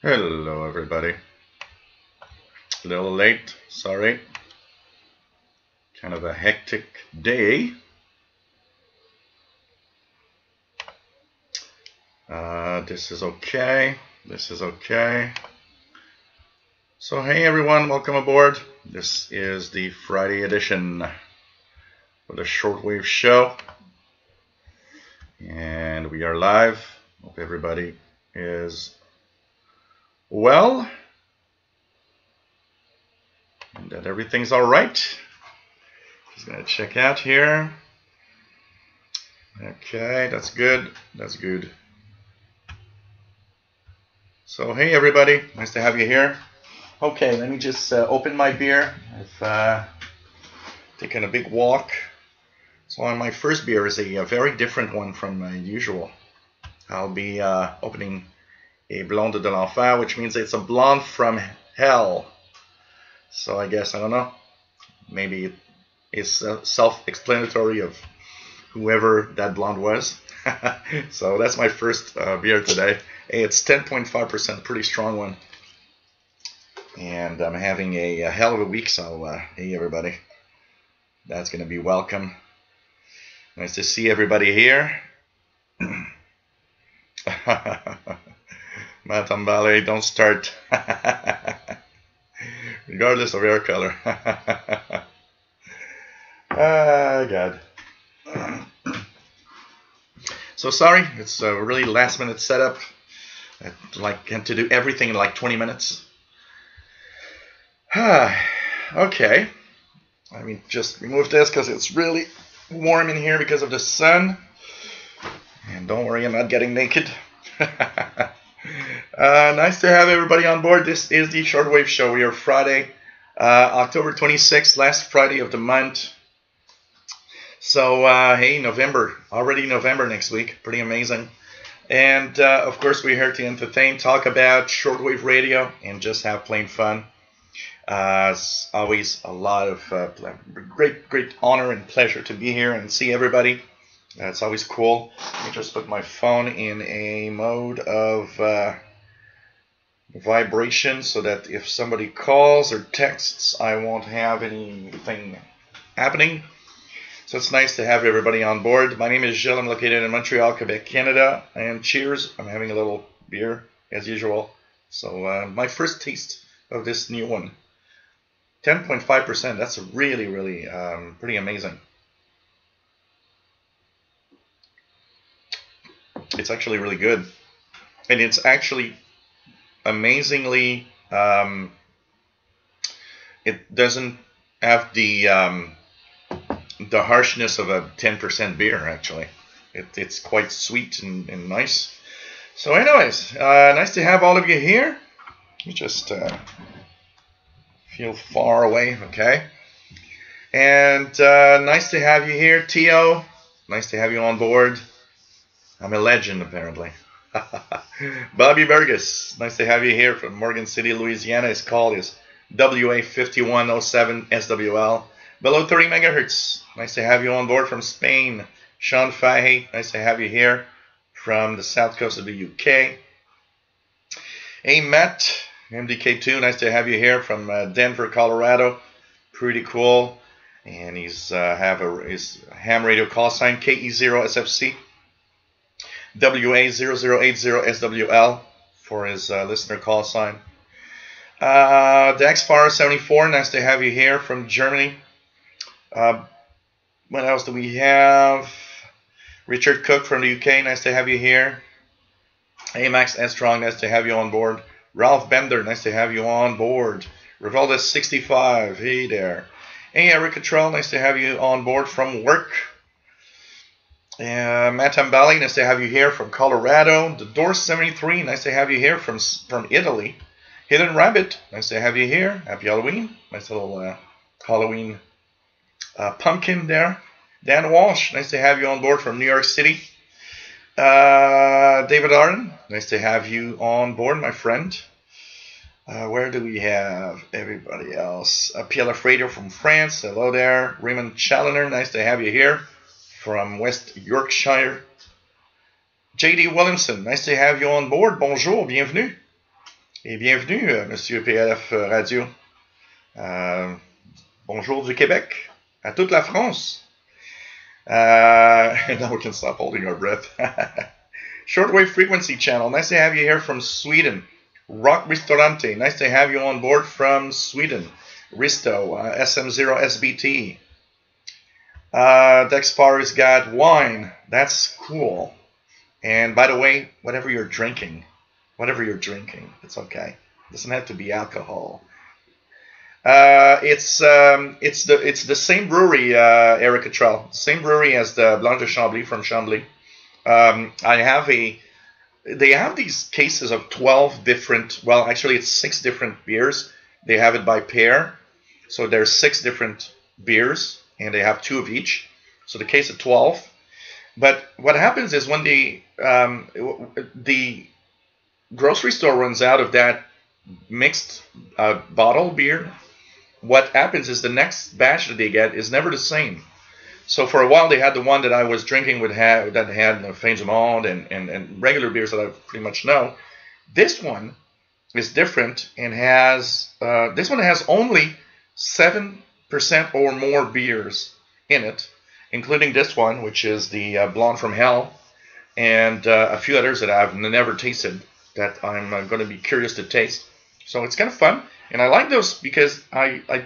Hello, everybody. A little late, sorry. Kind of a hectic day. This is okay. This is okay. So, hey everyone, welcome aboard. This is the Friday edition of the Shortwave show. And we are live. Hope everybody is well and that everything's all right. Just gonna check out here. Okay, that's good. That's good. So hey everybody, nice to have you here. Okay, let me just open my beer. I've taken a big walk. So my first beer is a very different one from usual. I'll be opening a Blonde de l'Enfer, which means it's a blonde from hell. So I guess, I don't know, maybe it's self-explanatory of whoever that blonde was. So that's my first beer today. It's 10.5%, pretty strong one. And I'm having a hell of a week, so hey everybody. That's going to be welcome. Nice to see everybody here. Matambale, don't start. Regardless of hair color. God. So sorry, it's a really last minute setup. I had to do everything in like 20 minutes. Okay. Let me just remove this because it's really warm in here because of the sun. And don't worry, I'm not getting naked. Nice to have everybody on board. This is the Shortwave Show. We are Friday, October 26th, last Friday of the month. So, hey, November. Already November next week. Pretty amazing. And, of course, we're here to entertain, talk about shortwave radio, and just have plain fun. It's always a lot of great honor and pleasure to be here and see everybody. It's always cool. Let me just put my phone in a mode of vibration so that if somebody calls or texts, I won't have anything happening. So it's nice to have everybody on board. My name is Gilles. I'm located in Montreal, Quebec, Canada. And cheers. I'm having a little beer as usual. So my first taste of this new one. 10.5%. That's really, really pretty amazing. It's actually really good. And it's actually amazingly, it doesn't have the harshness of a 10% beer, actually. It's quite sweet and nice. So anyways, nice to have all of you here. Let me just feel far away, okay? And nice to have you here, Tio. Nice to have you on board. I'm a legend, apparently. Bobby Burgess, nice to have you here from Morgan City, Louisiana. His call is WA5107 SWL. Below 30 megahertz. Nice to have you on board from Spain. Sean Fahey, nice to have you here from the south coast of the UK. Hey, Matt, MDK2, nice to have you here from Denver, Colorado. Pretty cool. And he's his ham radio call sign KE0SFC. WA0080SWL for his listener call sign. Daxfar74, nice to have you here from Germany. What else do we have? Richard Cook from the UK, nice to have you here. Hey, Max Strong, nice to have you on board. Ralph Bender, nice to have you on board. Rivalda65, hey there. Hey, Eric Cottrell, nice to have you on board from work. Matt Ambali, nice to have you here from Colorado. The Door 73, nice to have you here from Italy. Hidden Rabbit, nice to have you here. Happy Halloween. Nice little Halloween pumpkin there. Dan Walsh, nice to have you on board from New York City. David Arden, nice to have you on board, my friend. Where do we have everybody else? PLF Radio from France, hello there. Raymond Challoner, nice to have you here from West Yorkshire. JD Williamson, nice to have you on board. Bonjour, bienvenue. Et bienvenue, Monsieur PLF Radio. Bonjour du Québec, à toute la France. Now we can stop holding our breath. Shortwave frequency channel, nice to have you here from Sweden. Rock Ristorante, nice to have you on board from Sweden. Risto, SM0SBT. Dexfar's got wine, that's cool. And by the way, whatever you're drinking, it's okay. It doesn't have to be alcohol. It's the same brewery, Eric Cottrell, same brewery as the Blanc de Chambly from Chambly. They have these cases of 12 different, well, actually it's 6 different beers. They have it by pair, so there's 6 different beers, and they have 2 of each. So the case of 12. But what happens is when the grocery store runs out of that mixed bottle beer, what happens is the next batch that they get is never the same. So for a while they had the one that I was drinking that had Fin du Monde and regular beers that I pretty much know. This one is different and has this one has only 7% or more beers in it, including this one, which is the Blonde from Hell, and a few others that I've never tasted that I'm going to be curious to taste. So it's kind of fun, and I like those because I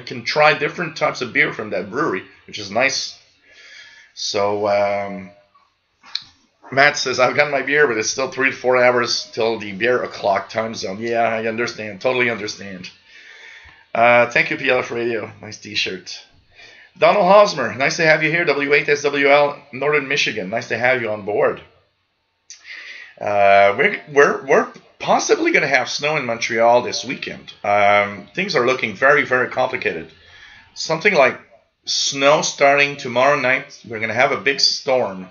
can try different types of beer from that brewery, which is nice. So Matt says, I've got my beer, but it's still 3 to 4 hours till the beer o'clock time zone. Yeah, I understand. Totally understand. Thank you, PLF Radio. Nice t-shirt. Donald Hosmer, nice to have you here. W8SWL, Northern Michigan. Nice to have you on board. We're possibly going to have snow in Montreal this weekend. Things are looking very, very complicated. Something like snow starting tomorrow night. We're going to have a big storm.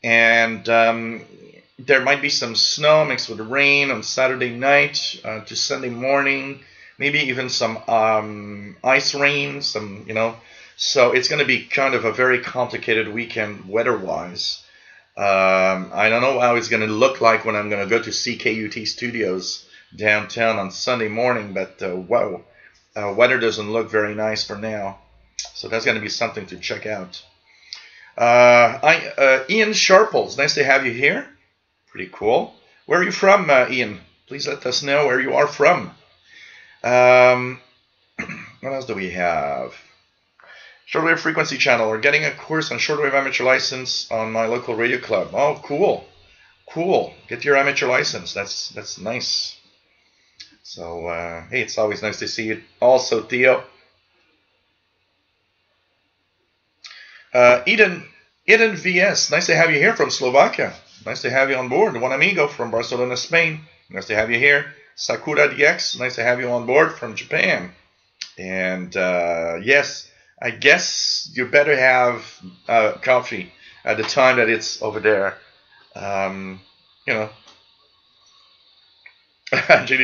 And there might be some snow mixed with rain on Saturday night to Sunday morning. Maybe even some ice rain, So it's going to be kind of a very complicated weekend weather-wise. I don't know how it's going to look like when I'm going to go to CKUT Studios downtown on Sunday morning, but wow, weather doesn't look very nice for now. So that's going to be something to check out. Ian Sharples, nice to have you here. Pretty cool. Where are you from, Ian? Please let us know where you are from. What else do we have? Shortwave frequency channel. We're getting a course on shortwave amateur license on my local radio club. Oh, cool. Cool. Get your amateur license. That's nice. So, hey, it's always nice to see you. Also, Theo. Eden VS. Nice to have you here from Slovakia. Nice to have you on board. One amigo from Barcelona, Spain. Nice to have you here. Sakura DX. Nice to have you on board from Japan. And, yes, I guess you better have coffee at the time that it's over there. JD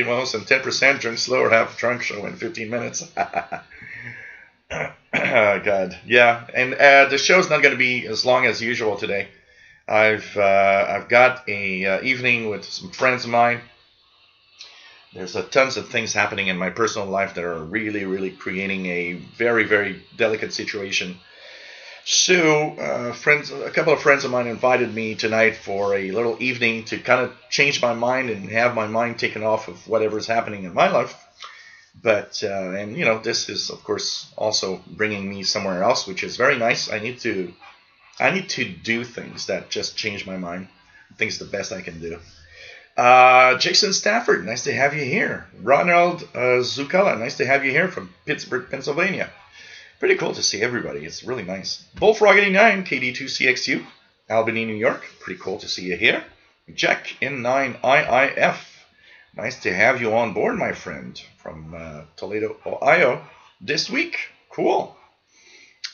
Mosen, 10% drink slow or have drunk show in 15 minutes. Oh, God, yeah. And the show's not going to be as long as usual today. I've got a evening with some friends of mine. There's tons of things happening in my personal life that are really, really creating a very, very delicate situation. So, a couple of friends of mine invited me tonight for a little evening to kind of change my mind and have my mind taken off of whatever's happening in my life. But, this is, of course, also bringing me somewhere else, which is very nice. I need to do things that just change my mind. I think it's the best I can do. Jason Stafford, nice to have you here. Ronald Zucala, nice to have you here from Pittsburgh, Pennsylvania. Pretty cool to see everybody. It's really nice. Bullfrog89, KD2CXU, Albany, New York. Pretty cool to see you here. Jack N9IIF, nice to have you on board, my friend, from Toledo, Ohio, this week. Cool.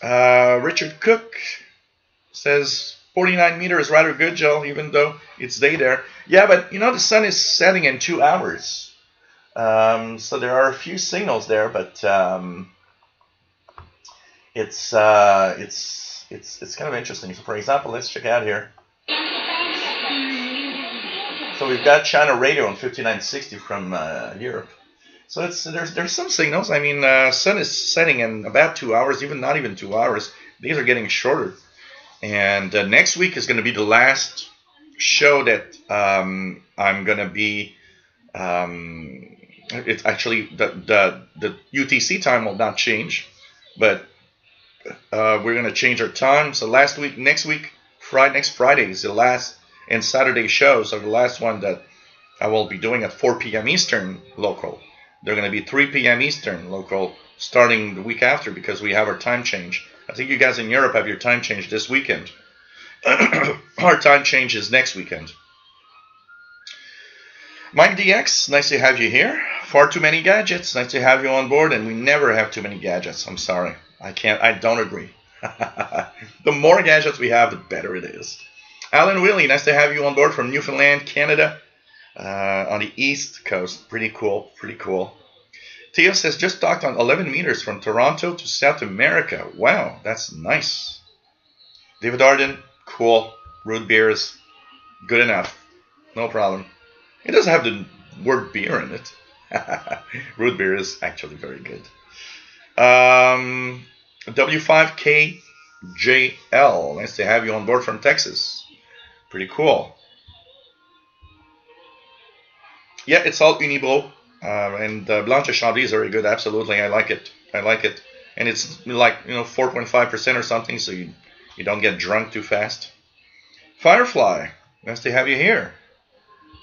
Richard Cook says 49 meters is rather good, Joe, even though it's day there. Yeah, but the sun is setting in 2 hours. So there are a few signals there, but it's kind of interesting. So for example, let's check out here. So we've got China radio on 5960 from Europe. So there's some signals. I mean, sun is setting in about 2 hours, not even 2 hours. These are getting shorter. And next week is going to be the last show that I'm going to be. It's actually the UTC time will not change, but we're going to change our time. So next Friday is the last, and Saturday shows are the last one that I will be doing at 4 p.m. Eastern local. They're going to be 3 p.m. Eastern local starting the week after because we have our time change. I think you guys in Europe have your time change this weekend. Our time change is next weekend. Mike DX, nice to have you here. Far too many gadgets, nice to have you on board, and we never have too many gadgets. I'm sorry. I don't agree. The more gadgets we have, the better it is. Alan Willie, nice to have you on board from Newfoundland, Canada, on the East Coast. Pretty cool, pretty cool. Theo says, just docked on 11 meters from Toronto to South America. Wow, that's nice. David Arden, cool. Root beer is good enough. No problem. It doesn't have the word beer in it. Root beer is actually very good. W5KJL, nice to have you on board from Texas. Pretty cool. Yeah, it's all Unibro. And Blanche Chandelier is very good. Absolutely, I like it. I like it. And it's like 4.5% or something, so you don't get drunk too fast. Firefly, nice to have you here.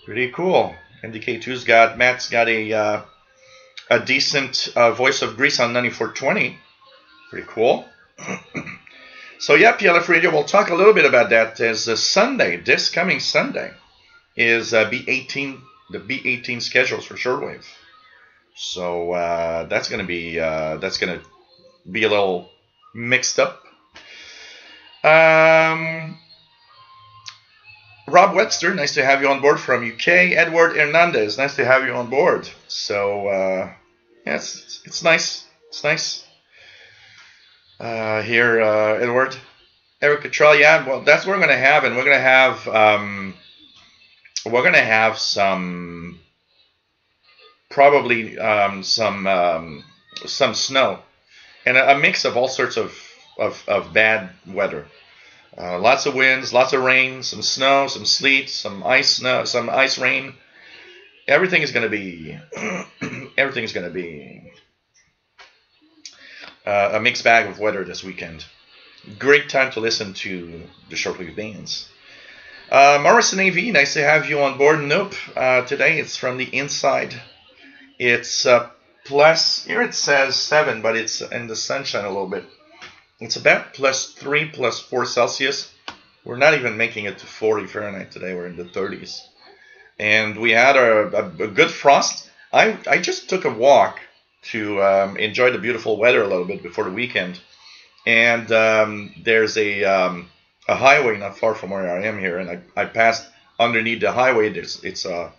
Pretty cool. Matt's got a decent voice of Greece on 9420. Pretty cool. So yeah, PLF Radio, we'll talk a little bit about that as Sunday, this coming Sunday, is B18, the B18 schedules for Shortwave. So that's gonna be a little mixed up. Rob Webster, nice to have you on board from UK. Edward Hernandez, nice to have you on board. So yeah, it's nice. It's nice. Here, Edward. Eric Cottrell, yeah, well, that's what we're gonna have, and we're gonna have some probably some snow and a mix of all sorts of bad weather. Lots of winds, lots of rain, some snow, some sleet, some ice rain. Everything is going to be a mixed bag of weather this weekend. Great time to listen to the Shortwave bands. Morrison AV, nice to have you on board. Nope, today it's from the inside. It's plus, here it says 7, but it's in the sunshine a little bit. It's about +3, +4 Celsius. We're not even making it to 40 Fahrenheit today. We're in the 30s. And we had a good frost. I just took a walk to enjoy the beautiful weather a little bit before the weekend. And there's a highway not far from where I am here. And I passed underneath the highway. It's a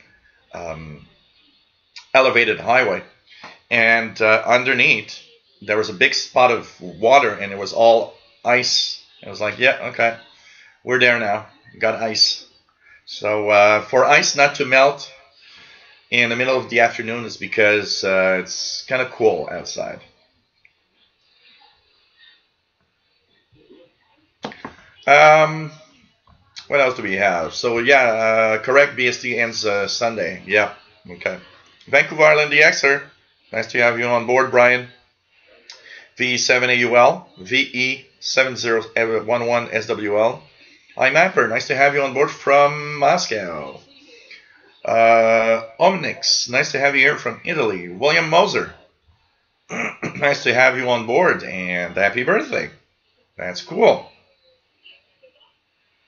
elevated highway. And underneath, there was a big spot of water, and it was all ice. I was like, yeah, okay, we're there now. Got ice. So for ice not to melt in the middle of the afternoon is because it's kind of cool outside. What else do we have? So yeah, correct, BST ends Sunday. Yeah, okay. Vancouver Island DXer, nice to have you on board, Brian. VE7AUL, VE7011SWL. iMapper, nice to have you on board from Moscow. Omnix, nice to have you here from Italy. William Moser, nice to have you on board, and happy birthday. That's cool.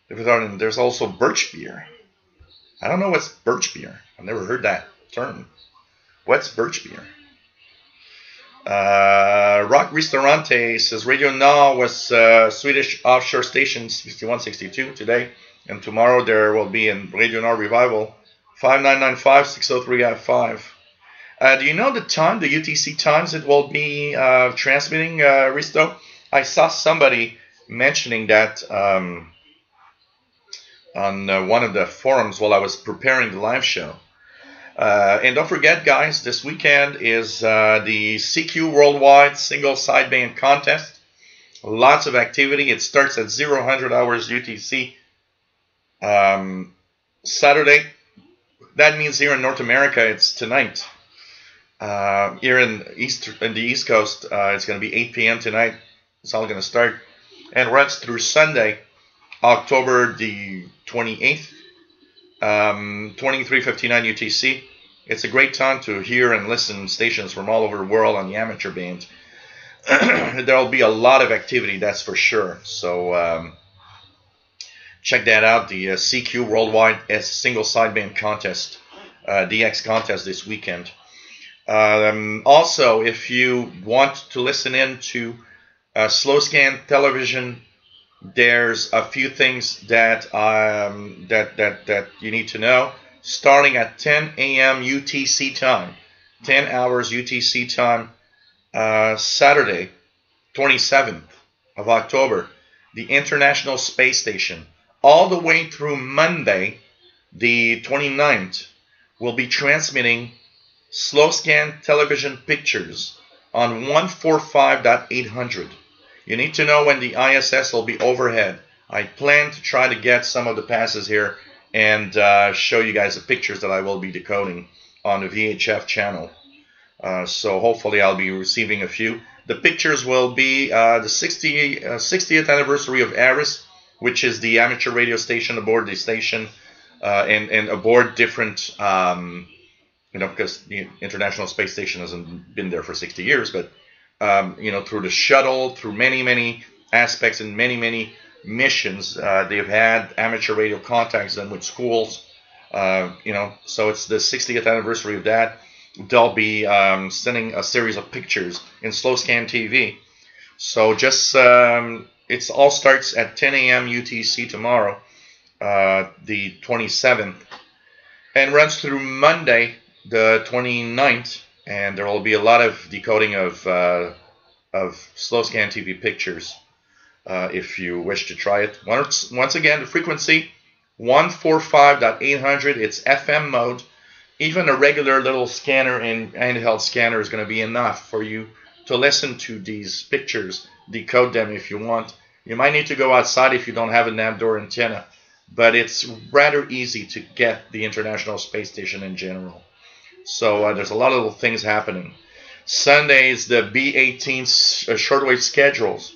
There's also birch beer. I don't know what's birch beer. I've never heard that term. What's birch beer? Rock Ristorante says Radio Now was Swedish offshore stations 5162 today, and tomorrow there will be in Radio Now Revival 5995-603-5. Do you know the time, the UTC times it will be transmitting, Risto? I saw somebody mentioning that on one of the forums while I was preparing the live show. And don't forget, guys, this weekend is the CQ Worldwide Single Sideband Contest. Lots of activity. It starts at 0000 hours UTC Saturday. That means here in North America, it's tonight. Here in the East Coast, it's going to be 8 p.m. tonight. It's all going to start and runs through Sunday, October the 28th, 23:59 UTC. It's a great time to hear and listen stations from all over the world on the amateur band. There'll be a lot of activity, that's for sure. So check that out, the CQ Worldwide Single Sideband Contest, DX contest this weekend. Also, if you want to listen in to Slow Scan Television, there's a few things that that you need to know. Starting at 10 a.m. UTC time, 10 hours UTC time, Saturday, 27th of October, the International Space Station, all the way through Monday, the 29th, will be transmitting slow scan television pictures on 145.800. You need to know when the ISS will be overhead. I plan to try to get some of the passes here and show you guys the pictures that I will be decoding on the VHF channel. So hopefully I'll be receiving a few. The pictures will be the 60th anniversary of ARIS, which is the amateur radio station aboard the station, and aboard different, because the International Space Station hasn't been there for 60 years, but through the shuttle, through many aspects and many missions, they've had amateur radio contacts done with schools. So it's the 60th anniversary of that. They'll be sending a series of pictures in slow scan TV. So just it all starts at 10 a.m. UTC tomorrow, the 27th, and runs through Monday, the 29th, and there will be a lot of decoding of slow scan TV pictures if you wish to try it. Once again, the frequency 145.800. It's FM mode. Even a regular little scanner and handheld scanner is going to be enough for you to listen to these pictures, decode them if you want. You might need to go outside if you don't have an outdoor antenna, but it's rather easy to get the International Space Station in general. So there's a lot of little things happening. Sunday is the B18 shortwave schedules.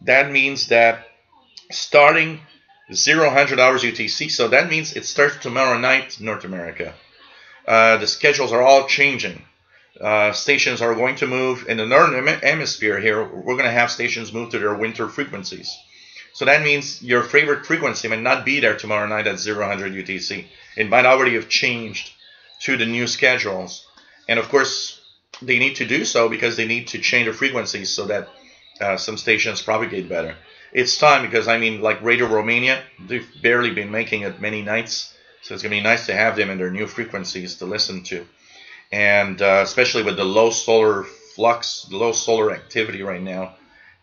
That means that starting 0000 hours UTC, so that means it starts tomorrow night, North America. The schedules are all changing. Stations are going to move in the northern hemisphere here. We're going to have stations move to their winter frequencies. So that means your favorite frequency might not be there tomorrow night at 0000 UTC. It might already have changed to the new schedules. And of course, they need to do so because they need to change the frequencies so that some stations propagate better. It's time because, like Radio Romania, they've barely been making it many nights. So it's going to be nice to have them in their new frequencies to listen to. And especially with the low solar flux, the low solar activity right now,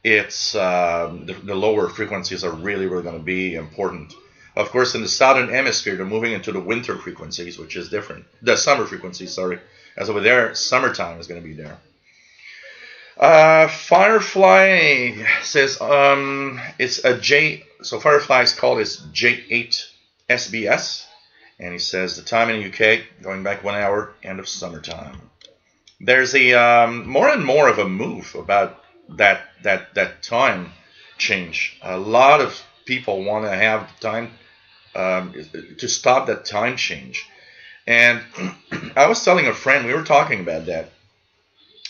it's the lower frequencies are really going to be important. Of course, in the southern hemisphere, they're moving into the winter frequencies, which is different. The summer frequencies, sorry. As over there, summertime is going to be there. Firefly says it's a J. So Firefly is called as J8 SBS. And he says the time in the UK, going back 1 hour, end of summertime. There's a more and more of a move about that time change. A lot of people want to have time to stop that time change. And I was telling a friend, we were talking about that.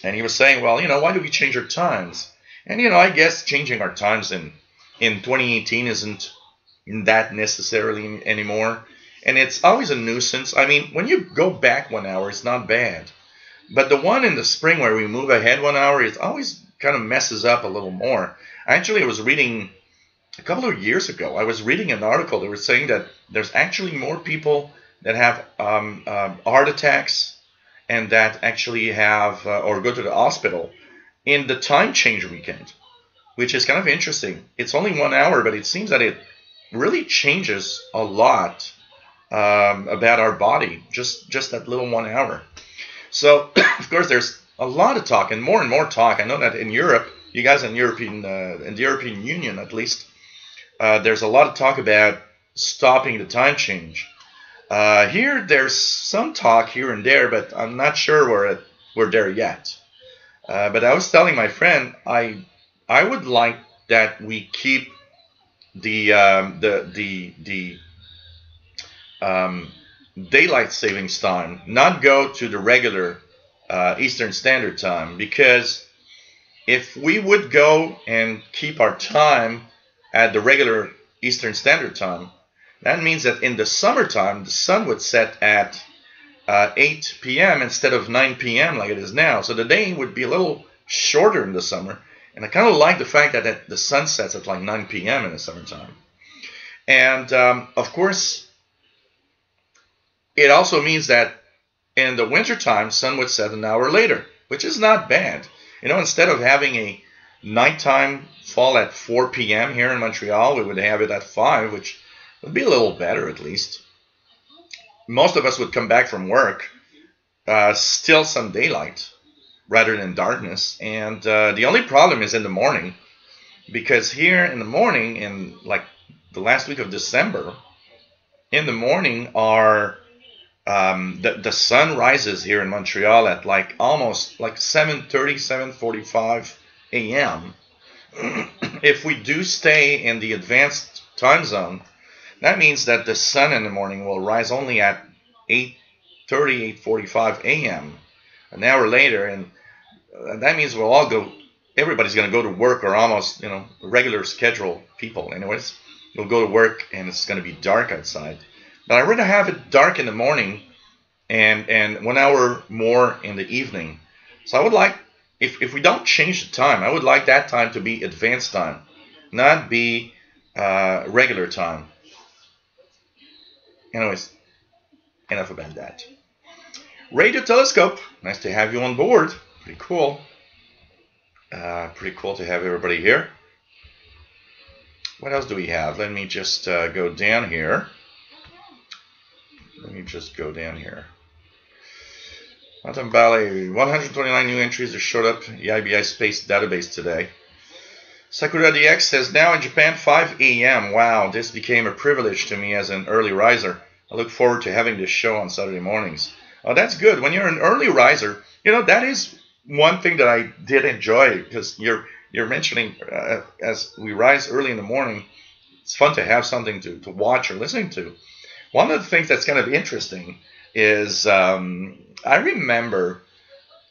And he was saying, well, why do we change our times? And, I guess changing our times in 2018 isn't that necessarily anymore. And it's always a nuisance. When you go back 1 hour, it's not bad. But the one in the spring where we move ahead 1 hour, it always kind of messes up a little more. Actually, I was reading a couple of years ago, I was reading an article that was saying that there's actually more people that have heart attacks and that actually have or go to the hospital in the time change weekend, which is kind of interesting. It's only 1 hour, but it seems that really changes a lot about our body, just that little 1 hour. So, of course, there's a lot of talk and more talk. I know that in Europe, you guys in the European Union at least, there's a lot of talk about stopping the time change. Here, there's some talk here and there, but I'm not sure we're there yet. But I was telling my friend, I would like that we keep the daylight savings time, not go to the regular Eastern Standard Time, because if we would go and keep our time at the regular Eastern Standard Time, that means that in the summertime the sun would set at 8 p.m. instead of 9 p.m. like it is now. So the day would be a little shorter in the summer. And I kind of like the fact that the sun sets at like 9 p.m. in the summertime. And of course, it also means that in the wintertime, sun would set an hour later, which is not bad. You know, instead of having a nighttime fall at 4 p.m. here in Montreal, we would have it at 5, which would be a little better at least. Most of us would come back from work, still some daylight rather than darkness. And the only problem is in the morning, because here in the morning, in like the last week of December, in the morning the sun rises here in Montreal at like almost like 7:30, 7:45 a.m. If we do stay in the advanced time zone, that means that the sun in the morning will rise only at 8:30, 8:45 a.m. an hour later, and that means everybody's going to go to work, or almost, regular schedule people anyways. We'll go to work and it's going to be dark outside. But I'd rather have it dark in the morning and 1 hour more in the evening. So I would like, if we don't change the time, I would like that time to be advanced time, not be regular time. Anyways, enough about that. Radio telescope, nice to have you on board. Pretty cool. Pretty cool to have everybody here. What else do we have? Let me just go down here. Quantum Valley, 129 new entries that showed up in the IBI Space database today. Sakura DX says, now in Japan, 5 a.m. Wow, this became a privilege to me as an early riser. I look forward to having this show on Saturday mornings. Oh, that's good. When you're an early riser, that is one thing that I did enjoy, because you're mentioning as we rise early in the morning, it's fun to have something to watch or listen to. One of the things that's kind of interesting is I remember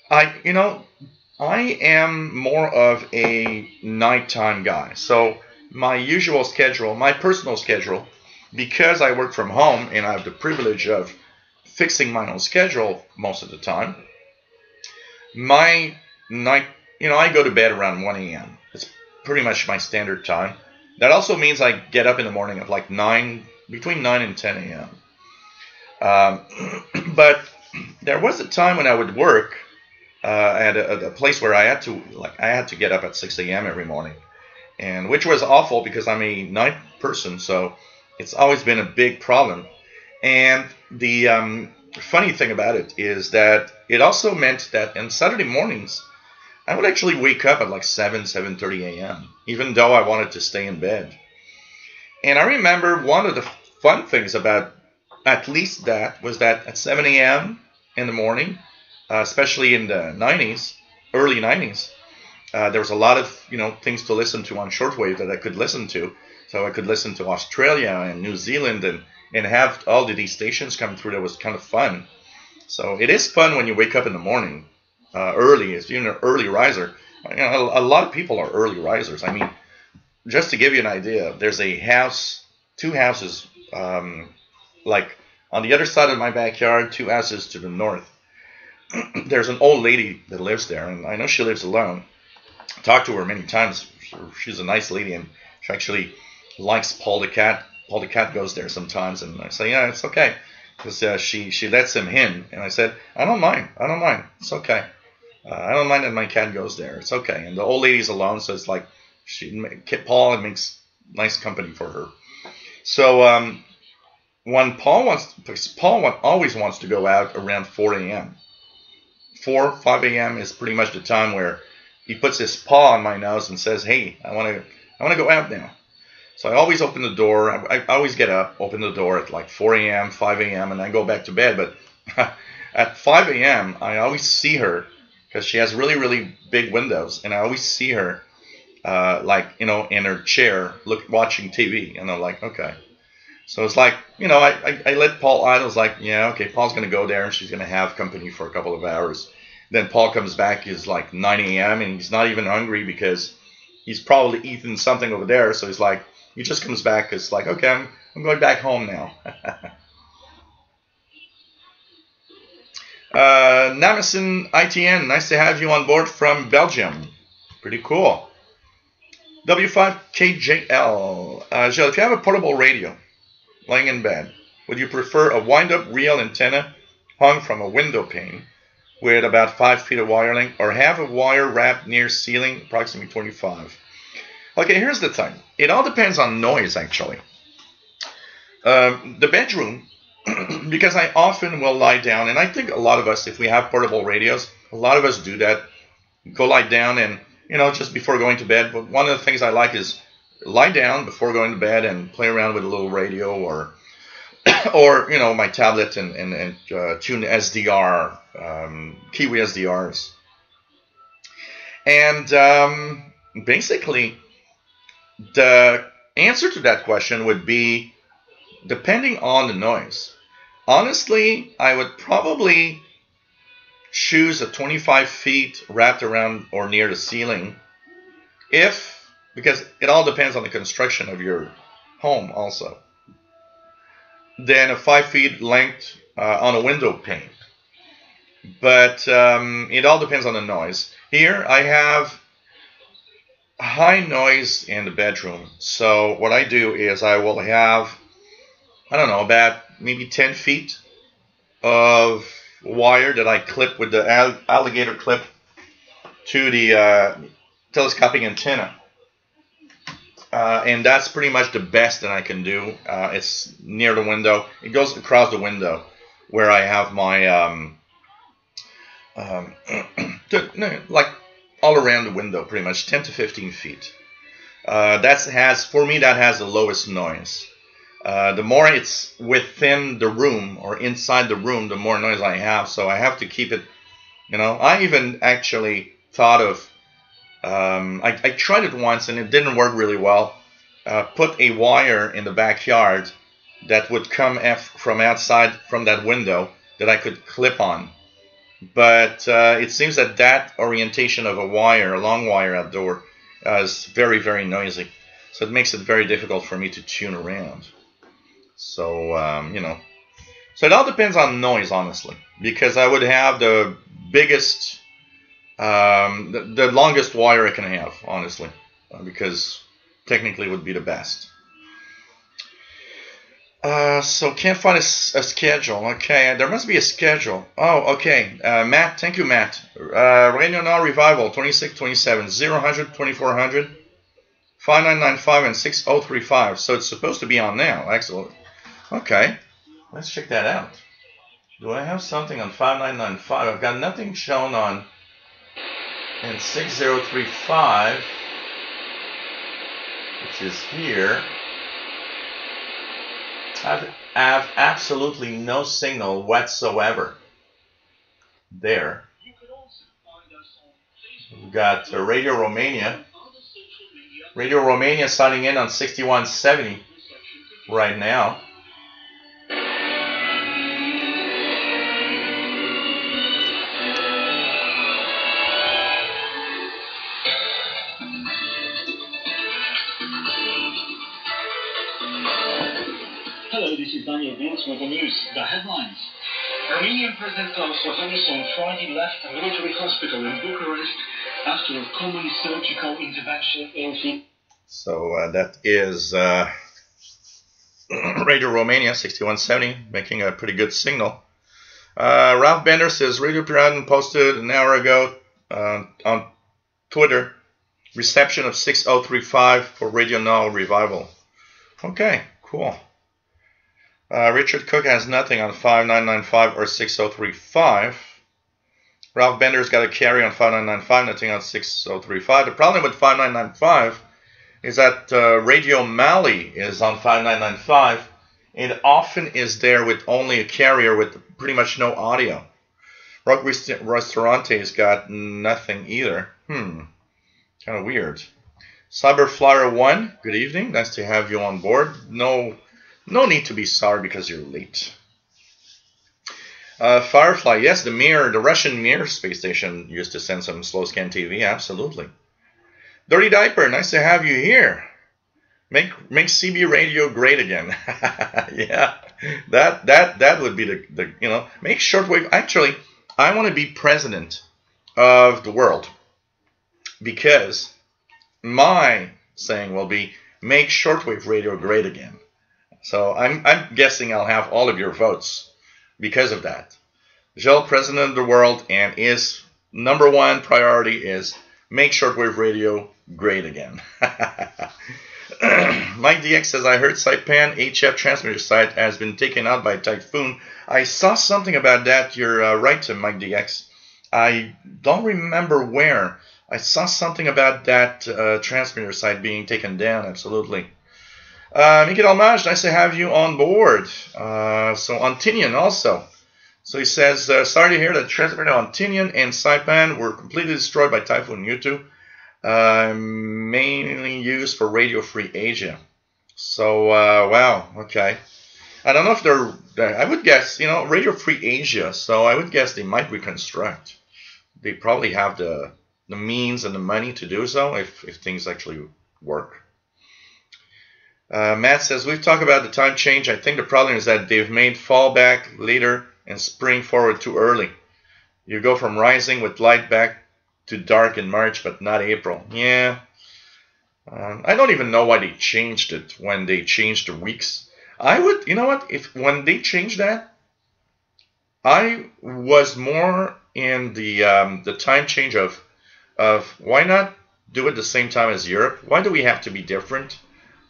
I am more of a nighttime guy. So my usual schedule, my personal schedule, because I work from home and I have the privilege of fixing my own schedule most of the time, my night, I go to bed around 1 a.m. It's pretty much my standard time. That also means I get up in the morning at like between 9 and 10 a.m. But there was a time when I would work at a place where I had to get up at 6 a.m. every morning, and which was awful because I'm a night person, so it's always been a big problem. And the funny thing about it is that it also meant that on Saturday mornings I would actually wake up at like 7:30 a.m. even though I wanted to stay in bed. And I remember one of the fun things about at least that was that at 7 a.m. in the morning, especially in the 90s, early 90s, there was a lot of things to listen to on shortwave that I could listen to. So I could listen to Australia and New Zealand and have all of these stations come through. That was kind of fun. So it is fun when you wake up in the morning early, as you're an early riser. A lot of people are early risers. I mean, just to give you an idea, there's two houses, like on the other side of my backyard, 2 houses to the north. There's an old lady that lives there, and I know she lives alone. I talked to her many times. She's a nice lady, and she actually likes Paul the cat. Paul the cat goes there sometimes, and I say, yeah, it's okay, because she lets him in. And I said, I don't mind. It's okay. I don't mind that my cat goes there. It's okay. And the old lady's alone, so it's like Paul makes nice company for her. So when because Paul always wants to go out around 4 a.m. 5 a.m. is pretty much the time where he puts his paw on my nose and says, "Hey, I want to go out now." So I always open the door. I always get up, open the door at like 4 a.m., 5 a.m., and I go back to bed. But at 5 a.m., I always see her because she has really, really big windows, and I always see her like, in her chair, watching TV, and I'm like, okay. So it's like, I let Paul out. I was like, yeah, okay, Paul's going to go there, and she's going to have company for a couple of hours. Then Paul comes back, it's like 9 a.m., and he's not even hungry because he's probably eaten something over there. So he's like, he just comes back. It's like, okay, I'm going back home now. Namison ITN, nice to have you on board from Belgium. Pretty cool. W5KJL, Jill, if you have a portable radio laying in bed, would you prefer a wind-up reel antenna hung from a window pane with about 5 feet of wire length, or have a wire wrapped near ceiling, approximately 25? Okay, here's the thing. It all depends on noise, actually. The bedroom, because I often will lie down, and I think a lot of us, if we have portable radios, a lot of us do that, go lie down and, just before going to bed. But one of the things I like is lie down before going to bed and play around with a little radio or my tablet and tune SDR, Kiwi SDRs. And basically, the answer to that question would be depending on the noise. Honestly, I would probably choose a 25 feet wrapped around or near the ceiling, because it all depends on the construction of your home also. Then a 5 feet length on a window pane. But it all depends on the noise. Here I have high noise in the bedroom. So what I do is I will have, I don't know, about maybe 10 feet of wire that I clip with the alligator clip to the telescoping antenna. And that's pretty much the best that I can do. It's near the window. It goes across the window where I have my, like all around the window, pretty much 10 to 15 feet. For me, that has the lowest noise. The more it's within the room or inside the room, the more noise I have. So I have to keep it, I even actually thought of, I tried it once and it didn't work really well. Put a wire in the backyard that would come from outside from that window that I could clip on. But it seems that orientation of a long wire outdoor is very, very noisy. So it makes it very difficult for me to tune around. So, so it all depends on noise, honestly, because I would have the biggest, the longest wire I can have, honestly, because technically it would be the best. So can't find a schedule. Okay, there must be a schedule. Oh, okay. Matt, thank you, Matt. Radio Now Revival, 2627, 0100, 2400, 5995, and 6035. So it's supposed to be on now. Excellent. Okay, let's check that out. Do I have something on 5995? I've got nothing shown on in 6035, which is here. I have absolutely no signal whatsoever there. We've got Radio Romania. Radio Romania signing in on 6170 right now. This is Daniel Vince with the news. The headlines. Armenian President Klaus Iohannis on Friday left a military hospital in Bucharest after a common surgical intervention in... So that is Radio Romania 6170 making a pretty good signal. Ralph Bender says Radio Piraten posted an hour ago on Twitter reception of 6035 for Radio Now Revival. Okay. cool. Richard Cook has nothing on 5995 or 6035. Ralph Bender's got a carry on 5995, nothing on 6035. The problem with 5995 is that Radio Mali is on 5995. It often is there with only a carrier with pretty much no audio. Rock Restaurante's got nothing either. Kind of weird. Cyberflyer 1, good evening. Nice to have you on board. No need to be sorry because you're late. Firefly, yes, the Russian Mir space station used to send some slow scan TV, absolutely. Dirty Diaper, nice to have you here. Make CB radio great again. Yeah, that would be the make shortwave. Actually, I want to be president of the world because my saying will be make shortwave radio great again. So I'm guessing I'll have all of your votes because of that. Gilles, president of the world, and his #1 priority is make shortwave radio great again. Mike DX says, I heard Saipan HF transmitter site has been taken out by typhoon. I saw something about that. You're right, Mike DX. I don't remember where. I saw something about that transmitter site being taken down, absolutely. Mickey Dalmage, nice to have you on board. So Ontinian also. So he says, sorry to hear that transmitter Ontinian and Saipan were completely destroyed by Typhoon Yutu. Mainly used for Radio Free Asia. So, wow, okay. I don't know if they're, I would guess, Radio Free Asia, so I would guess they might reconstruct. They probably have the means and the money to do so if things actually work. Matt says, we've talked about the time change. I think the problem is that they've made fall back later and spring forward too early. You go from rising with light back to dark in March, but not April. Yeah. I don't even know why they changed it when they changed the weeks. I would, you know what, when they changed that, I was more in the time change of why not do it the same time as Europe? Why do we have to be different?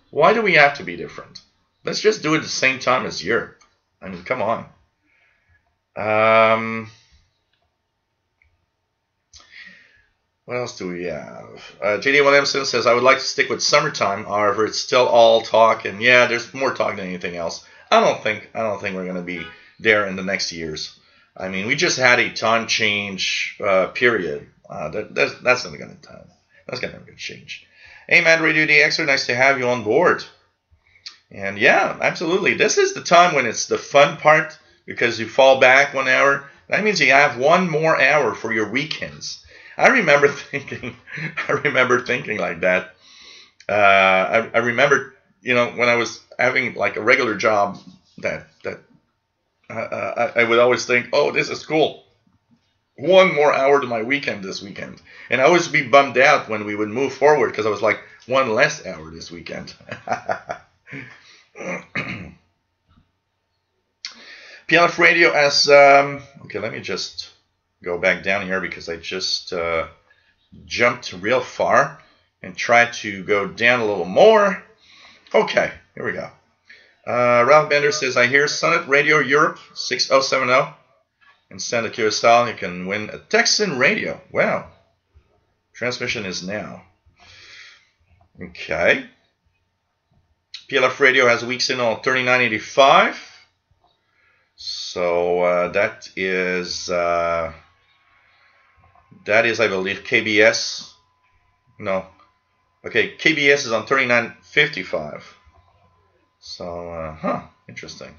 Why do we have to be different? Let's just do it the same time as Europe. I mean, come on. What else do we have? JD Williamson says, I would like to stick with summertime. However, it's still all talk, and yeah, there's more talk than anything else. I don't think we're going to be there in the next years. I mean, we just had a time change period. That's not going to change. Hey, man, Radio DXer, nice to have you on board. And yeah, absolutely. This is the time when it's the fun part because you fall back 1 hour. That means you have one more hour for your weekends. I remember thinking like that. I remember, when I was having like a regular job, that I would always think, oh, this is cool. One more hour to my weekend this weekend. And I always be bummed out when we would move forward because I was like, one less hour this weekend. PLF Radio as, okay, let me just go back down here because I just jumped real far and tried to go down a little more. Okay, here we go. Ralph Bender says, I hear Sunet Radio Europe 6070 in Santa Curacao. You can win a Texan radio. Wow. Transmission is now. Okay. PLF Radio has a week signal 3985. So that is, I believe, KBS. No. Okay, KBS is on 3955. So, interesting.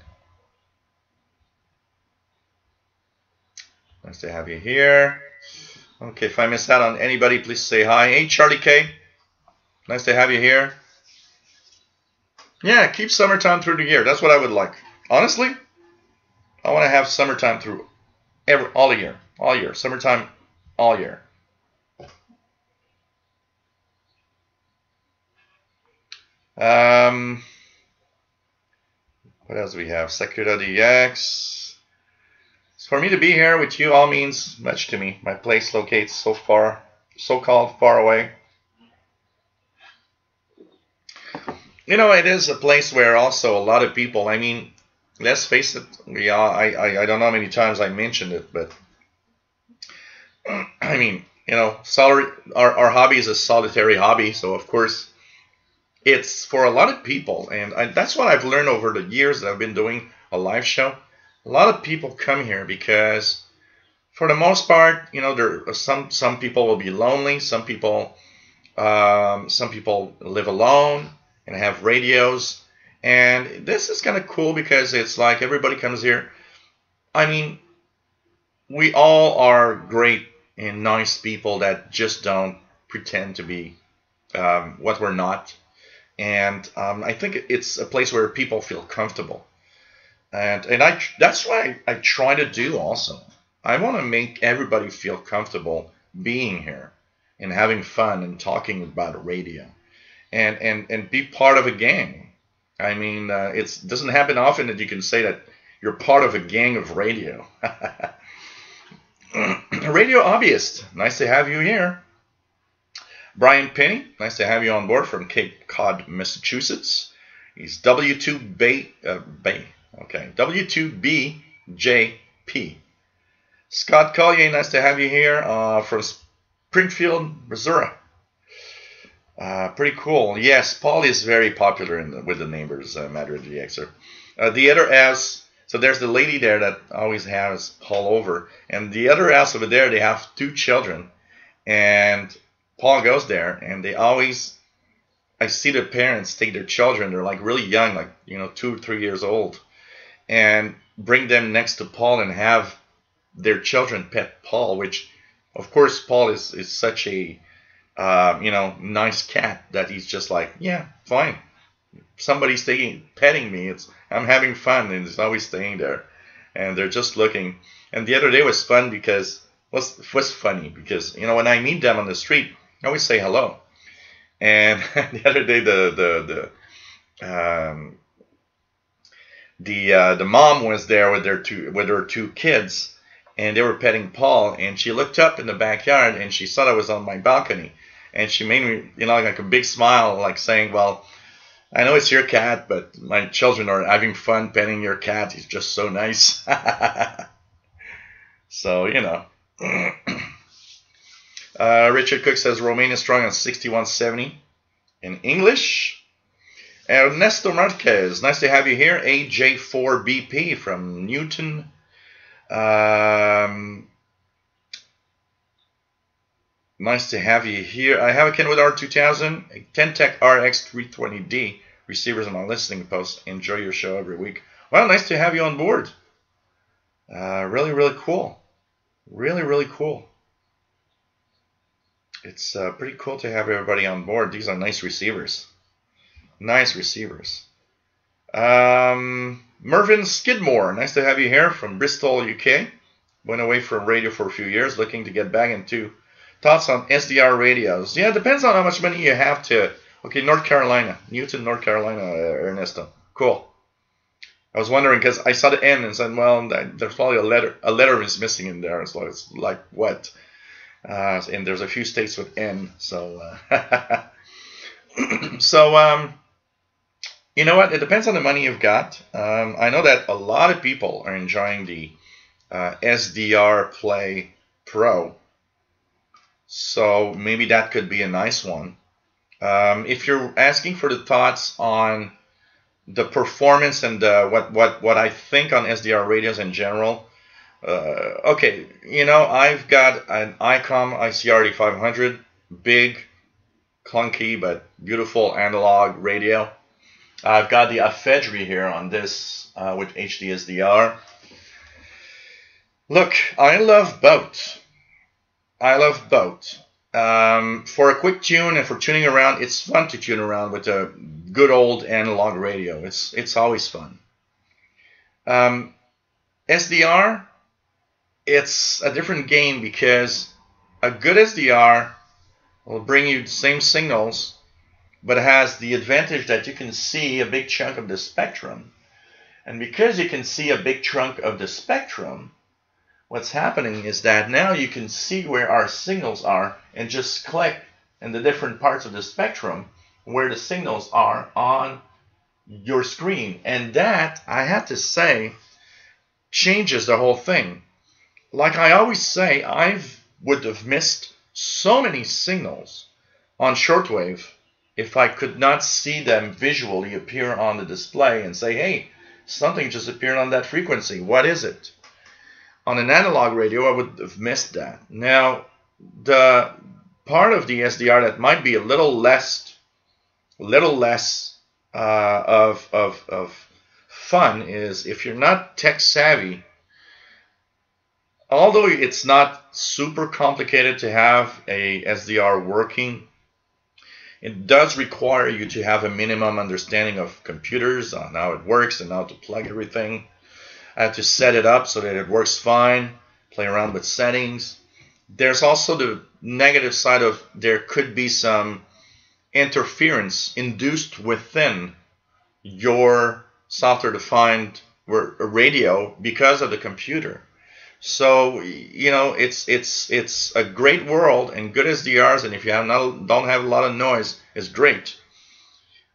Nice to have you here. Okay, if I miss out on anybody, please say hi. Hey, Charlie K. Nice to have you here. Yeah, keep summertime through the year. That's what I would like. Honestly, I want to have summertime through all year. Summertime all year. What else do we have? Secura DX. For me to be here with you all means much to me. My place locates so-called far away. You know, it is a place where also a lot of people, I mean, let's face it, we are, I don't know how many times I mentioned it, but I mean, you know, our hobby is a solitary hobby, so of course it's for a lot of people, and that's what I've learned over the years that I've been doing a live show. A lot of people come here because, for the most part, you know, there are some people will be lonely. Some people live alone and have radios, and this is kind of cool because it's like everybody comes here. I mean, we all are great and nice people that just don't pretend to be what we're not. And I think it's a place where people feel comfortable, and that's what I try to do also. I want to make everybody feel comfortable being here and having fun and talking about radio and be part of a gang. I mean, it doesn't happen often that you can say that you're part of a gang of radio. Radio hobbyist, nice to have you here. Brian Penny, nice to have you on board from Cape Cod, Massachusetts. He's W2BJP. Scott Collier, nice to have you here from Springfield, Missouri. Pretty cool. Yes, Paul is very popular with the neighbors, Madrid GXer. The other ass, so there's the lady there that always has Paul over, and the other ass over there, they have 2 children, and Paul goes there, and they always, I see the parents take their children, they're like really young, like, you know, 2 or 3 years old, and bring them next to Paul and have their children pet Paul, which, of course, Paul is such a, you know, nice cat that he's just like, yeah, fine. Somebody's petting me. I'm having fun, and it's always staying there. And they're just looking. And the other day was fun because, was funny because, you know, when I meet them on the street, I always say hello. And the other day, the mom was there with her 2 kids, and they were petting Paul, and she looked up in the backyard, and she saw I was on my balcony, and she made me, you know, like a big smile, like saying, well, I know it's your cat, but my children are having fun petting your cat. He's just so nice. So, you know. Richard Cook says Romania strong on 6170 in English. Ernesto Marquez, nice to have you here. AJ4BP from Newton. Nice to have you here. I have a Kenwood R2000, a Tentec RX320D receivers on my listening post. Enjoy your show every week. Well, nice to have you on board. Really, really cool. Really, really cool. It's pretty cool to have everybody on board. These are nice receivers. Nice receivers. Mervyn Skidmore, nice to have you here from Bristol, UK. Went away from radio for a few years, looking to get back into thoughts on SDR radios. Yeah, it depends on how much money you have to. Okay, North Carolina, Newton, North Carolina, Ernesto. Cool. I was wondering because I saw the N and said, well, there's probably a letter is missing in there. So it's like what? And there's a few states with N. So, you know what? It depends on the money you've got. I know that a lot of people are enjoying the SDR Play Pro. So maybe that could be a nice one. If you're asking for the thoughts on the performance and what I think on SDR radios in general, okay, you know, I've got an ICOM ICRD 500, big, clunky, but beautiful analog radio. I've got the Afedri here on this with HD SDR. Look, I love both. I love both. For a quick tune and for tuning around, it's fun to tune around with a good old analog radio. It's always fun. SDR, it's a different game because a good SDR will bring you the same signals, but it has the advantage that you can see a big chunk of the spectrum. And because you can see a big chunk of the spectrum, what's happening is that now you can see where our signals are and just click in the different parts of the spectrum where the signals are on your screen. And that, I have to say, changes the whole thing. Like I always say, I would have missed so many signals on shortwave if I could not see them visually appear on the display and say, hey, something just appeared on that frequency. What is it? On an analog radio, I would have missed that. Now, the part of the SDR that might be a little less of fun is if you're not tech savvy. Although it's not super complicated to have a SDR working, it does require you to have a minimum understanding of computers, on how it works and how to plug everything. I have to set it up so that it works fine, play around with settings. There's also the negative side of there could be some interference induced within your software-defined radio because of the computer. So, you know, it's a great world, and good SDRs, and if you don't have a lot of noise, is great.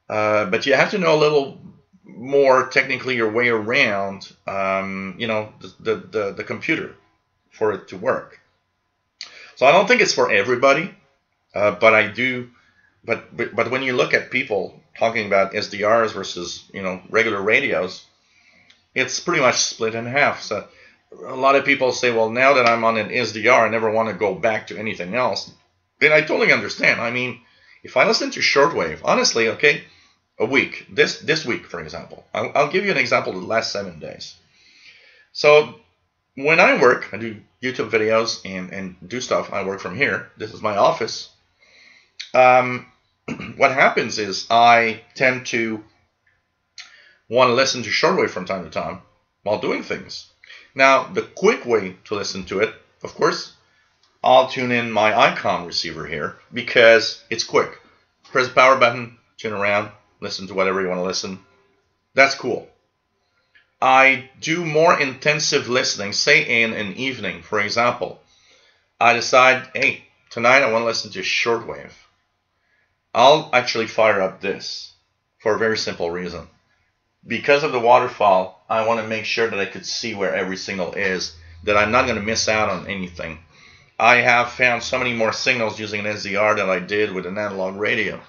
But you have to know a little more technically your way around, you know, the computer for it to work. So I don't think it's for everybody, but I do. But when you look at people talking about SDRs versus, you know, regular radios, it's pretty much split in half. So a lot of people say, well, now that I'm on an SDR, I never want to go back to anything else. And I totally understand. I mean, if I listen to shortwave, honestly, okay, a week, this week, for example, I'll give you an example of the last 7 days. So when I work, I do YouTube videos and do stuff. I work from here. This is my office. What happens is I tend to want to listen to shortwave from time to time while doing things. Now, the quick way to listen to it, of course, I'll tune in my ICOM receiver here because it's quick. Press the power button, tune around, listen to whatever you want to listen. That's cool. I do more intensive listening, say in an evening, for example. I decide, hey, tonight I want to listen to shortwave. I'll actually fire up this for a very simple reason. Because of the waterfall, I want to make sure that I could see where every signal is, that I'm not going to miss out on anything. I have found so many more signals using an SDR than I did with an analog radio.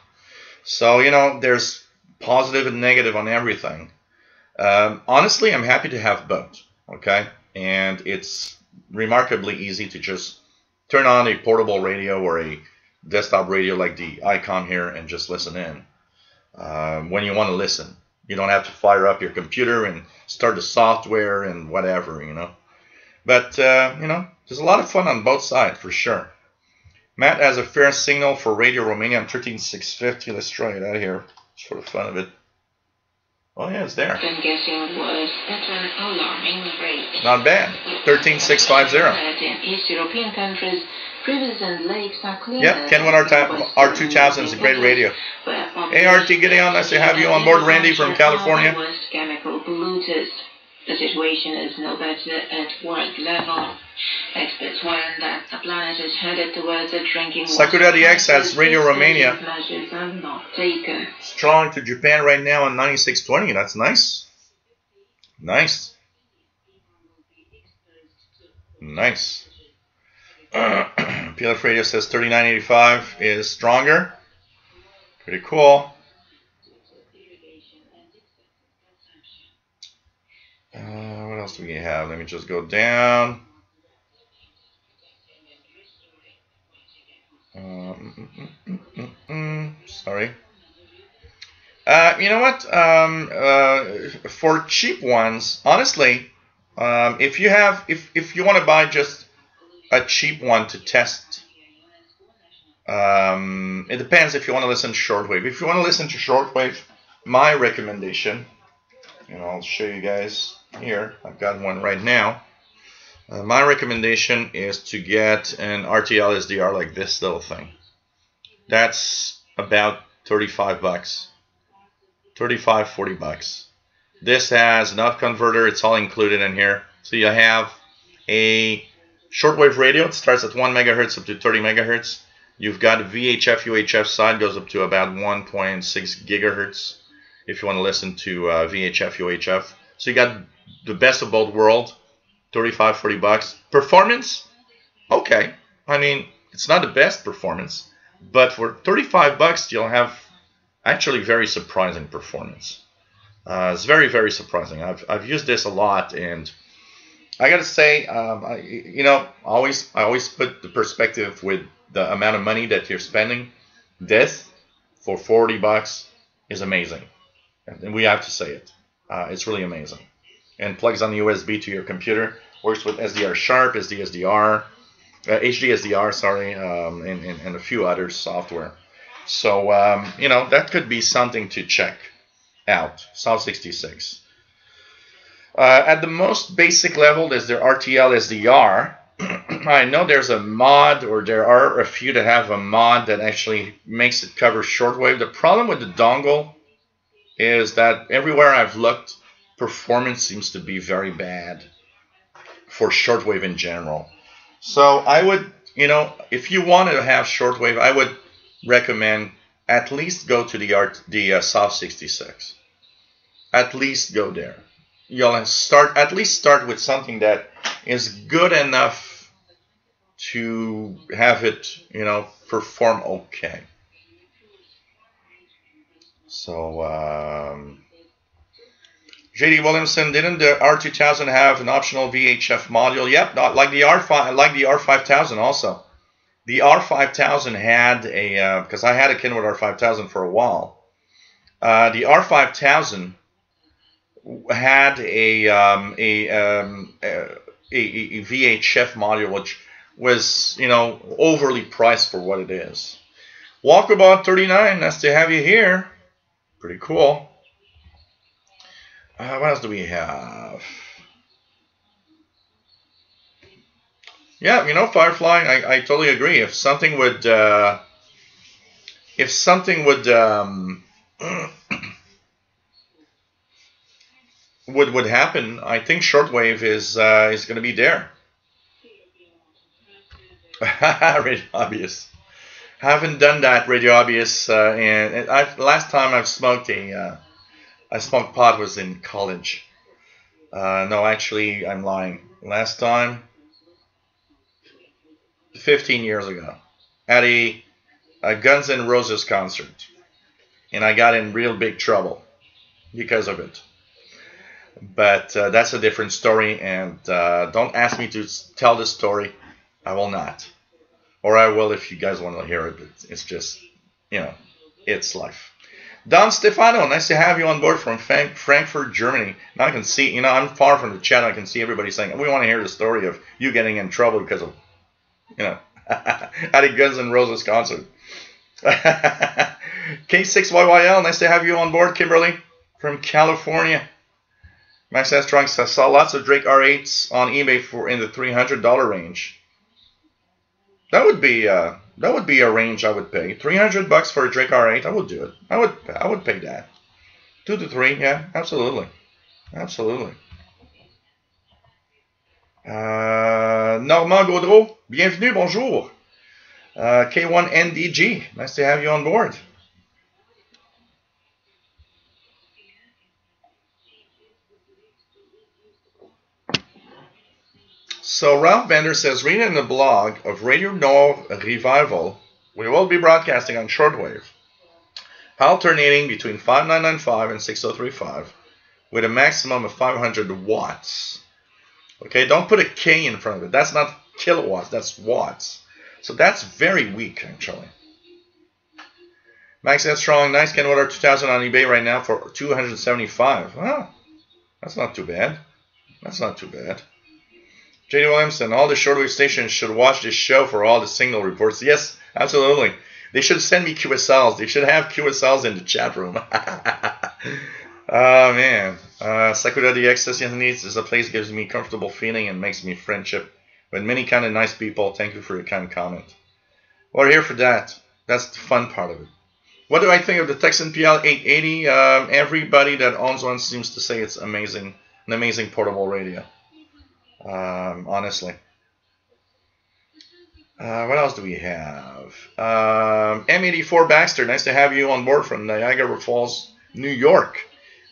So, you know, there's positive and negative on everything. Honestly, I'm happy to have both, okay? And it's remarkably easy to just turn on a portable radio or a desktop radio like the ICOM here and just listen in when you want to listen. You don't have to fire up your computer and start the software and whatever, you know. But, you know, there's a lot of fun on both sides, for sure. Matt has a fair signal for Radio Romania on 13650. Let's try it out here, just for the fun of it. Oh, yeah, it's there. I'm guessing was at an alarming rate. Not bad. 13650. In East European countries, rivers and lakes are clear. Yep, Kenwood R2000 is a great radio. Hey, RT Gideon, nice to have you on board. Randy from California. Chemical polluters. The situation is no better at world level. Experts warn that the planet is headed towards a drinking water. Sakura DX has Radio Romania. Measures are not taken. Strong to Japan right now on 9620. That's nice. Nice. Nice. PLF Radio says 3985 is stronger. Pretty cool. What else do we have? Let me just go down. Sorry. You know what? For cheap ones, honestly, if you want to buy just a cheap one to test, it depends if you want to listen to shortwave. If you want to listen to shortwave, my recommendation, and I'll show you guys here. I've got one right now. My recommendation is to get an RTL SDR like this little thing. That's about 35 bucks. 35, 40 bucks. This has an up converter. It's all included in here. So you have a shortwave radio. It starts at 1 megahertz up to 30 megahertz. You've got a VHF UHF side, goes up to about 1.6 gigahertz if you want to listen to VHF UHF. So you got the best of both worlds, 35, 40 bucks. Performance, okay. I mean, it's not the best performance, but for 35 bucks, you'll have actually very surprising performance. It's very, very surprising. I've used this a lot, and I gotta say, I always put the perspective with the amount of money that you're spending. This for 40 bucks is amazing, and we have to say it. It's really amazing, and plugs on the USB to your computer. Works with SDR Sharp, HDSDR, sorry, and a few other software. So that could be something to check out. South 66. At the most basic level, there's the RTL SDR. I know there's a mod, or there are a few that have a mod that actually makes it cover shortwave. The problem with the dongle is that everywhere I've looked, performance seems to be very bad for shortwave in general. So I would, if you wanted to have shortwave, I would recommend at least go to the South 66. At least go there. You'll at least start with something that is good enough to have it, perform okay. So, JD Williamson, didn't the R2000 have an optional VHF module? Yep, like the R5000 also. The R5000 had a, because I had a Kenwood R5000 for a while. The R5000 had a VHF module, which was, overly priced for what it is. Walkabout 39, nice to have you here. Pretty cool. What else do we have? Yeah, Firefly, I totally agree. If something would would happen, I think shortwave is going to be there. Radio Obvious. Haven't done that, Radio Obvious, and last time I've smoked I smoked pot was in college. No, actually, I'm lying. Last time, 15 years ago, at a Guns N' Roses concert, and I got in real big trouble because of it. But that's a different story, and don't ask me to tell this story. I will not. Or I will if you guys want to hear it. It's just, it's life. Don Stefano, nice to have you on board from Frankfurt, Germany. Now I can see, I'm far from the chat. I can see everybody saying, we want to hear the story of you getting in trouble because of, at a Guns N' Roses concert. K6YYL, nice to have you on board, Kimberly, from California. Max S. Trunks, I saw lots of Drake R8s on eBay for in the $300 range. That would be a range I would pay. $300 for a Drake R8, I would do it. I would pay that. 2 to 3, yeah, absolutely, absolutely. Normand Gaudreau, bienvenue, bonjour. K1NDG, nice to have you on board. So Ralph Bender says, reading in the blog of Radio Nord Revival, we will be broadcasting on shortwave, alternating between 5995 and 6035 with a maximum of 500 watts. Okay, don't put a K in front of it. That's not kilowatts, that's watts. So that's very weak, actually. Max S. Strong, nice Kenwood R2000 on eBay right now for $275. Well, that's not too bad. That's not too bad. J.D. Williamson, all the shortwave stations should watch this show for all the signal reports. Yes, absolutely. They should send me QSLs. They should have QSLs in the chat room. Oh, man. Sakura DX Session Needs is a place that gives me comfortable feeling and makes me friendship with many kind of nice people. Thank you for your kind comment. We're here for that. That's the fun part of it. What do I think of the Texan PL 880? Everybody that owns one seems to say it's amazing. An amazing portable radio. Honestly. What else do we have? M84 Baxter, nice to have you on board from Niagara Falls, New York,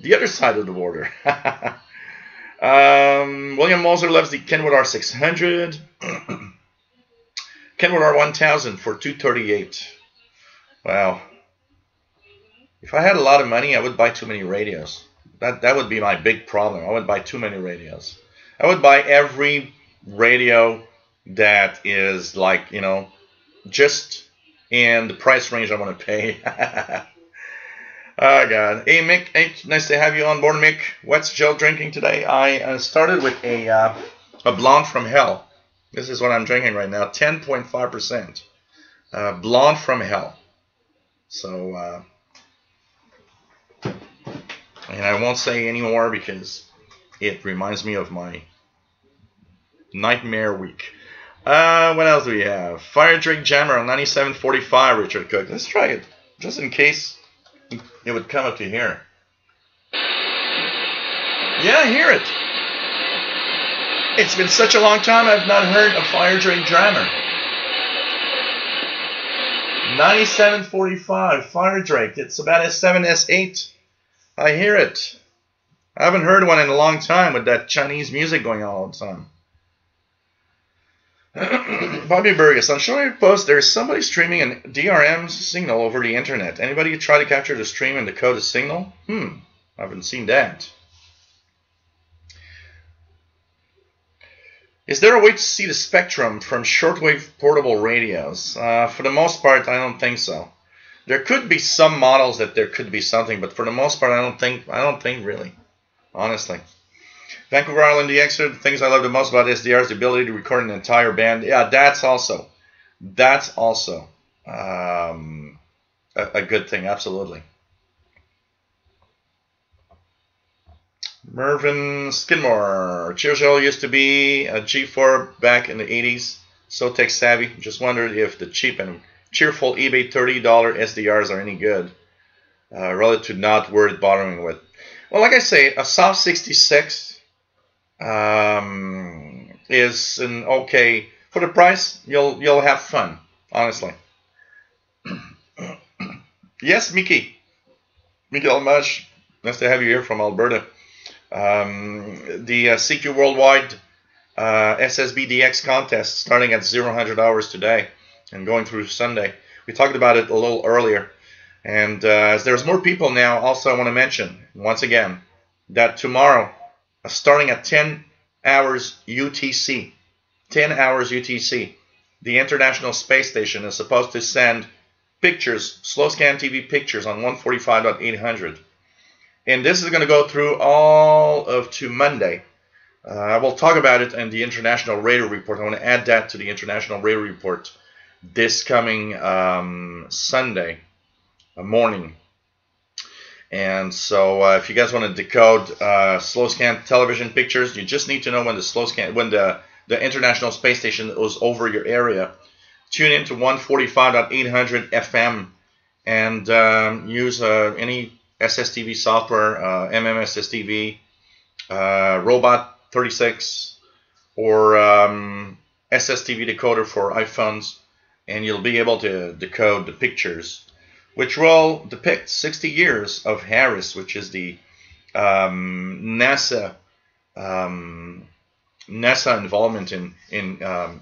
the other side of the border. William Moser loves the Kenwood R600. Kenwood R1000 for $238. Wow. If I had a lot of money, I would buy too many radios. That would be my big problem. I would buy too many radios. I would buy every radio that is like, you know, just in the price range I want to pay. Oh, God. Hey, Mick, hey, nice to have you on board, Mick. What's Joe drinking today? I started with a Blonde from Hell. This is what I'm drinking right now, 10.5%. Blonde from Hell. So, and I won't say any more because it reminds me of my nightmare week. What else do we have? Fire Drake Jammer on 9745, Richard Cook. Let's try it, just in case it would come up to here. Yeah, I hear it. It's been such a long time I've not heard a Fire Drake Jammer. 9745, Fire Drake. It's about S7, S8. I hear it. I haven't heard one in a long time with that Chinese music going on all the time. Bobby Burgess, on Shortwave Post, there's somebody streaming an DRM signal over the internet. Anybody try to capture the stream and decode the signal? I haven't seen that. Is there a way to see the spectrum from shortwave portable radios? For the most part, I don't think so. There could be some models that there could be something, but for the most part, I don't think really, honestly. Vancouver Island DXer, the things I love the most about SDR is the ability to record an entire band. Yeah, that's also a good thing, absolutely. Mervyn Skidmore, Cheershell used to be a G4 back in the 80s, so tech savvy. Just wondered if the cheap and cheerful eBay $30 SDRs are any good, relative to not worth bothering with. Well, like I say, a soft 66 is an okay for the price. You'll have fun, honestly. Yes, Mickey Almash, nice to have you here from Alberta. The CQ Worldwide SSB DX contest starting at 0-100 hours today and going through Sunday. We talked about it a little earlier, and as there's more people now, also I want to mention once again that tomorrow, starting at 10 hours UTC, the International Space Station is supposed to send pictures, slow scan TV pictures on 145.800. And this is going to go through all of to Monday. I will talk about it in the International Radar Report. I want to add that to the International Radar Report this coming Sunday morning. And so if you guys want to decode slow scan television pictures, you just need to know when the International Space Station is over your area. Tune in to 145.800 FM and use any SSTV software, MMSSTV, Robot 36, or SSTV decoder for iPhones, and you'll be able to decode the pictures, which will depict 60 years of Harris, which is the NASA involvement in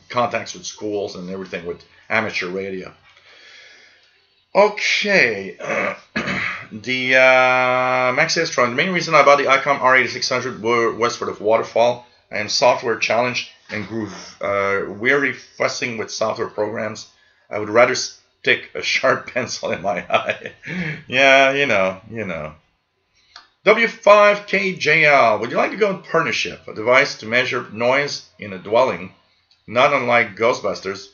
contacts with schools and everything with amateur radio. Okay, the Max Estron. The main reason I bought the ICOM R8600 was for the waterfall. I am software challenged and grew weary fussing with software programs. I would rather stick a sharp pencil in my eye. Yeah, you know. W5KJL. Would you like to go in partnership? A device to measure noise in a dwelling, not unlike Ghostbusters.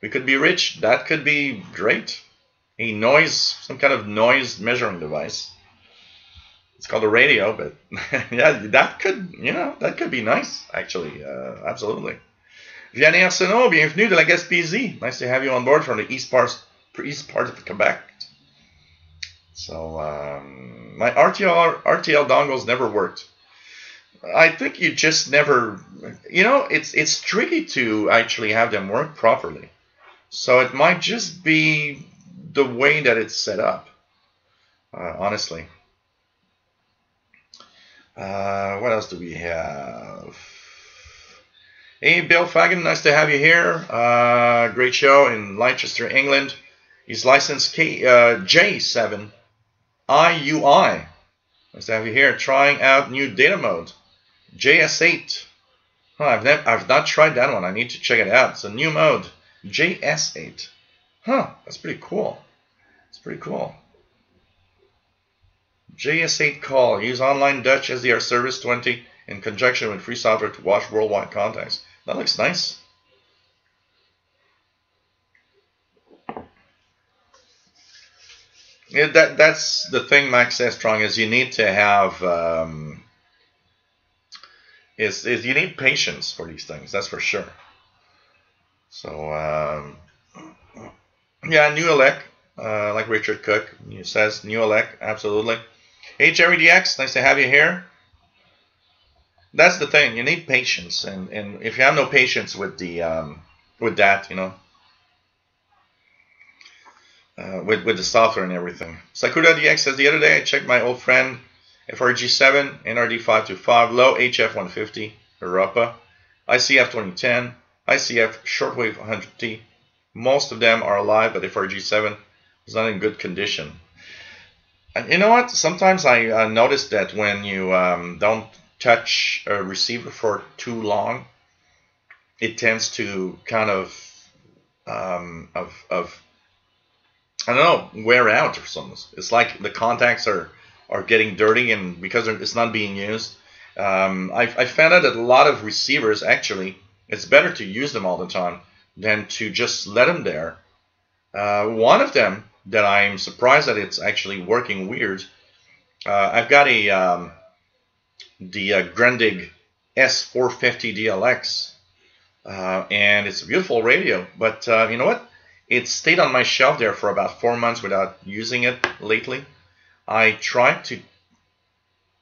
We could be rich. That could be great. Some kind of noise measuring device. It's called a radio, but yeah, that could be nice, actually, absolutely. Vianney Arsenault, bienvenue de la Gaspésie. Nice to have you on board from the east part of Quebec. So my RTL dongles never worked. I think you just never, it's tricky to actually have them work properly. So it might just be the way that it's set up, honestly. What else do we have? Hey, Bill Fagan, nice to have you here. Great show in Leicester, England. He's licensed J7 IUI. Nice to have you here. Trying out new data mode, JS8. Oh, I've not tried that one. I need to check it out. It's a new mode, JS8. Huh, that's pretty cool. It's pretty cool. JS8 call. Use online Dutch SDR service 20 in conjunction with free software to watch worldwide contacts. That looks nice. Yeah, that's the thing, Max Strong, is you need to have is you need patience for these things. That's for sure. So yeah, New Elec, like Richard Cook says, New Elec, absolutely. Hey, Jerry DX, nice to have you here. That's the thing. You need patience, and if you have no patience with the with that, you know, with the software and everything. Sakura DX says, the other day I checked my old friend FRG7, NRD525, low HF150, Europa, ICF 2010, ICF Shortwave 100T. Most of them are alive, but FRG7 is not in good condition. And you know what? Sometimes I notice that when you don't touch a receiver for too long, it tends to kind of I don't know, wear out or something. It's like the contacts are getting dirty, and because it's not being used. I found out that a lot of receivers, actually, it's better to use them all the time than to just let them there. One of them that I'm surprised that it's actually working weird. I've got the Grundig S450 DLX, and it's a beautiful radio. But you know what? It stayed on my shelf there for about 4 months without using it lately. I tried to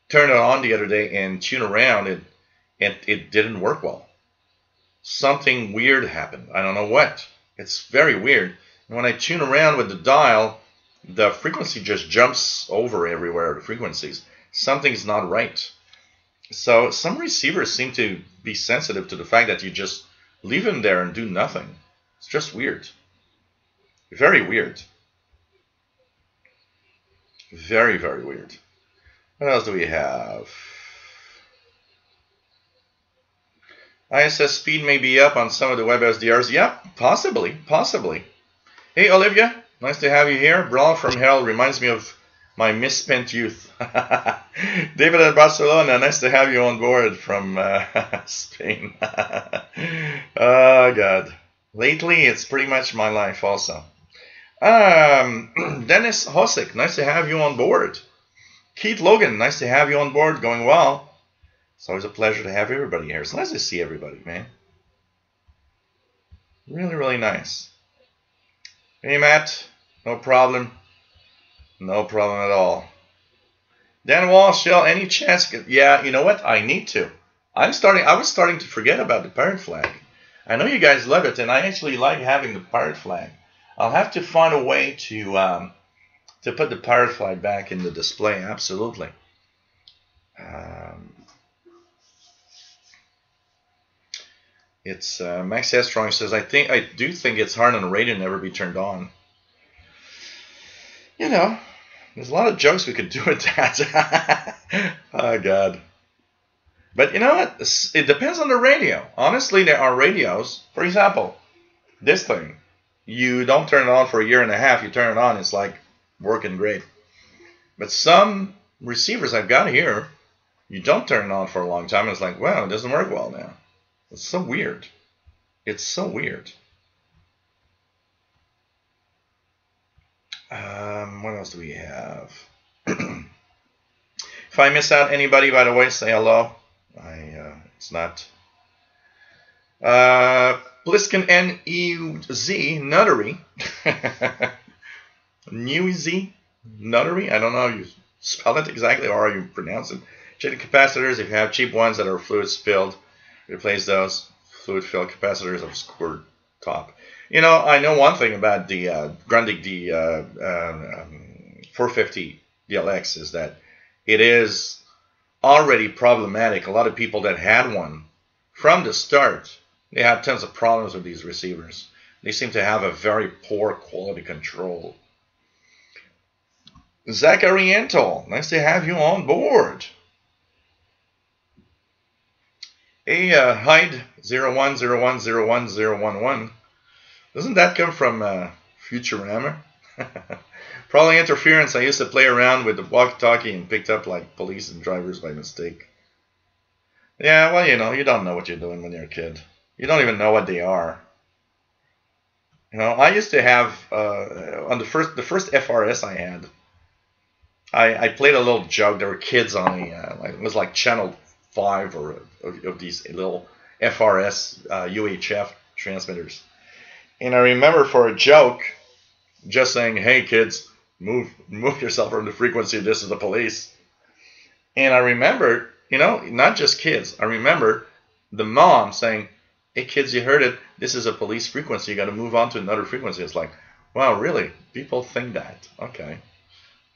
turn it on the other day and tune around, and it didn't work well. Something weird happened. I don't know what. It's very weird. And when I tune around with the dial, the frequency just jumps over everywhere, the frequencies. Something's not right. So some receivers seem to be sensitive to the fact that you just leave them there and do nothing. It's just weird. Very weird. Very, very weird. What else do we have? ISS speed may be up on some of the web SDRs. Yeah, possibly, possibly. Hey, Olivia, nice to have you here. Brawl from Hell reminds me of my misspent youth. David at Barcelona, nice to have you on board from Spain. Oh, God. Lately, it's pretty much my life also. Dennis Hosick, nice to have you on board. Keith Logan, nice to have you on board. Going well. It's always a pleasure to have everybody here. It's nice to see everybody, man. Really, really nice. Hey, Matt. No problem. No problem at all. Dan Walsh, Shell, any chance? Yeah, you know what? I need to. I was starting to forget about the pirate flag. I know you guys love it, and I actually like having the pirate flag. I'll have to find a way to put the pirate flag back in the display. Absolutely. It's Max Strong says, I do think it's hard on the radio to never be turned on. You know, there's a lot of jokes we could do with that. Oh, God. But you know what? It depends on the radio. Honestly, there are radios. For example, this thing. You don't turn it on for a year and a half. You turn it on, it's like working great. But some receivers I've got here, you don't turn it on for a long time. And it's like, wow, it doesn't work well now. It's so weird. It's so weird. What else do we have? If I miss out anybody, by the way, say hello. It's not. Bliskin N-E-Z, Nuttery. Newzy, Nuttery. I don't know how you spell it exactly or how you pronounce it. Check the capacitors. If you have cheap ones that are fluid filled, replace those. Fluid filled capacitors of squirt top. You know, I know one thing about the Grundig the 450 DLX is that it is already problematic. A lot of people that had one from the start, they had tons of problems with these receivers. They seem to have a very poor quality control. Zachary Entol, nice to have you on board. Hey, Hyde 01010111. Doesn't that come from Futurama? Probably interference. I used to play around with the walkie-talkie and picked up like police and drivers by mistake. Yeah, well, you know, you don't know what you're doing when you're a kid. You don't even know what they are. You know, I used to have on the first FRS I had. I played a little joke. There were kids on the it was like channel 5 or of these little FRS UHF transmitters. And I remember for a joke, just saying, "Hey kids, move yourself from the frequency. This is the police." And I remember, you know, not just kids. I remember the mom saying, "Hey kids, you heard it. This is a police frequency. You got to move on to another frequency." It's like, wow, really? People think that? Okay,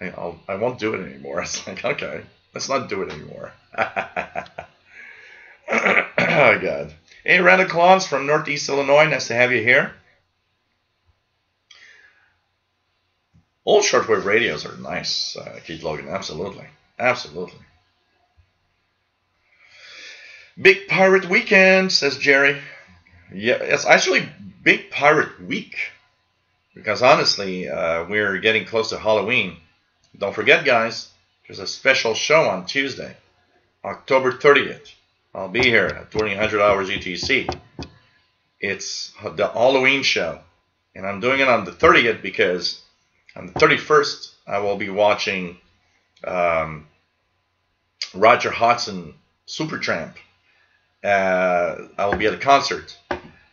I won't do it anymore. It's like, okay, let's not do it anymore. Oh God. Hey, Randall Clons from Northeast Illinois. Nice to have you here. Old shortwave radios are nice, Keith Logan. Absolutely. Absolutely. Big Pirate Weekend, says Jerry. Yeah, it's actually Big Pirate Week. Because honestly, we're getting close to Halloween. Don't forget, guys, there's a special show on Tuesday, October 30th. I'll be here at 2000 hours UTC. It's the Halloween show. And I'm doing it on the 30th because on the 31st, I will be watching Roger Hodgson Supertramp. I will be at a concert.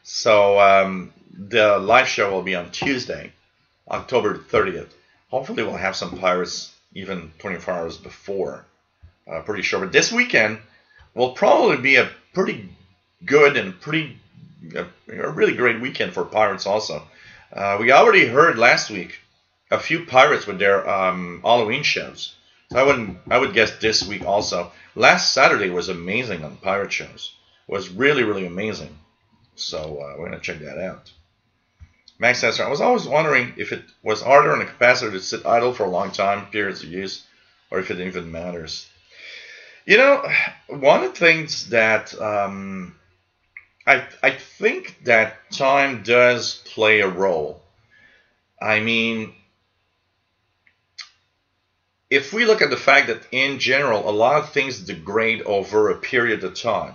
So the live show will be on Tuesday, October 30th. Hopefully we'll have some pirates even 24 hours before. Pretty sure. But this weekend will probably be a pretty good and a really great weekend for pirates also. We already heard last week a few pirates with their Halloween shows. So I would guess this week also. Last Saturday was amazing on pirate shows. It was really, really amazing. So we're going to check that out. Max says, I was always wondering if it was harder on a capacitor to sit idle for a long time, periods of use, or if it even matters. You know, one of the things that I think that time does play a role. I mean, if we look at the fact that in general, a lot of things degrade over a period of time,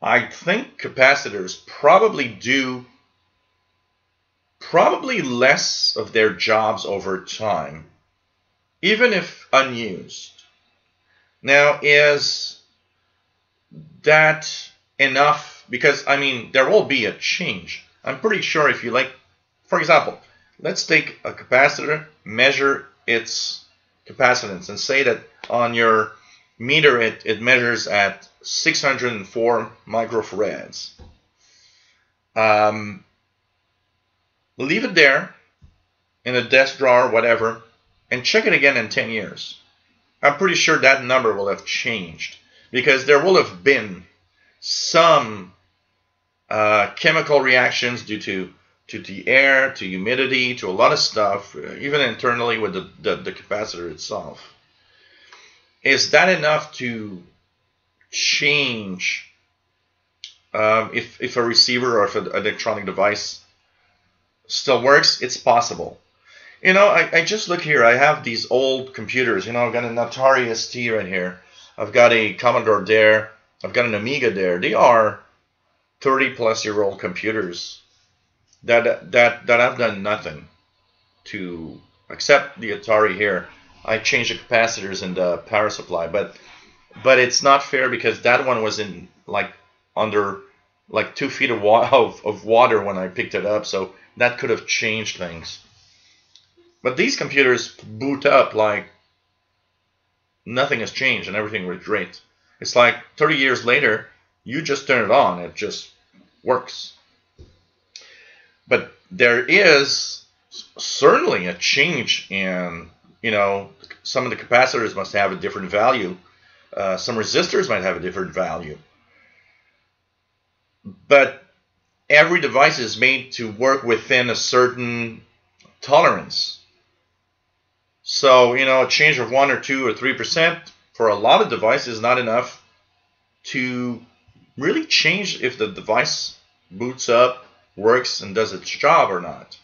I think capacitors probably do less of their jobs over time, even if unused. Now, is that enough? Because, I mean, there will be a change. I'm pretty sure if you like, for example, let's take a capacitor, measure its capacitance, and say that on your meter it measures at 604 microfarads. Leave it there in a desk drawer, whatever, and check it again in 10 years. I'm pretty sure that number will have changed because there will have been some chemical reactions due to the air, to humidity, to a lot of stuff, even internally with the capacitor itself. Is that enough to change if a receiver or if an electronic device still works? It's possible. You know, I just look here. I have these old computers. You know, I've got an Atari ST right here. I've got a Commodore there. I've got an Amiga there. They are 30-plus-year-old computers that have done nothing to, except the Atari here. I changed the capacitors and the power supply, but it's not fair because that one was in under 2 feet of water when I picked it up, so that could have changed things. But these computers boot up like nothing has changed and everything was great. It's like 30 years later, you just turn it on, it just works. But there is certainly a change in, some of the capacitors must have a different value. Some resistors might have a different value. But every device is made to work within a certain tolerance. So, a change of 1 or 2 or 3% for a lot of devices is not enough to really change if the device boots up, works, and does its job or not.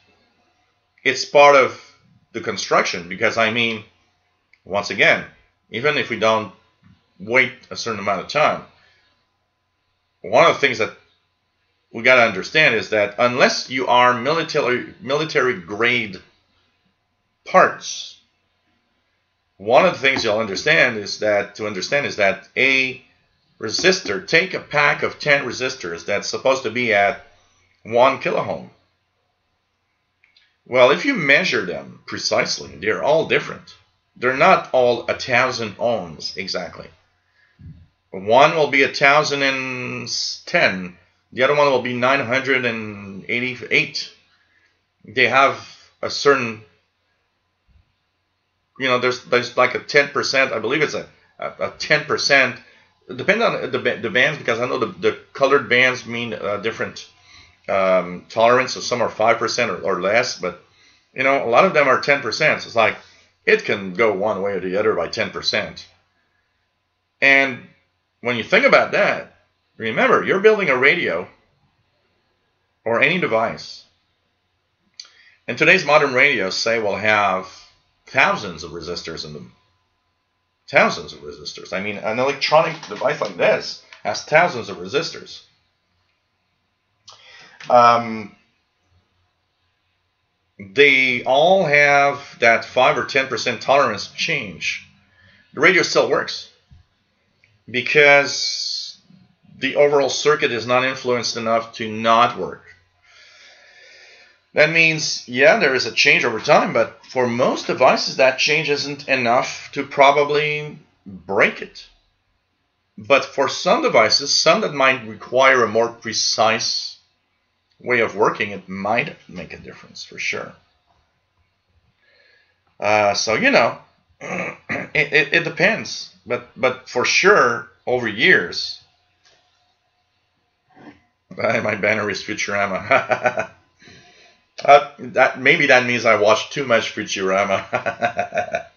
It's part of the construction because, once again, even if we don't wait a certain amount of time, one of the things that we got to understand is that unless you are military grade parts, one of the things you'll understand is that a resistor, take a pack of 10 resistors that's supposed to be at 1 kiloohm. Well, if you measure them precisely, they're all different. They're not all 1,000 ohms exactly. One will be 1,010. The other one will be 988. They have a certain, there's like a 10%. I believe it's a 10%. Depending on the bands, because I know the colored bands mean different tolerance. So some are 5% or less, but a lot of them are 10%. So it's like it can go one way or the other by 10%. And when you think about that, remember, you're building a radio or any device. And today's modern radios, say, will have thousands of resistors in them. Thousands of resistors. An electronic device like this has thousands of resistors. They all have that 5 or 10% tolerance change. The radio still works because the overall circuit is not influenced enough to not work. That means, yeah, there is a change over time, but for most devices, that change isn't enough to probably break it. But for some devices, some that might require a more precise way of working, it might make a difference for sure. So, it depends. But for sure, over years, my banner is Futurama. Maybe that means I watched too much Futurama.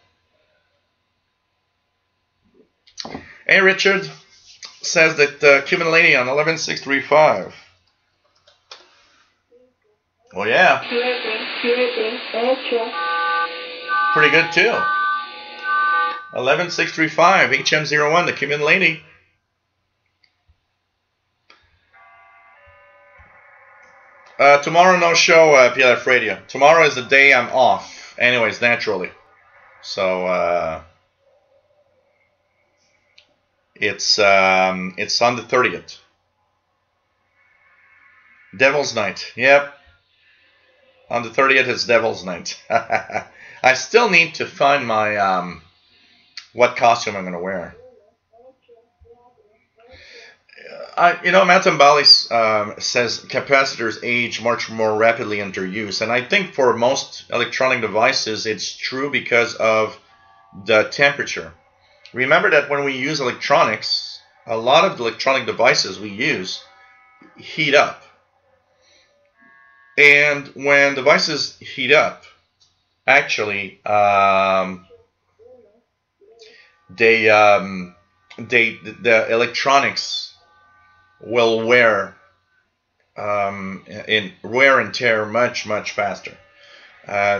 Hey, Richard says that Cuban lady on 11635. Well, yeah. Pretty good too. 11635 HM01, the Cuban lady. Tomorrow, no show, PLF Radio. Tomorrow is the day I'm off. Anyways, naturally. So, it's on the 30th. Devil's Night. Yep. On the 30th, it's Devil's Night. I still need to find my, what costume I'm going to wear. Matambali says capacitors age much more rapidly under use. And I think for most electronic devices, it's true because of the temperature. Remember that when we use electronics, a lot of the electronic devices we use heat up. And when devices heat up, actually, the electronics will wear and tear much faster.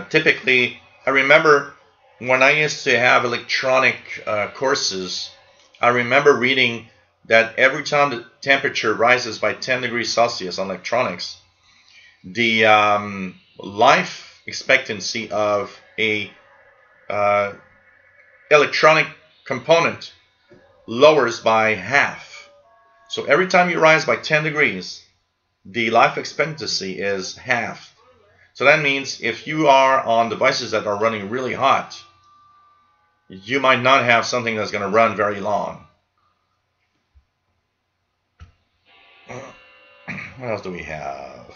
Typically, I remember when I used to have electronic courses, I remember reading that every time the temperature rises by 10 degrees Celsius on electronics, the life expectancy of a electronic component lowers by half. So every time you rise by 10 degrees, the life expectancy is half. So that means if you are on devices that are running really hot, you might not have something that's going to run very long. What else do we have?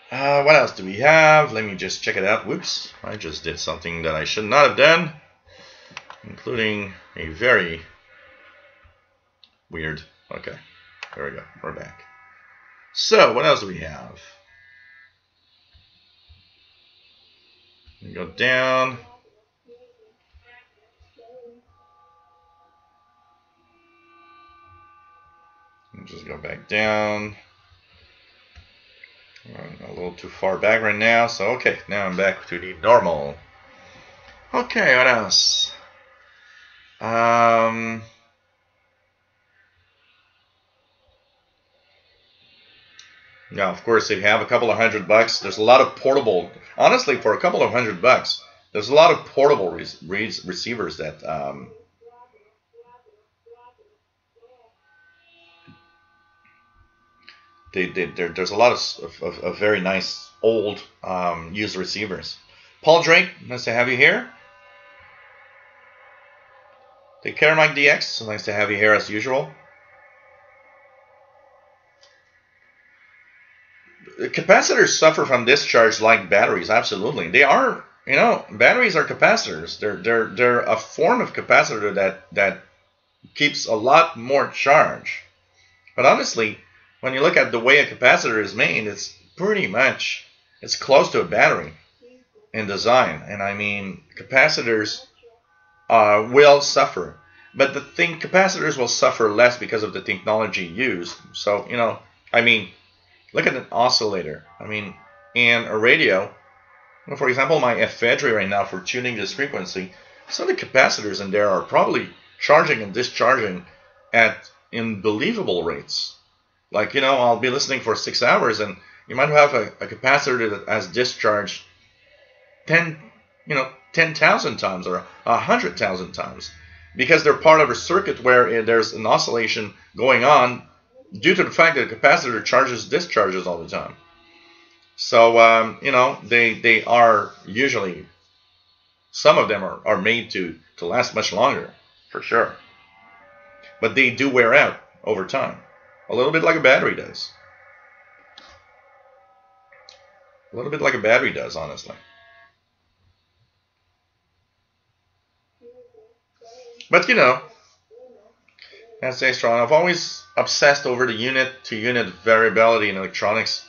What else do we have? Let me just check it out. Whoops, I just did something that I should not have done, including a very weird. Okay, there we go. We're back. So, what else do we have? We go down. And just go back down. I'm a little too far back right now, so okay, now I'm back to the normal. Okay, what else? Now, of course, if you have a couple of $100, there's a lot of portable. Honestly, for a couple of $100, there's a lot of portable receivers that there's a lot of very nice old used receivers. Paul Drake, nice to have you here. Take care, Mike DX. Nice to have you here as usual. Capacitors suffer from discharge like batteries. Absolutely, they are. You know, batteries are capacitors. They're a form of capacitor that keeps a lot more charge. But honestly, when you look at the way a capacitor is made, it's pretty much, it's close to a battery in design. And I mean, capacitors will suffer. But the thing, capacitors will suffer less because of the technology used. So, you know, I mean, look at an oscillator. I mean, in a radio, for example, my F-Fedry right now for tuning this frequency, some of the capacitors in there are probably charging and discharging at unbelievable rates. Like, you know, I'll be listening for 6 hours and you might have a capacitor that has discharged 10,000 times or 100,000 times because they're part of a circuit where there's an oscillation going on due to the fact that the capacitor discharges all the time. So, you know, they are usually, some of them are made to last much longer, for sure. But they do wear out over time. A little bit like a battery does. A little bit like a battery does, honestly. But, you know, that's strong. I've always obsessed over the unit-to-unit variability in electronics.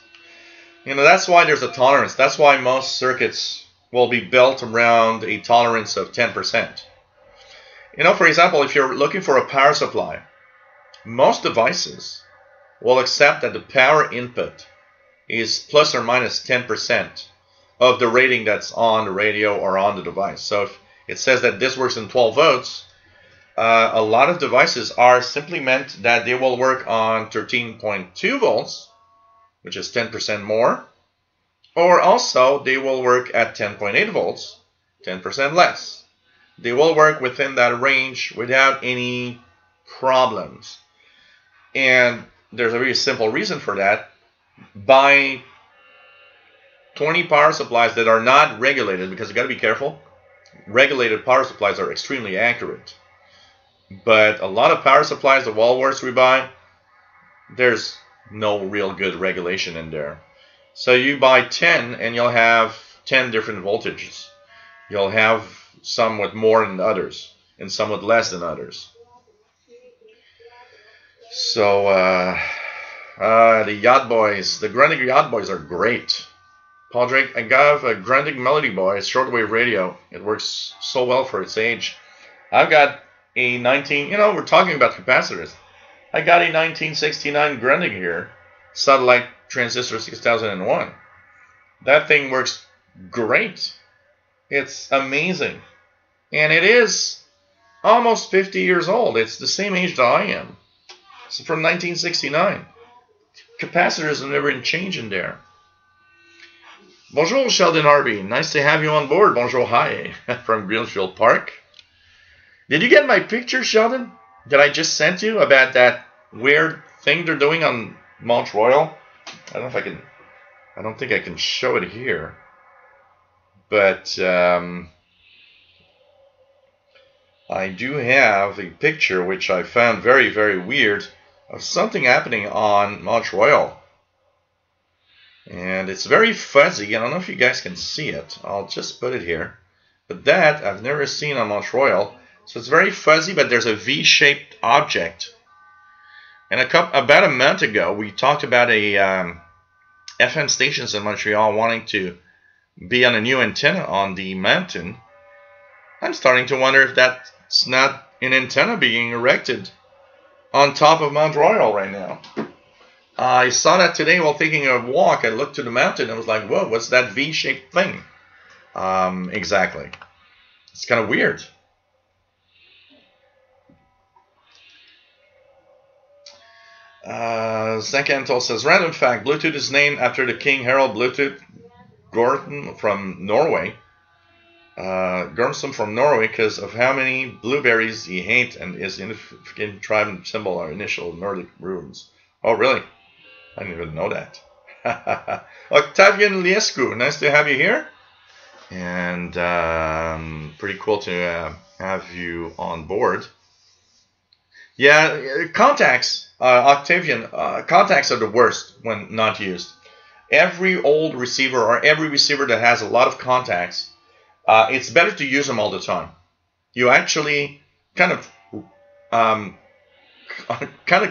You know, that's why there's a tolerance. That's why most circuits will be built around a tolerance of 10%. You know, for example, if you're looking for a power supply, most devices will accept that the power input is plus or minus 10% of the rating that's on the radio or on the device. So if it says that this works in 12 volts, a lot of devices are simply meant that they will work on 13.2 volts, which is 10% more, or also they will work at 10.8 volts, 10% less. They will work within that range without any problems. And there's a very simple reason for that. Buy 20 power supplies that are not regulated, because you got to be careful. Regulated power supplies are extremely accurate. But a lot of power supplies, the Walworths we buy, there's no real good regulation in there. So you buy 10 and you'll have 10 different voltages. You'll have some with more than others and some with less than others. So the Yacht Boys, the Grundig Yacht Boys are great. Paul Drake, I got a Grundig Melody Boy, shortwave radio. It works so well for its age. I've got a 19, you know, we're talking about capacitors. I got a 1969 Grundig here, satellite transistor 6001. That thing works great. It's amazing. And it is almost 50 years old. It's the same age that I am. It's from 1969. Capacitors have never been changed in there. Bonjour, Sheldon Harvey. Nice to have you on board. Bonjour, hi, from Greenfield Park. Did you get my picture, Sheldon, that I just sent you about that weird thing they're doing on Mount Royal? I don't know if I can. I don't think I can show it here. But I do have a picture which I found very, very weird of something happening on Mount Royal. And and it's very fuzzy. I don't know if you guys can see it. I'll just put it here. But that I've never seen on Mount Royal. So it's very fuzzy, but there's a V-shaped object. And about a month ago, we talked about a FM stations in Montreal wanting to be on a new antenna on the mountain. I'm starting to wonder if that's not an antenna being erected on top of Mount Royal right now. I saw that today while taking a walk. I looked to the mountain and was like, whoa, what's that V-shaped thing? Exactly. It's kind of weird. Zankantel says, random fact, Bluetooth is named after the King Harold Bluetooth Gordon from Norway. Gormson from Norway because of how many blueberries he ate and his significant tribe and symbol are initial Nordic runes. Oh, really? I didn't even know that. Octavian Liescu, nice to have you here. And pretty cool to have you on board. Yeah, contacts, Octavian, contacts are the worst when not used. Every old receiver or every receiver that has a lot of contacts, it's better to use them all the time. You actually kind of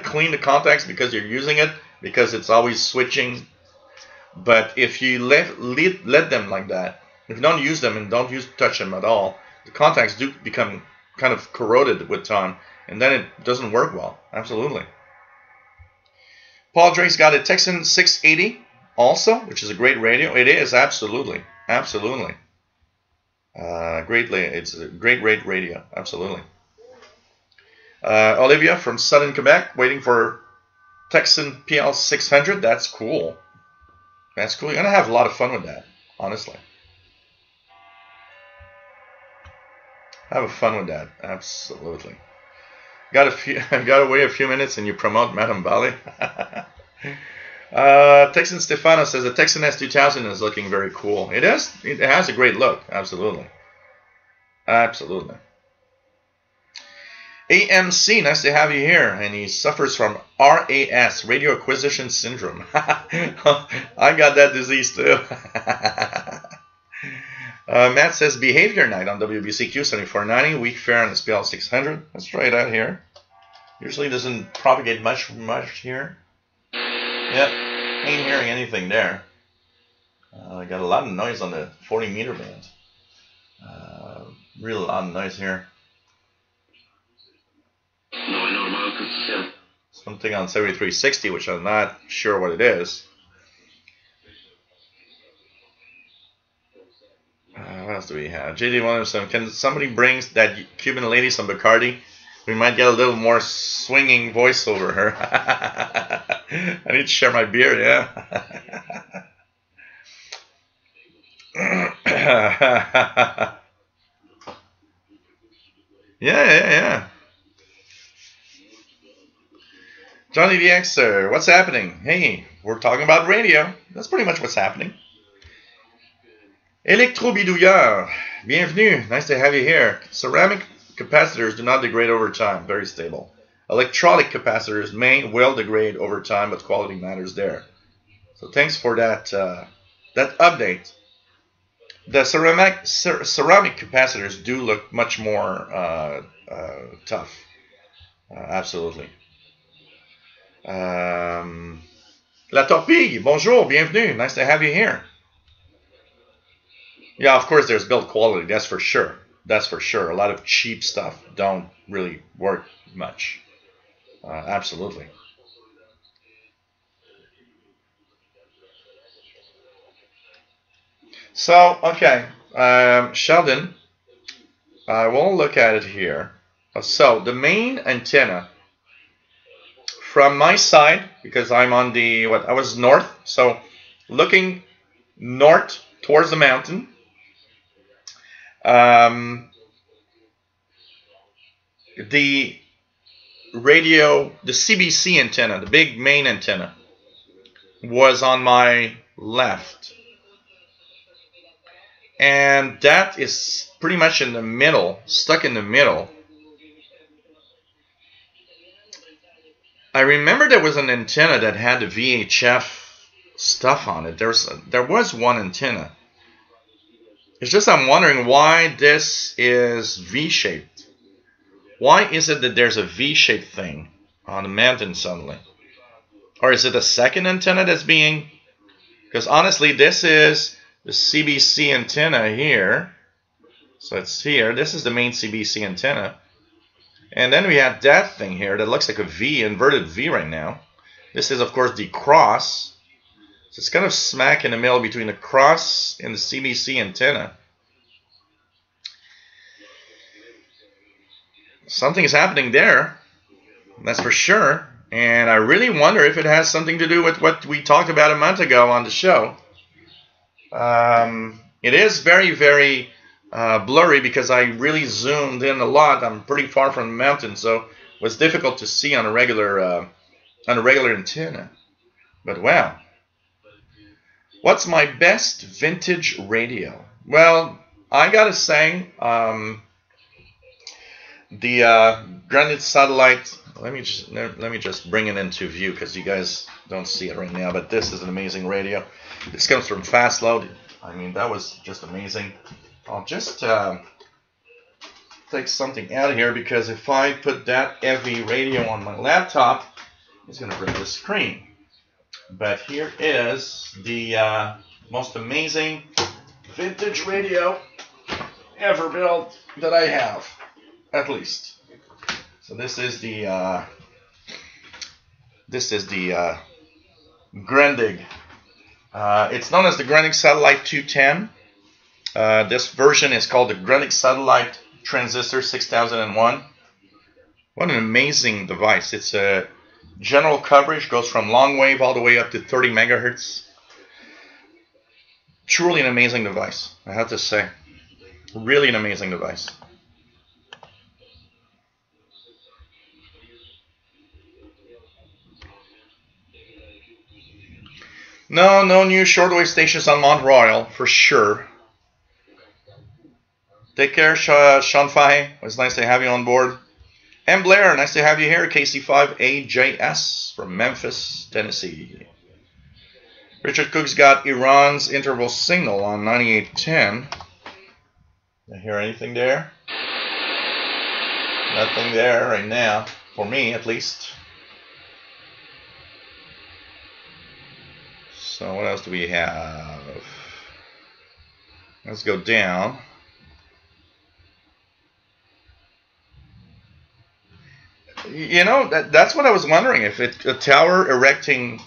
clean the contacts because you're using it, because it's always switching. But if you let them like that, if you don't use them and don't touch them at all, the contacts do become kind of corroded with time, and then it doesn't work well. Absolutely. Paul Drake's got a Texan 680 also, which is a great radio. It is, absolutely. Absolutely. It's a great rate radio. Absolutely. Olivia from Southern Quebec, waiting for Texan PL 600. That's cool. That's cool. You're going to have a lot of fun with that, honestly. Have fun with that. Absolutely. Got to wait a few minutes and you promote Madame Bali. Texan Stefano says the Texan S2000 is looking very cool. It is. It has a great look. Absolutely. Absolutely. AMC, nice to have you here. And he suffers from RAS, Radio Acquisition Syndrome. I got that disease too. Matt says behavior night on WBCQ 7490, week fair on the SPL 600. Let's try it out here. Usually doesn't propagate much here. Yep, ain't hearing anything there. I got a lot of noise on the 40 meter band. Real loud noise here. Something on 7360, which I'm not sure what it is. What else do we have? JD Williamson, can somebody bring that Cuban lady some Bacardi? We might get a little more swinging voice over her. I need to share my beer, yeah. Yeah. Johnny the Xer, what's happening? Hey, we're talking about radio. That's pretty much what's happening. Electro Bidouillard, bienvenue. Nice to have you here. Ceramic capacitors do not degrade over time. Very stable. Electrolytic capacitors will degrade over time, but quality matters there. So thanks for that that update. The ceramic capacitors do look much more tough. Absolutely. La Torpille, bonjour, bienvenue. Nice to have you here. Yeah, of course there's build quality, that's for sure. That's for sure. A lot of cheap stuff don't really work much. Absolutely. So, okay. Sheldon, I will look at it here. So, the main antenna from my side, because I'm on the, I was north, so looking north towards the mountain. The radio, the CBC antenna, the big main antenna, was on my left. And that is pretty much in the middle, stuck in the middle. I remember there was an antenna that had the VHF stuff on it. There was one antenna. It's just I'm wondering why this is V-shaped. Why is it that there's a V-shaped thing on the mountain suddenly? Or is it a second antenna that's being... Because honestly, this is the CBC antenna here. So it's here. This is the main CBC antenna. And then we have that thing here that looks like a V, inverted V right now. This is, of course, the cross. So it's kind of smack in the middle between the cross and the CBC antenna. Something is happening there, that's for sure. And I really wonder if it has something to do with what we talked about a month ago on the show. It is very, very blurry because I really zoomed in a lot. I'm pretty far from the mountain, so it was difficult to see on a regular antenna. But wow. What's my best vintage radio? Well, I gotta say, the Granite Satellite. Let me just bring it into view because you guys don't see it right now. But this is an amazing radio. This comes from Fast Load. I mean, that was just amazing. I'll just take something out of here because if I put that heavy radio on my laptop, it's gonna break the screen. But here is the most amazing vintage radio ever built that I have, at least. So this is the Grendig. It's known as the Grendig Satellite 210. This version is called the Grendig Satellite Transistor 6001. What an amazing device! It's a general coverage, goes from long wave all the way up to 30 megahertz. Truly an amazing device, I have to say. Really an amazing device. No new shortwave stations on Mount Royal, for sure. Take care, Sean Fahey. It was nice to have you on board. And Blair, nice to have you here. KC5AJS from Memphis, Tennessee. Richard Cook's got Iran's interval signal on 9810. You hear anything there? Nothing there right now, for me at least. So what else do we have? Let's go down. You know, that's what I was wondering, if it's a tower erecting,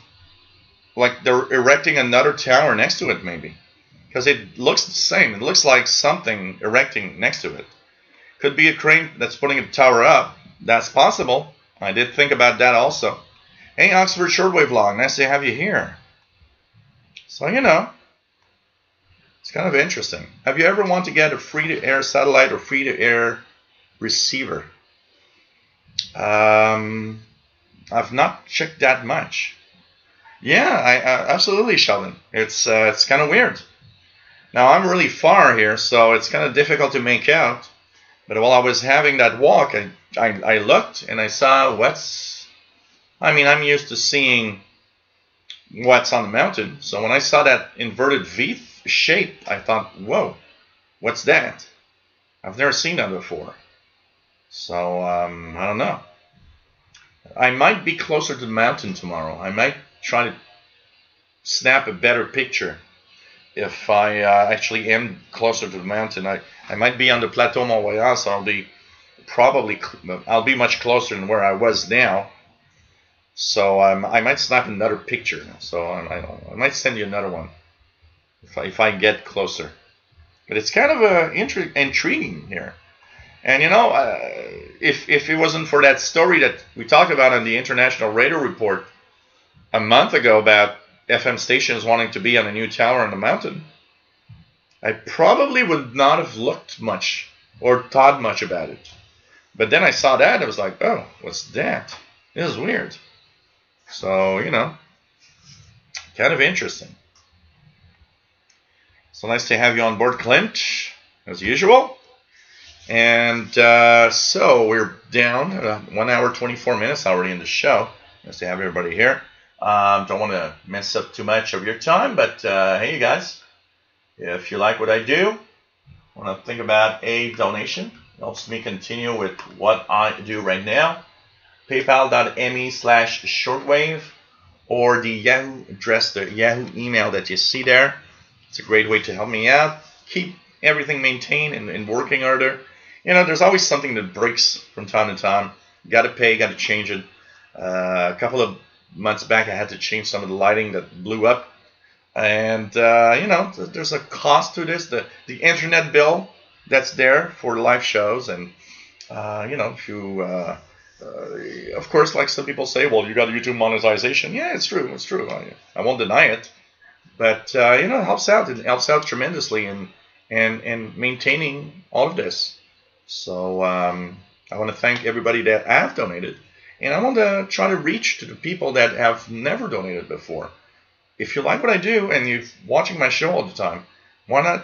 like they're erecting another tower next to it maybe. Because it looks the same. It looks like something erecting next to it. Could be a crane that's putting a tower up. That's possible. I did think about that also. Hey, Oxford Shortwave Log, nice to have you here. So, you know, it's kind of interesting. Have you ever wanted to get a free-to-air satellite or free-to-air receiver? I've not checked that much. Yeah, absolutely, Sheldon. It's kind of weird. Now, I'm really far here, so it's kind of difficult to make out. But while I was having that walk, I looked and I saw what's... I mean, I'm used to seeing what's on the mountain. So when I saw that inverted V shape, I thought, whoa, what's that? I've never seen that before. So, I don't know. I might be closer to the mountain tomorrow. I might try to snap a better picture if I actually am closer to the mountain. I might be on the Plateau Mont Royal, so I'll be much closer than where I was now. So I might snap another picture. So I might send you another one if I get closer. But it's kind of intriguing here. And you know, if it wasn't for that story that we talked about on the International Radar Report a month ago about FM stations wanting to be on a new tower on the mountain, I probably would not have looked much or thought much about it. But then I saw that, I was like, oh, what's that? This is weird. So, you know, kind of interesting. So nice to have you on board, Clint, as usual. And so we're down 1 hour 24 minutes already in the show. Nice to have everybody here. Don't want to mess up too much of your time, but hey, you guys, if you like what I do, want to think about a donation. It helps me continue with what I do right now. PayPal.me/shortwave or the Yahoo address, the Yahoo email that you see there. It's a great way to help me out. Keep everything maintained and in working order. You know, there's always something that breaks from time to time. Got to pay, got to change it. A couple of months back, I had to change some of the lighting that blew up. And, you know, there's a cost to this. The internet bill that's there for live shows. And, you know, if you, of course, like some people say, well, you got YouTube monetization. Yeah, it's true. It's true. I won't deny it. But, you know, it helps out. It helps out tremendously in maintaining all of this. So I want to thank everybody that have donated. And I want to try to reach to the people that have never donated before. If you like what I do and you're watching my show all the time, why not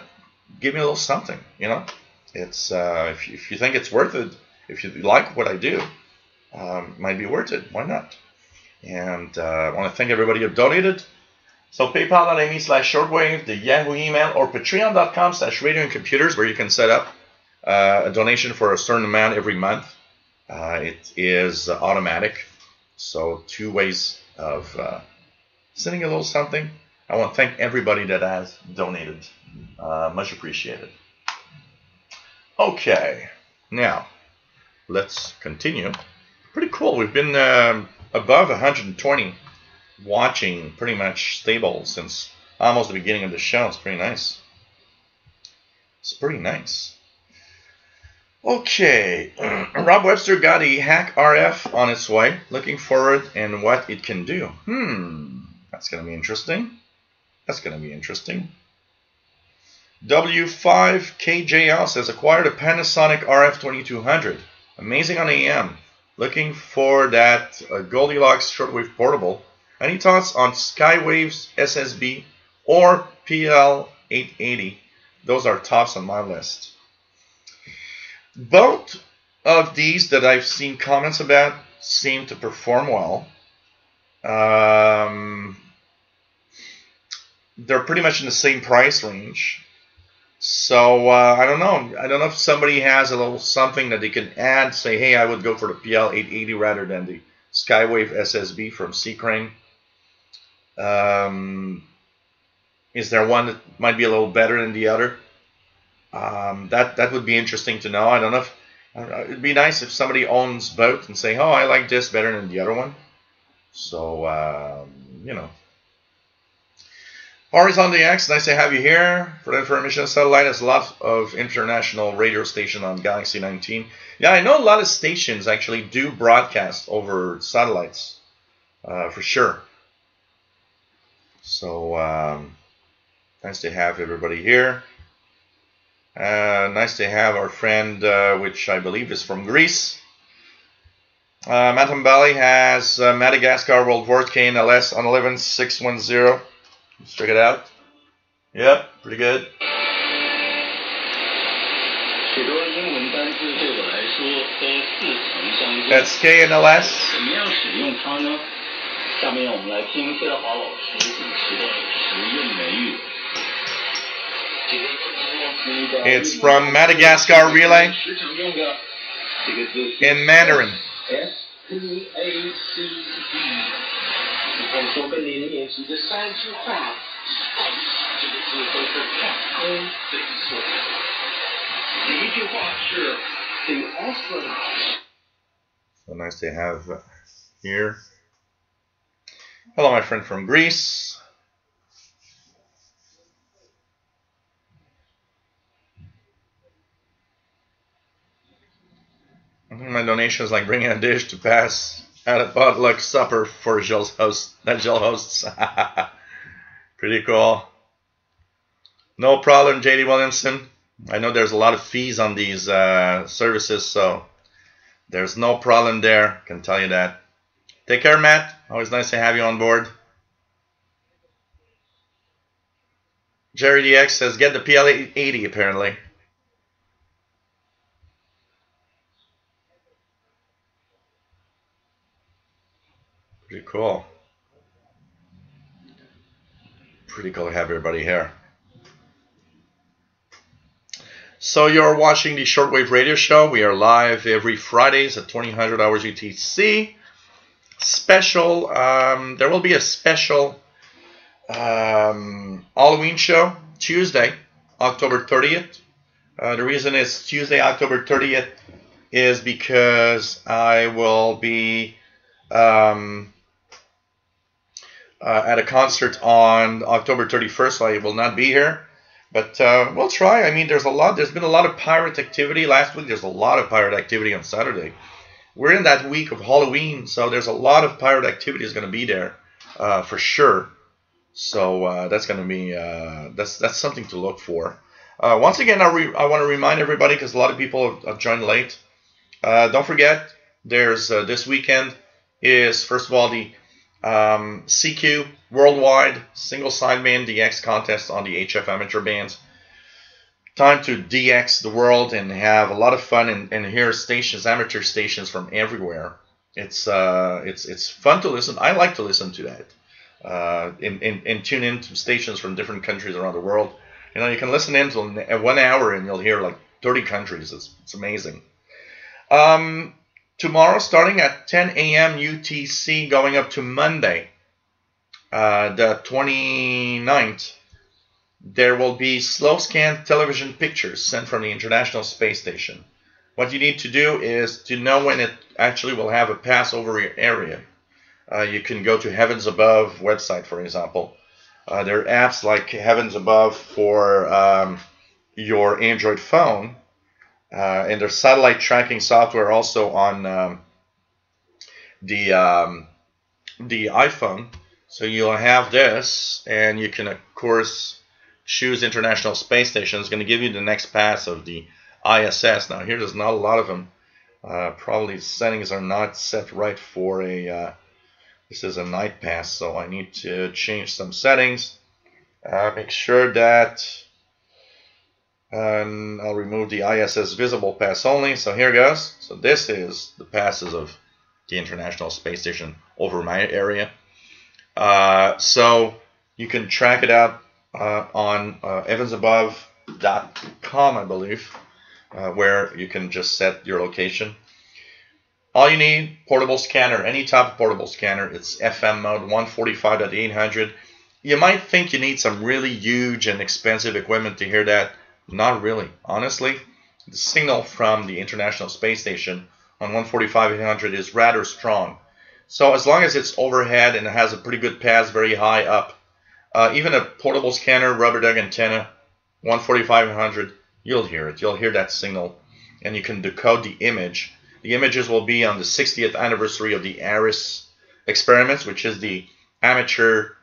give me a little something, you know? It's if you think it's worth it, if you like what I do, might be worth it. Why not? And I want to thank everybody who donated. So paypal.me/shortwave, the Yahoo email, or patreon.com/radio and computers, where you can set up a donation for a certain amount every month. It is automatic. So 2 ways of sending a little something. I want to thank everybody that has donated. Much appreciated. Okay, now let's continue. Pretty cool. We've been above 120 watching, pretty much stable since almost the beginning of the show. It's pretty nice. It's pretty nice. Okay, Rob Webster got a hack RF on its way. Looking forward and what it can do. That's going to be interesting. That's going to be interesting. W5KJL says, acquired a Panasonic RF2200. Amazing on AM. Looking for that Goldilocks shortwave portable. Any thoughts on Skywave's SSB or PL880? Those are tops on my list. Both of these that I've seen comments about seem to perform well. They're pretty much in the same price range. So I don't know. I don't know if somebody has a little something that they can add. Say, hey, I would go for the PL880 rather than the Skywave SSB from C-Crane. Is there one that might be a little better than the other? That would be interesting to know. I don't know if it'd be nice if somebody owns both and say, oh, I like this better than the other one. So you know. Horizon DX, nice to have you here. For the information, satellite has a lot of international radio station on Galaxy 19. Yeah, I know a lot of stations actually do broadcast over satellites, for sure. So nice to have everybody here. Nice to have our friend, which I believe is from Greece. Matam Valley has Madagascar World War KNLS on 11610. Let's check it out. Yep, pretty good. That's KNLS. It's from Madagascar Relay in Mandarin. So nice to have here. Hello, my friend from Greece. My donation is like bringing a dish to pass at a potluck supper for Jill's host. That Jill hosts. Pretty cool. No problem, JD Williamson. I know there's a lot of fees on these services, so there's no problem there. Can tell you that. Take care, Matt. Always nice to have you on board. Jerry DX says, get the PL80 apparently. Pretty cool. pretty cool to have everybody here. So you're watching the Shortwave Radio Show. We are live every Fridays at 2000 hours UTC. Special, there will be a special Halloween show Tuesday, October 30th. The reason it's Tuesday, October 30th is because I will be at a concert on October 31st, so I will not be here. But we'll try. I mean, there's been a lot of pirate activity last week. There's a lot of pirate activity on Saturday. We're in that week of Halloween, so there's a lot of pirate activity is going to be there for sure. So that's going to be that's something to look for. Once again, I want to remind everybody, because a lot of people have joined late. Don't forget, there's this weekend is, first of all, the CQ Worldwide Single Sideman DX contest on the HF amateur bands. Time to DX the world and have a lot of fun and hear stations, amateur stations from everywhere. It's fun to listen. I like to listen to that and tune in to stations from different countries around the world. You know, you can listen in till 1 hour and you'll hear like 30 countries. It's amazing. Tomorrow, starting at 10 a.m. UTC, going up to Monday, the 29th, there will be slow scan television pictures sent from the International Space Station. What you need to do is to know when it actually will have a pass over your area. You can go to Heavens Above website, for example. There are apps like Heavens Above for your Android phone. And there's satellite tracking software also on the iPhone. So you'll have this, and you can, of course, choose International Space Station. It's going to give you the next pass of the ISS. Now, here there's not a lot of them. Probably settings are not set right for a... this is a night pass, so I need to change some settings. Make sure that... and I'll remove the ISS visible pass only. So here goes. So this is the passes of the International Space Station over my area. So you can track it out on evansabove.com, I believe, where you can just set your location. All you need, portable scanner, any type of portable scanner. It's FM mode, 145.800. You might think you need some really huge and expensive equipment to hear that. Not really. Honestly, the signal from the International Space Station on 145.800 is rather strong. So as long as it's overhead and it has a pretty good pass very high up, even a portable scanner, rubber duck antenna, 145.800, you'll hear it. You'll hear that signal, and you can decode the image. The images will be on the 60th anniversary of the ARIS experiments, which is the amateur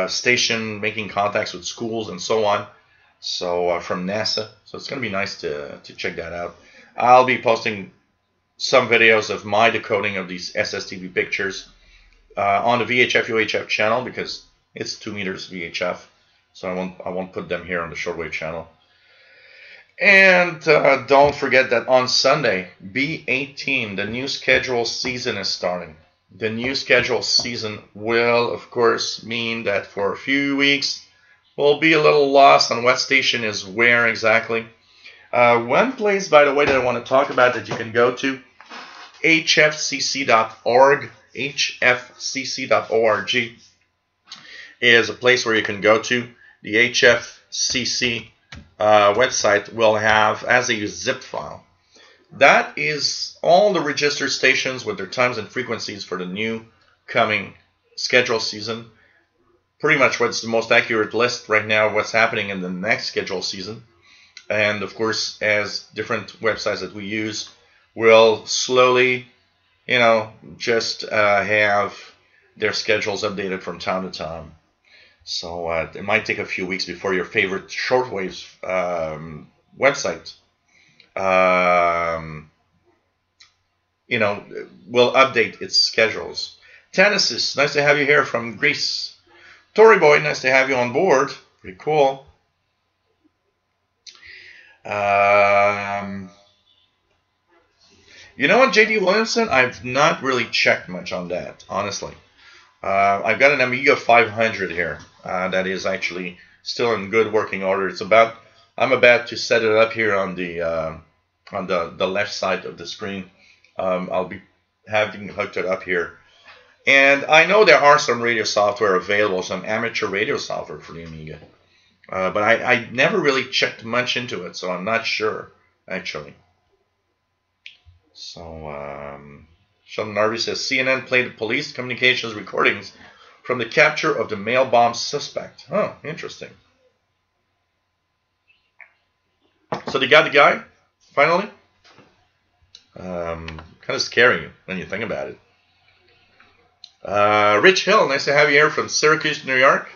station making contacts with schools and so on. So from NASA, so it's going to be nice to check that out. I'll be posting some videos of my decoding of these SSTV pictures on the VHF UHF channel, because it's 2 meters VHF, so I won't put them here on the shortwave channel. And don't forget that on Sunday, B18, the new schedule season is starting. The new schedule season will, of course, mean that for a few weeks we'll be a little lost on what station is where exactly. One place, by the way, that I want to talk about that you can go to, hfcc.org. hfcc.org is a place where you can go to. The HFCC website will have as a zip file. That is all the registered stations with their times and frequencies for the new coming schedule season. Pretty much what's the most accurate list right now of what's happening in the next schedule season. And of course, as different websites that we use will slowly, just have their schedules updated from time to time. So it might take a few weeks before your favorite shortwave website, will update its schedules. Tanis, nice to have you here from Greece. Tory Boy, nice to have you on board. Pretty cool. You know what, J.D. Williamson? I've not really checked much on that, honestly. I've got an Amiga 500 here. that is actually still in good working order. I'm about to set it up here on the left side of the screen. I'll be having hooked it up here. And I know there are some radio software available, some amateur radio software for the Amiga. But I never really checked much into it, so I'm not sure, actually. So, Sheldon Narby says, CNN played police communications recordings from the capture of the mail bomb suspect. Oh, interesting. So they got the guy, finally. Kind of scary when you think about it. Rich Hill, nice to have you here from Syracuse, New York.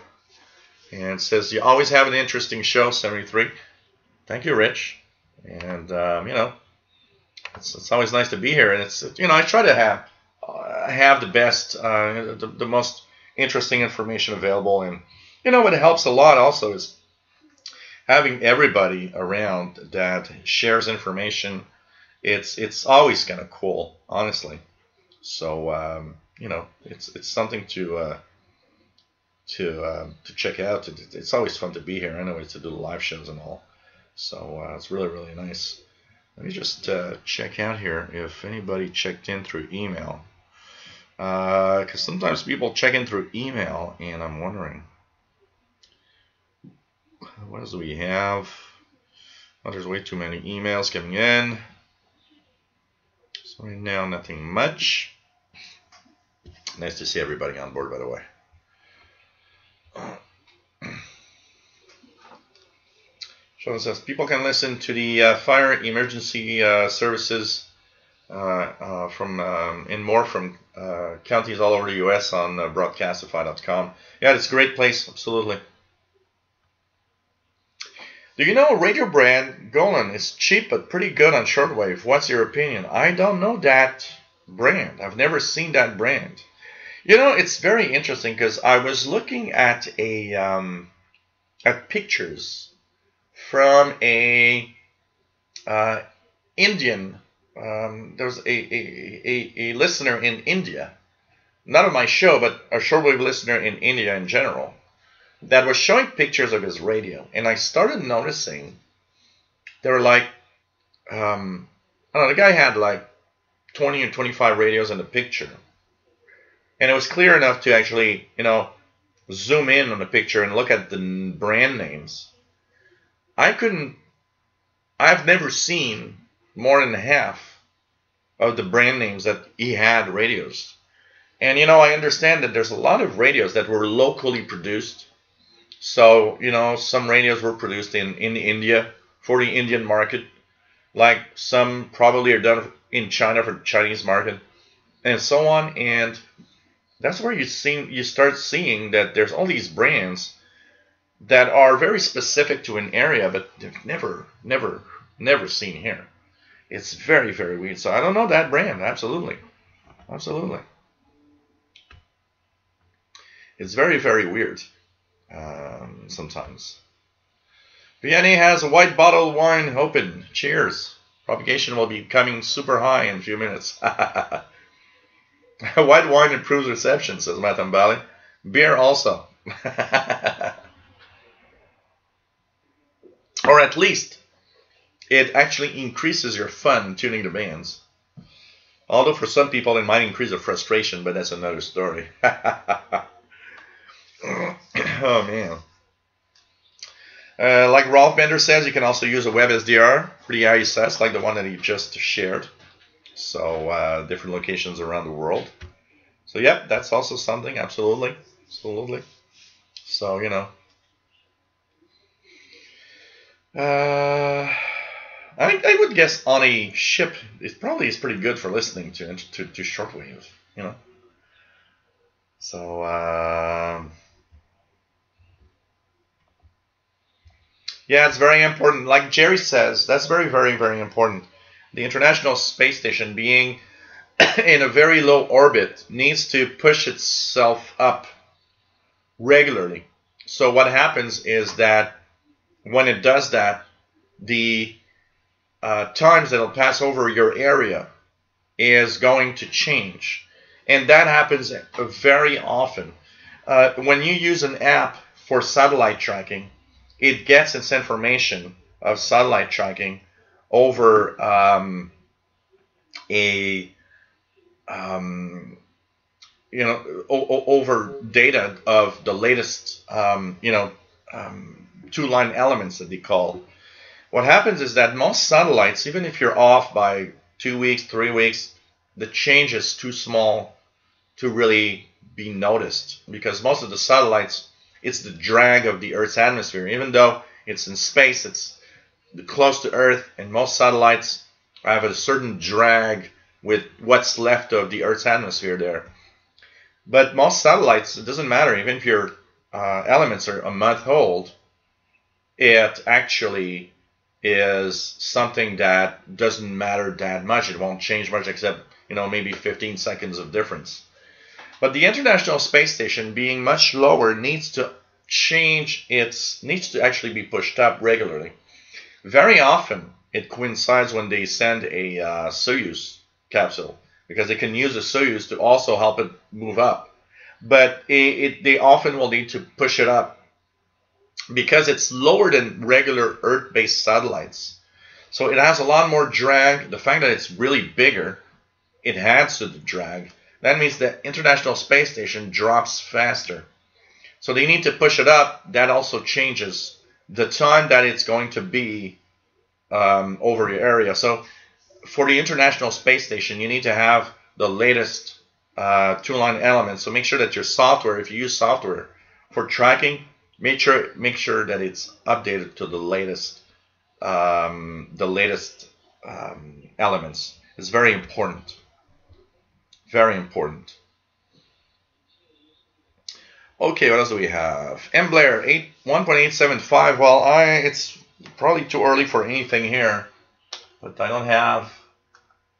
And says, you always have an interesting show, 73. Thank you, Rich. And, you know, it's always nice to be here. And it's, you know, I try to have the best, the most interesting information available. And, you know, what helps a lot also is having everybody around that shares information. It's always kind of cool, honestly. So, you know, it's something to check out. It's always fun to be here anyway, to do the live shows and all. So it's really, really nice. Let me just check out here if anybody checked in through email. Because sometimes people check in through email, and I'm wondering, what else do we have? Oh, there's way too many emails coming in. So right now, nothing much. Nice to see everybody on board, by the way. Sean says people can listen to the fire emergency services and more from counties all over the U.S. on broadcastify.com. Yeah, it's a great place, absolutely. Do you know radio brand Golan is cheap but pretty good on shortwave? What's your opinion? I don't know that brand. I've never seen that brand. You know, it's very interesting because I was looking at at pictures from a Indian. There's a listener in India, not on my show, but a shortwave listener in India in general, that was showing pictures of his radio, and I started noticing there were like, I don't know, the guy had like 20 or 25 radios in the picture. And it was clear enough to actually, you know, zoom in on the picture and look at the brand names. I've never seen more than half of the brand names that he had radios. And, you know, I understand that there's a lot of radios that were locally produced. So, you know, some radios were produced in India for the Indian market. Like some probably are done in China for the Chinese market. And so on. And that's where you start seeing that there's all these brands that are very specific to an area, but they're never seen here. It's very, very weird. So I don't know that brand. Absolutely. Absolutely. It's very, very weird sometimes. Vianney has a white bottle of wine open. Cheers. Propagation will be coming super high in a few minutes. White wine improves reception, says Matambali. Beer also. Or at least, it actually increases your fun tuning the bands. Although for some people it might increase the frustration, but that's another story. Oh, man. Like Rolf Bender says, you can also use a web SDR for the ISS, like the one that he just shared. So different locations around the world. So yep, that's also something. Absolutely, absolutely. So you know, I would guess on a ship it probably is pretty good for listening to shortwave. You know. So yeah, it's very important. Like Jerry says, that's very, very, very important. The International Space Station, being in a very low orbit, needs to push itself up regularly. So what happens is that when it does that, the times that it'll pass over your area is going to change. And that happens very often. When you use an app for satellite tracking. It gets its information of satellite tracking over over data of the latest two-line elements that they call. What happens is that most satellites, even if you're off by 2 weeks, 3 weeks, the change is too small to really be noticed, because most of the satellites, it's the drag of the Earth's atmosphere. Even though it's in space, it's close to Earth, and most satellites have a certain drag with what's left of the Earth's atmosphere there. But most satellites, it doesn't matter, even if your elements are a month old, it actually is something that doesn't matter that much. It won't change much except, maybe 15 seconds of difference. But the International Space Station, being much lower, needs to actually be pushed up regularly. Very often, it coincides when they send a Soyuz capsule, because they can use a Soyuz to also help it move up. But they often will need to push it up because it's lower than regular Earth-based satellites. So it has a lot more drag. The fact that it's really bigger, it adds to the drag. That means the International Space Station drops faster. So they need to push it up. That also changes the time that it's going to be over your area. So for the International Space Station, you need to have the latest two-line elements. So make sure that your software, if you use software for tracking, make sure that it's updated to the latest elements. It's very important. Very important. Okay, what else do we have? MBlair 1.875. Well, it's probably too early for anything here, but I don't have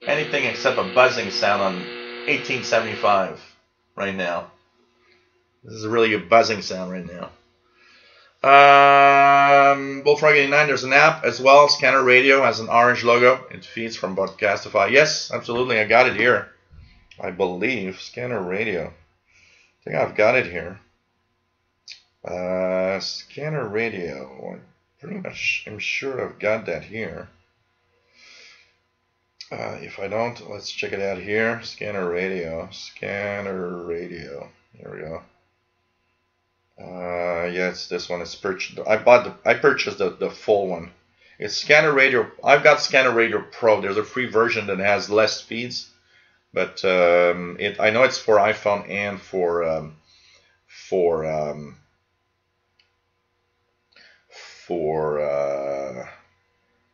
anything except a buzzing sound on 1875 right now. This is really a buzzing sound right now. Bullfrog 89, there's an app as well. Scanner Radio has an orange logo. It feeds from Broadcastify. Yes, absolutely. I got it here. I believe. Scanner Radio. I think I've got it here. Scanner Radio. Pretty much, I'm sure I've got that here. If I don't, let's check it out here. Scanner Radio. Scanner Radio. Here we go. Yeah, it's this one. It's purchased. I purchased the full one. It's Scanner Radio. I've got Scanner Radio Pro. There's a free version that has less feeds, but I know it's for iPhone and for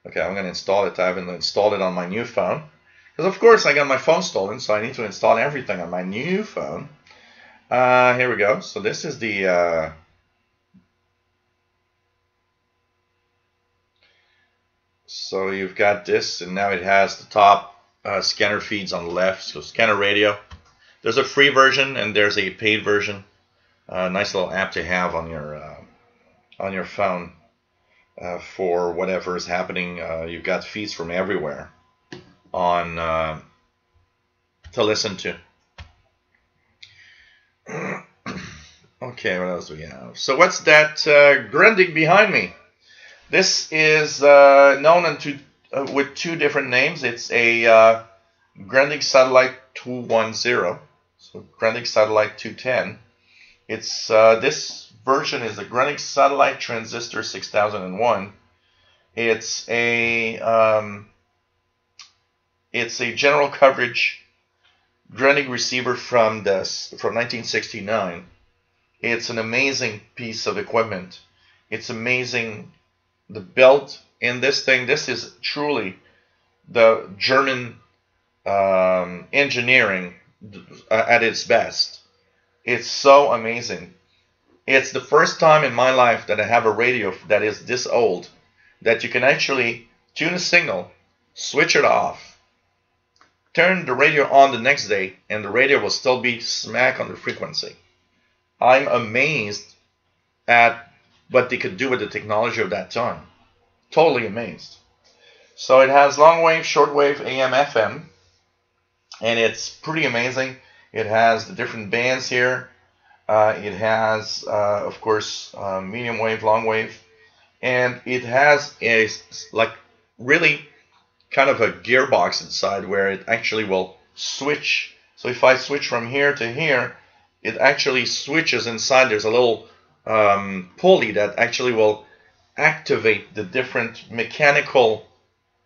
okay, I'm gonna install it. I haven't installed it on my new phone because, of course, I got my phone stolen, so I need to install everything on my new phone. Here we go. So this is the so you've got this, and now it has the top scanner feeds on the left. So Scanner Radio. There's a free version and there's a paid version. Nice little app to have on your phone for whatever is happening. You've got feeds from everywhere on to listen to. Okay, what else do we have? So what's that Grundig behind me? This is known with two different names. It's a Grundig Satellite 210, so Grundig Satellite 210. It's this version is the Grundig Satellite Transistor 6001. It's a general coverage Grundig receiver from 1969. It's an amazing piece of equipment. It's amazing, the build in this thing. This is truly the German engineering at its best. It's so amazing. It's the first time in my life that I have a radio that is this old, that you can actually tune a signal, switch it off, turn the radio on the next day, and the radio will still be smack on the frequency. I'm amazed at what they could do with the technology of that time. Totally amazed. So it has long wave, shortwave, AM, FM, and it's pretty amazing. It has the different bands here. It has, of course, medium wave, long wave, and it has a like really kind of a gearbox inside where it actually will switch. So if I switch from here to here, it actually switches inside. There's a little pulley that actually will activate the different mechanical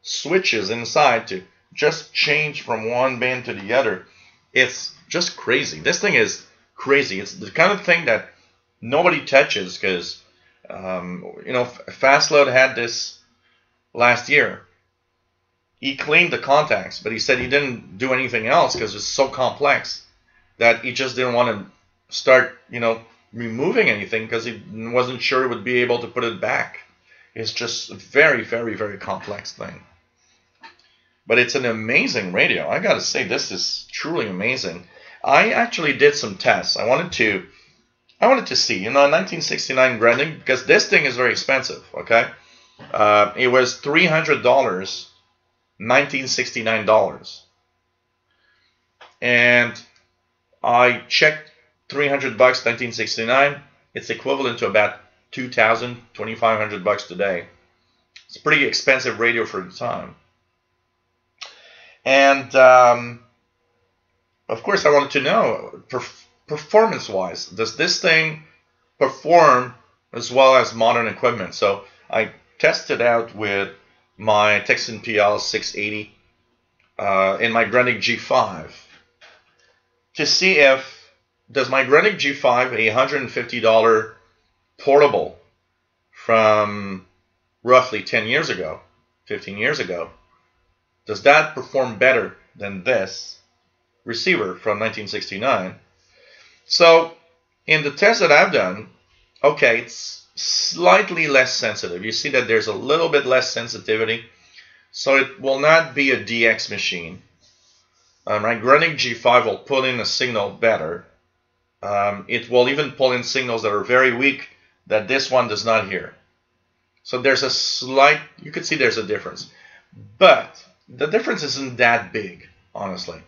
switches inside to just change from one band to the other. It's just crazy. This thing is crazy. It's the kind of thing that nobody touches because, you know, Fastload had this last year. He cleaned the contacts, but he said he didn't do anything else because it's so complex that he just didn't want to start, you know, removing anything because he wasn't sure he would be able to put it back. It's just a very, very, very complex thing. But it's an amazing radio. I gotta say, this is truly amazing. I actually did some tests. I wanted to see, you know, 1969 Grundig, because this thing is very expensive. Okay, it was $300, $1969, and I checked $300, 1969. It's equivalent to about $2,000, $2,500 today. It's a pretty expensive radio for the time. And of course, I wanted to know, performance-wise, does this thing perform as well as modern equipment? So I tested out with my Texan PL 680 in my Grundig G5 to see if does my Grundig G5, a $150 portable from roughly 10 years ago, 15 years ago, does that perform better than this receiver from 1969? So in the test that I've done, okay, it's slightly less sensitive. You see that there's a little bit less sensitivity, so it will not be a DX machine. My Grundig G5 will pull in a signal better. It will even pull in signals that are very weak that this one does not hear. So there's a slight, you could see there's a difference. But the difference isn't that big, honestly.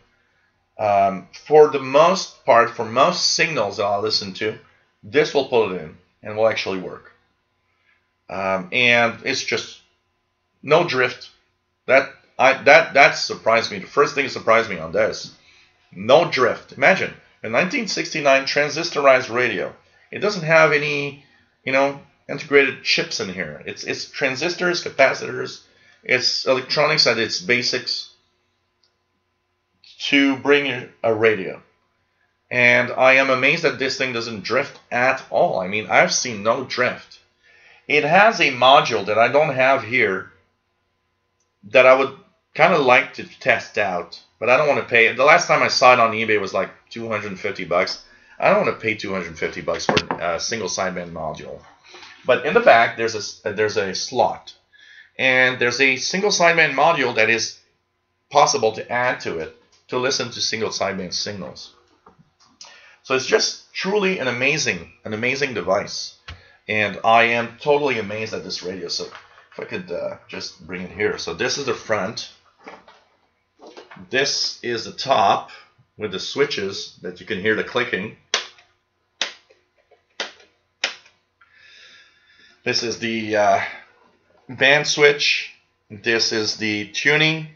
For the most part, for most signals that I'll listen to, this will pull it in and will actually work. And it's just no drift. That surprised me. The first thing that surprised me on this, no drift. Imagine a 1969 transistorized radio. It doesn't have any, you know, integrated chips in here. It's transistors, capacitors, it's electronics at its basics to bring a radio. And I am amazed that this thing doesn't drift at all. I mean, I've seen no drift. It has a module that I don't have here that I would kind of like to test out, but I don't want to pay. The last time I saw it on eBay was like $250. I don't want to pay $250 for a single sideband module. But in the back, there's a slot, and there's a single sideband module that is possible to add to it to listen to single sideband signals. So it's just truly an amazing device, and I am totally amazed at this radio. So if I could just bring it here. So this is the front. This is the top with the switches that you can hear the clicking. This is the band switch. This is the tuning.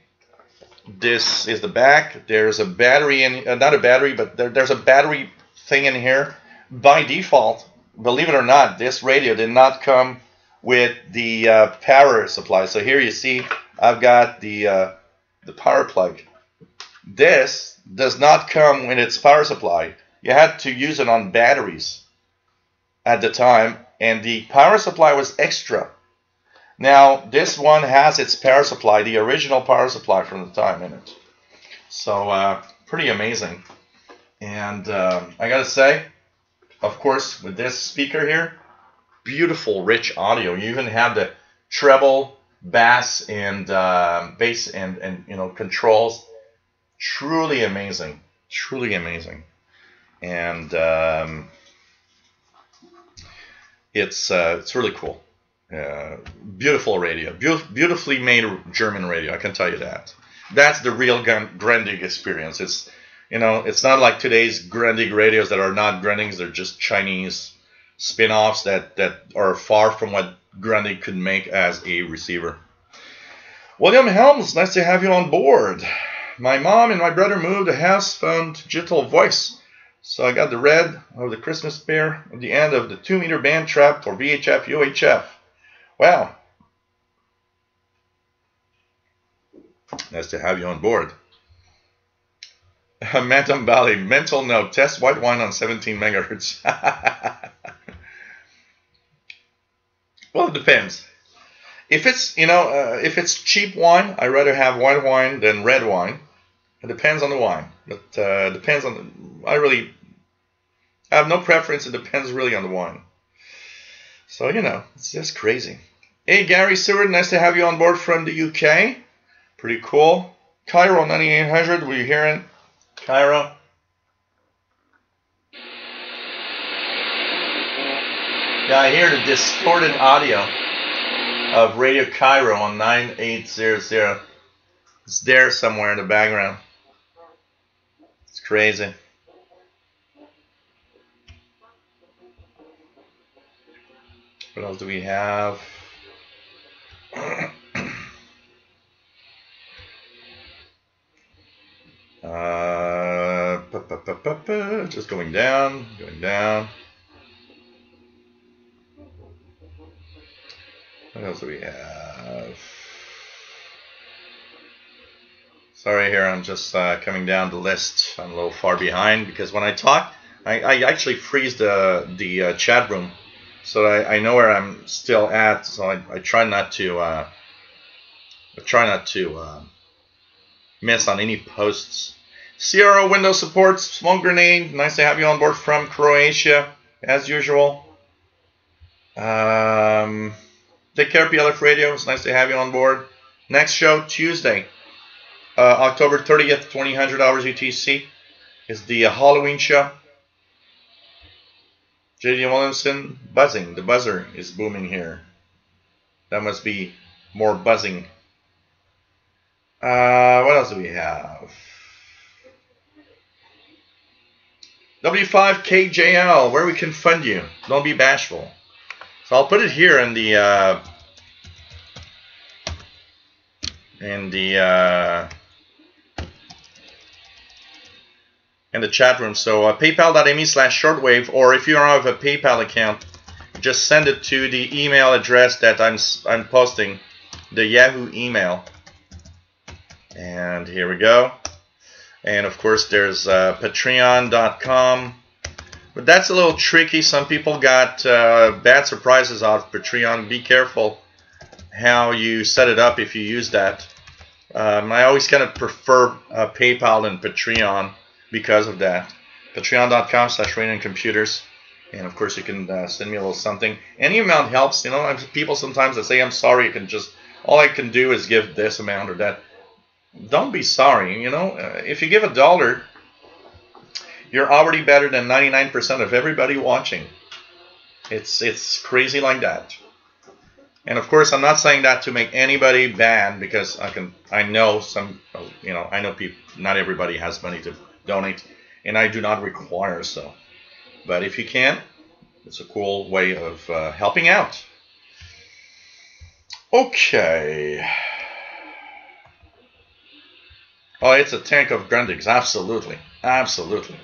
This is the back. There's a battery in, not a battery, but there's a battery thing in here. By default, believe it or not, this radio did not come with the power supply. So here you see I've got the power plug. This does not come with its power supply. You had to use it on batteries at the time, and the power supply was extra. Now this one has its power supply, the original power supply from the time in it. So pretty amazing. And I gotta say, of course, with this speaker here, beautiful rich audio. You even have the treble, bass, and bass and you know, controls. Truly amazing, truly amazing. And it's really cool. Beautiful radio, beautifully made German radio. I can tell you that. That's the real Grundig experience. You know, it's not like today's Grundig radios that are not Grundigs. They're just Chinese spin-offs that are far from what Grundig could make as a receiver. William Helms, nice to have you on board. My mom and my brother moved a house phone to digital voice. So I got the red of the Christmas beer at the end of the 2-meter band trap for VHF, UHF. Wow. Nice to have you on board. Mantum Valley, mental note, test white wine on 17 megahertz. Well, it depends. If it's, if it's cheap wine, I'd rather have white wine than red wine. It depends on the wine. But depends on I have no preference. It depends really on the wine. So, it's just crazy. Hey, Gary Seward, nice to have you on board from the UK. Pretty cool. Cairo 9800, were you hearing? Cairo. Yeah, I hear the distorted audio of Radio Cairo on 9800. It's there somewhere in the background. It's crazy. What else do we have? Just going down. What else do we have? Sorry here, I'm just coming down the list. I'm a little far behind because when I talk, I actually freeze the chat room, so I know where I'm still at. So I try not to miss on any posts. CRO Windows supports, Smoke Grenade, nice to have you on board from Croatia, as usual. Take care, PLF Radio, it's nice to have you on board. Next show, Tuesday, October 30th, 2000 hours UTC, is the Halloween show. J.D. Williamson, buzzing, the buzzer is booming here. That must be more buzzing. What else do we have? W5KJL, where we can fund you. Don't be bashful. So I'll put it here in the chat room. So paypal.me/shortwave, or if you don't have a PayPal account, just send it to the email address that I'm posting, the Yahoo email. And here we go. And of course there's patreon.com, but that's a little tricky. Some people got bad surprises out of Patreon. Be careful how you set it up if you use that. I always kind of prefer PayPal than Patreon because of that. Patreon.com/RadionComputers, and of course you can send me a little something. Any amount helps. People sometimes that say I'm sorry, all I can do is give this amount or that. Don't be sorry, if you give $1, you're already better than 99% of everybody watching. It's crazy like that. And of course, I'm not saying that to make anybody bad, because I know people, not everybody has money to donate, and I do not require so. But if you can, it's a cool way of helping out. Okay. Oh, it's a tank of Grundigs, absolutely, absolutely.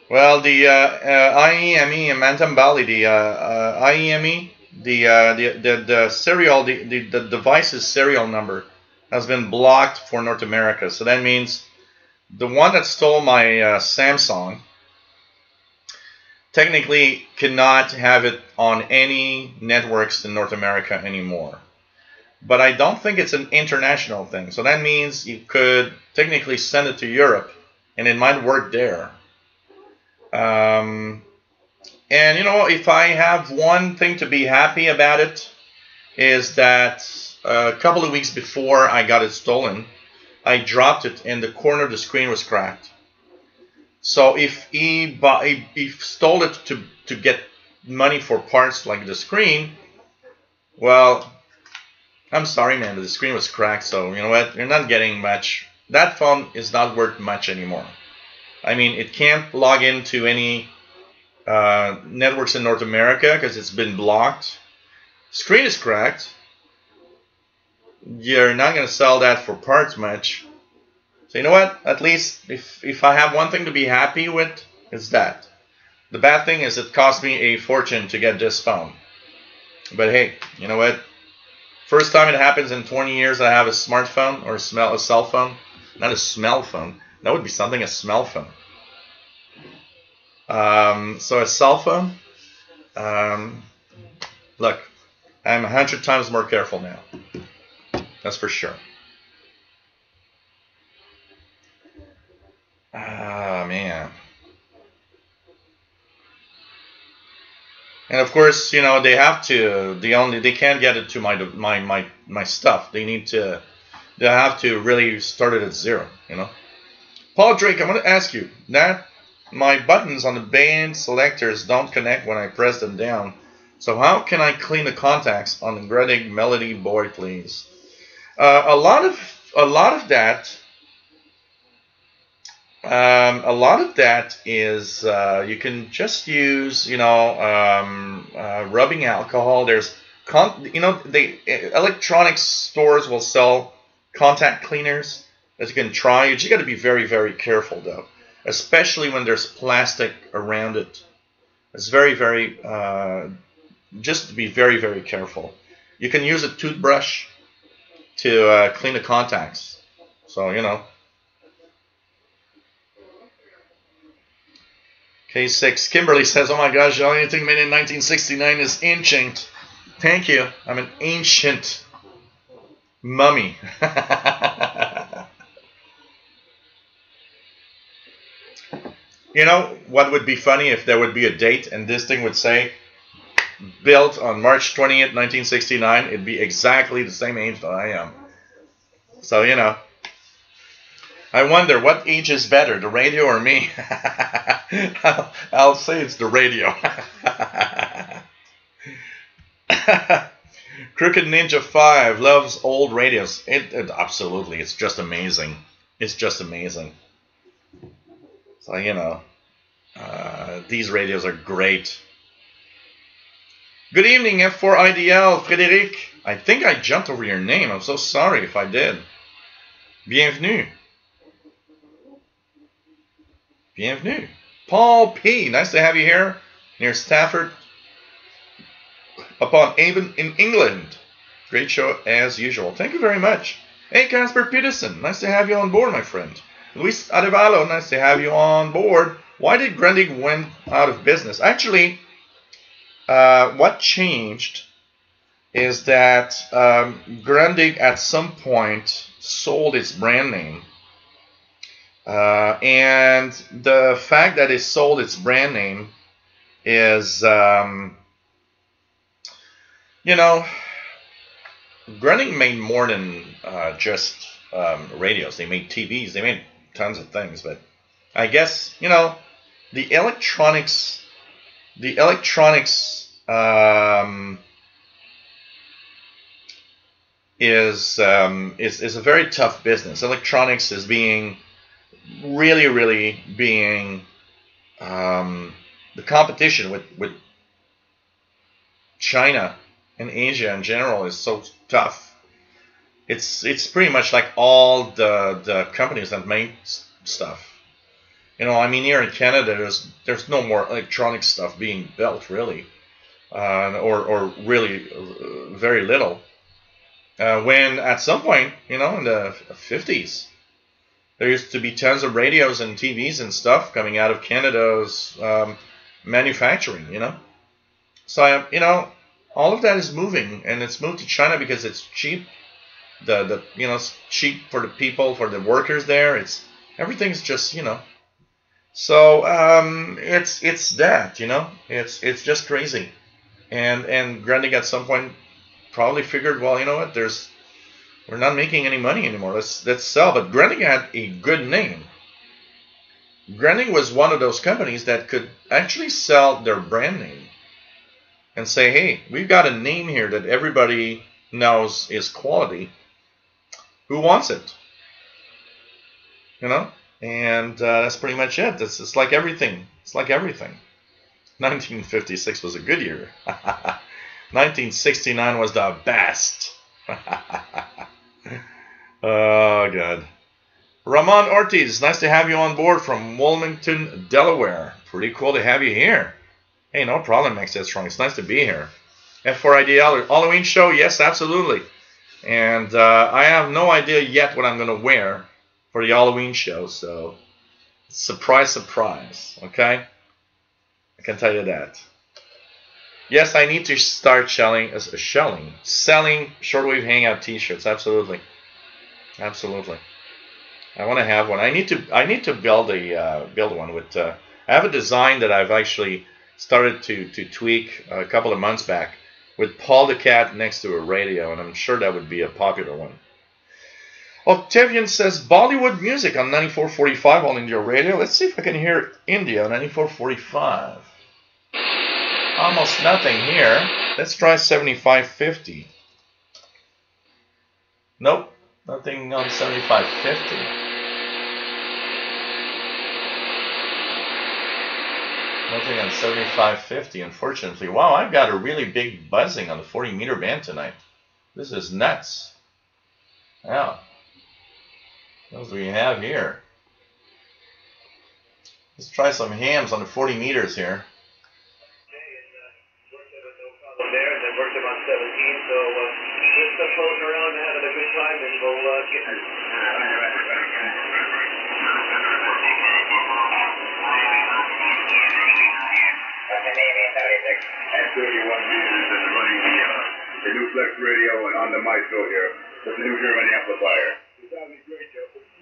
Well, the IEME in Mantum Valley, the IEME, the serial, the device's serial number has been blocked for North America. So that means the one that stole my Samsung technically cannot have it on any networks in North America anymore. But I don't think it's an international thing. So that means you could technically send it to Europe and it might work there. And if I have one thing to be happy about it, is that a couple of weeks before I got it stolen, I dropped it and the corner of the screen was cracked. So if he stole it to get money for parts like the screen, well, I'm sorry, man, but the screen was cracked, so you know what? You're not getting much. That phone is not worth much anymore. I mean, it can't log into any networks in North America because it's been blocked. Screen is cracked. You're not going to sell that for parts much. So you know what? At least if I have one thing to be happy with, it's that. The bad thing is it cost me a fortune to get this phone. But hey, you know what? First time it happens in 20 years I have a smartphone or a cell phone. Not a smell phone. That would be something, a smell phone. So a cell phone. Look, I'm 100 times more careful now. That's for sure. Ah, man. And of course, you know, they have to. They can't get it to my stuff. They have to really start it at zero. You know. Paul Drake, I want to ask you that my buttons on the band selectors don't connect when I press them down. So how can I clean the contacts on the Grundig Melody board, please? A lot of that. A lot of that is you can just use, you know, rubbing alcohol. There's, you know, electronics stores will sell contact cleaners that you can try. You just got to be very, very careful though, especially when there's plastic around it. It's very, very, just be very, very careful. You can use a toothbrush to clean the contacts. So, you know. K6, Kimberly says, oh my gosh, the only thing made in 1969 is ancient. Thank you. I'm an ancient mummy. You know what would be funny if there would be a date and this thing would say, built on March 20th, 1969. It'd be exactly the same age that I am. So, you know. I wonder, what age is better, the radio or me? I'll say it's the radio. Crooked Ninja 5 loves old radios. Absolutely, it's just amazing. It's just amazing. So, you know, these radios are great. Good evening, F4IDL, Frédéric. I think I jumped over your name. I'm so sorry if I did. Bienvenue. Bienvenue. Paul P. Nice to have you here near Stafford upon Avon in England. Great show as usual. Thank you very much. Hey, Casper Peterson. Nice to have you on board, my friend. Luis Arevalo. Nice to have you on board. Why did Grundig went out of business? Actually, what changed is that Grundig at some point sold its brand name. And the fact that it sold its brand name is, you know, Grundig made more than just radios. They made TVs. They made tons of things. But I guess, you know, the electronics is a very tough business. Electronics is being really being the competition with China and Asia in general is so tough. It's pretty much like all the companies that make stuff. You know, I mean, here in Canada, there's no more electronic stuff being built really, or really very little. When at some point, you know, in the 50s. There used to be tons of radios and TVs and stuff coming out of Canada's manufacturing, you know. So, you know, all of that is moving, and it's moved to China because it's cheap. You know, it's cheap for the people, for the workers there. Everything's just, you know. So it's that, you know. It's just crazy, and Grundig at some point probably figured, well, you know what, we're not making any money anymore. Let's sell. But Grundig had a good name. Grundig was one of those companies that could actually sell their brand name and say, hey, we've got a name here that everybody knows is quality, who wants it? You know? And that's pretty much it. It's like everything. It's like everything. 1956 was a good year. 1969 was the best. Oh, God. Ramon Ortiz, nice to have you on board from Wilmington, Delaware. Pretty cool to have you here. Hey, no problem, Max Strong. It's nice to be here. F4IDL Halloween show, yes, absolutely. And I have no idea yet what I'm going to wear for the Halloween show, so surprise, surprise, okay? I can tell you that. Yes, I need to start selling Shortwave Hangout t-shirts, absolutely. Absolutely. I want to have one. I need to build one with. I have a design that I've actually started to tweak a couple of months back with Paul the Cat next to a radio, and I'm sure that would be a popular one. Octavian says Bollywood music on 94.45 on India Radio. Let's see if I can hear India on 94.45. Almost nothing here. Let's try 75.50. Nope, nothing on 75.50. Nothing on 75.50, unfortunately. Wow, I've got a really big buzzing on the 40-meter band tonight. This is nuts. Yeah. What else do we have here? Let's try some hams on the 40 meters here. Worked about 17, so we're still floating around and having a good time, and we'll get it. At 31 meters and running the new Flex radio and on the maestro here with the new German amplifier.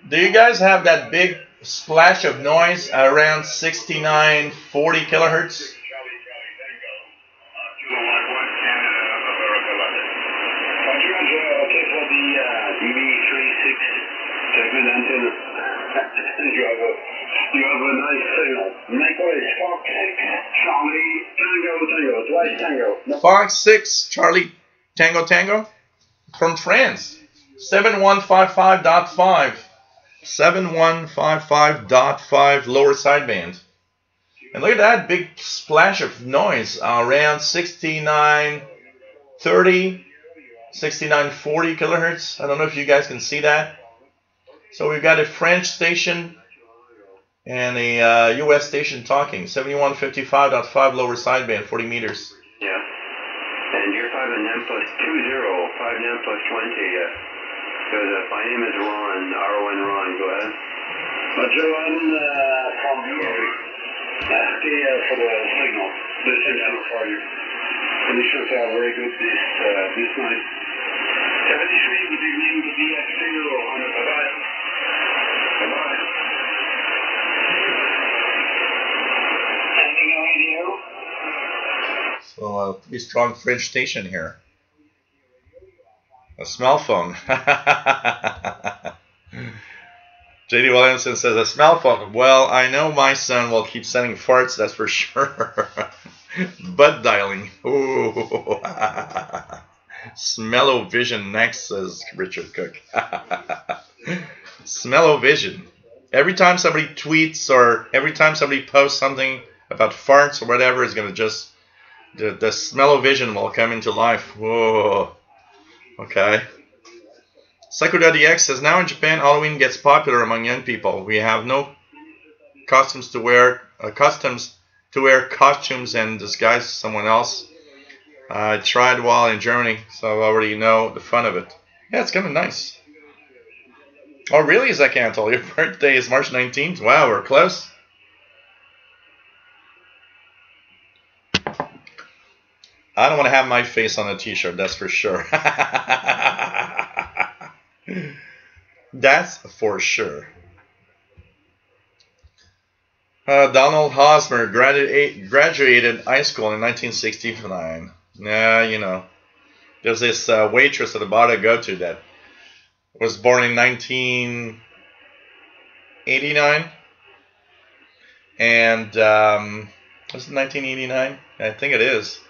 Do you guys have that big splash of noise around 69, 40 kilohertz? You have a nice signal. Make way, Fox 6, Charlie, Tango, Tango, twice Tango. Fox 6, Charlie, Tango, Tango, from France. 7155.5. 7155.5 lower sideband. And look at that big splash of noise around 6930, 6940 kilohertz. I don't know if you guys can see that. So we've got a French station and a US station talking. 7155.5 lower sideband, 40 meters. Yeah. And you're 5 and M plus 20, 5 and M plus 20. Because my name is Ron, R-O-N Ron, go ahead. Johan from Europe, asking for the signal. The signal for you. And it should sound very good this night. 73, good evening, the DX0 on the bye-bye. Bye-bye. Anything on radio? So a pretty strong French station here. A smell phone. J.D. Williamson says, a smell phone. Well, I know my son will keep sending farts, that's for sure. Butt dialing. Ooh. Smell-o-vision next, says Richard Cook. Smell-o-vision. Every time somebody tweets or every time somebody posts something about farts or whatever, is going to just, the smell-o-vision will come into life. Whoa. Okay. Sakura.dx says, now in Japan, Halloween gets popular among young people. We have no customs to wear costumes and disguise someone else. I tried while in Germany, so I already know the fun of it. Yeah, it's kind of nice. Oh, really, Zakantel? Your birthday is March 19th? Wow, we're close. I don't want to have my face on a t-shirt, that's for sure. That's for sure. Donald Hosmer graduated high school in 1969. Nah, you know. There's this waitress at the bar I go to that was born in 1989. And was it 1989? I think it is.